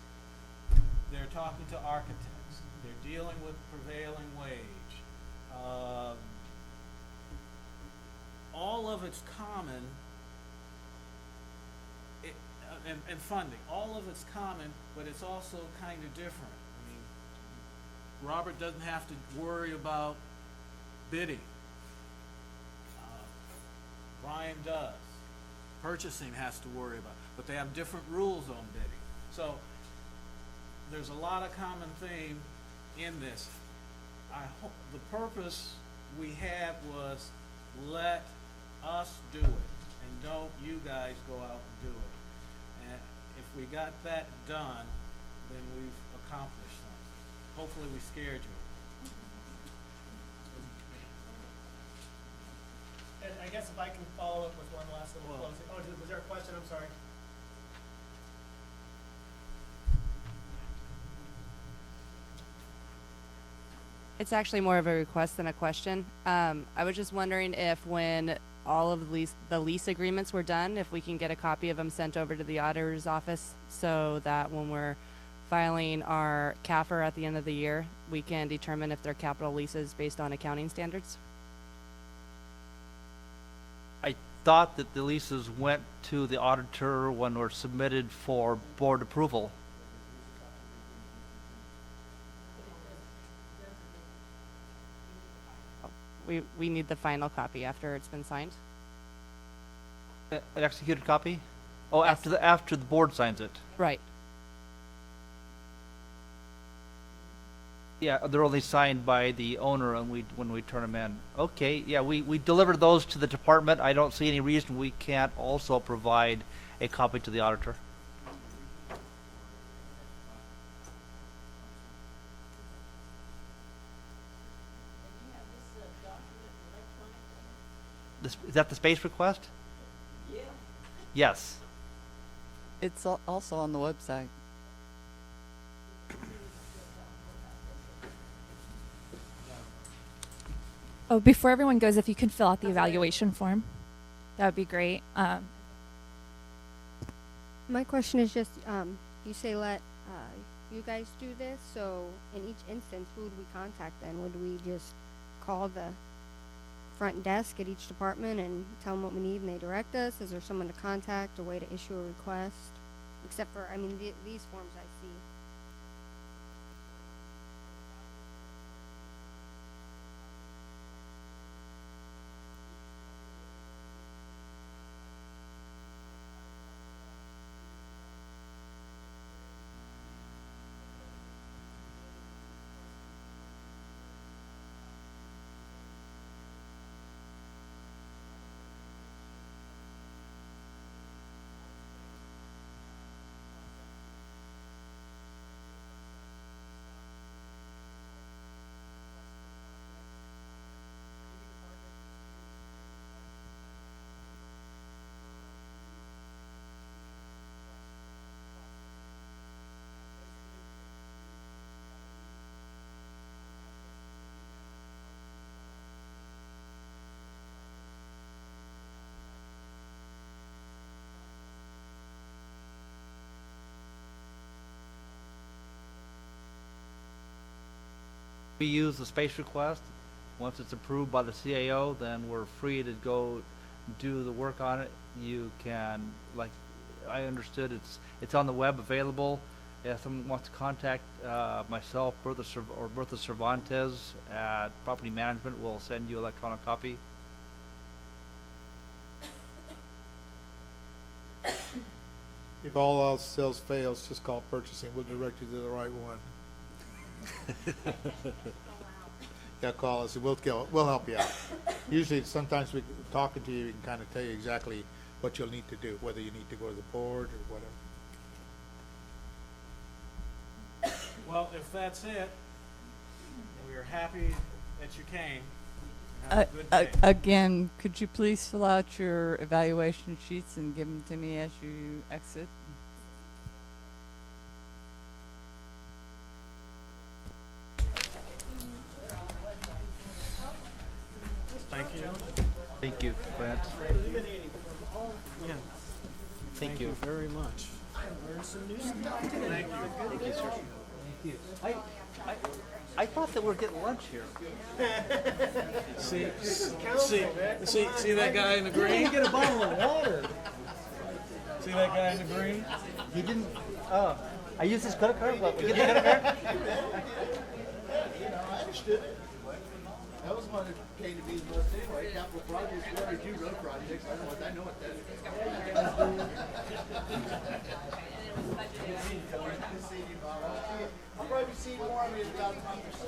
they're talking to architects. They're dealing with prevailing wage. All of it's common, and funding. All of it's common, but it's also kind of different. I mean, Robert doesn't have to worry about bidding. Brian does. Purchasing has to worry about, but they have different rules on bidding. So there's a lot of common theme in this. I hope the purpose we had was let us do it, and don't you guys go out and do it. And if we got that done, then we've accomplished something. Hopefully we scared you. And I guess if I can follow up with one last little closing. Oh, was there a question? I'm sorry. It's actually more of a request than a question. I was just wondering if when all of the lease agreements were done, if we can get a copy of them sent over to the auditor's office so that when we're filing our CAFR at the end of the year, we can determine if they're capital leases based on accounting standards. I thought that the leases went to the auditor when were submitted for board approval. We need the final copy after it's been signed. An executed copy? Oh, Yes. after the board signs it. Right. Yeah, they're only signed by the owner and when we turn them in. Okay, yeah, we delivered those to the department. I don't see any reason we can't also provide a copy to the auditor. Is that the space request? Yeah. Yes. It's also on the website. Oh, before everyone goes, if you could fill out the evaluation form, that would be great. My question is just, you say let you guys do this, so in each instance, who would we contact then? Would we just call the front desk at each department and tell them what we need and they direct us? Is there someone to contact, a way to issue a request? Except for, I mean, these forms I see. We use the space request. Once it's approved by the CAO, then we're free to go do the work on it. You can, like I understood, it's on the web available. If someone wants to contact myself, Bertha Cervantes at Property Management, we'll send you electronic copy. If all else fails, just call purchasing, we'll direct you to the right one. Yeah, call us, we'll help you out. Usually, sometimes we, talking to you, we can kind of tell you exactly what you'll need to do, whether you need to go to the board or whatever. Well, if that's it, we are happy that you came. Have a good day. Again, could you please fill out your evaluation sheets and give them to me as you exit? Thank you. Thank you, Clint. Yeah. Thank you very much. Thank you, sir. I thought that we're getting lunch here. See that guy in the green? Get a bottle of water. See that guy in the green? He didn't, I used his credit card, but we get the credit card? I understood it. That was one that came to me the most anyway. Capital projects, we already do road projects. I know what that is. I'll probably see more of it about a month or so.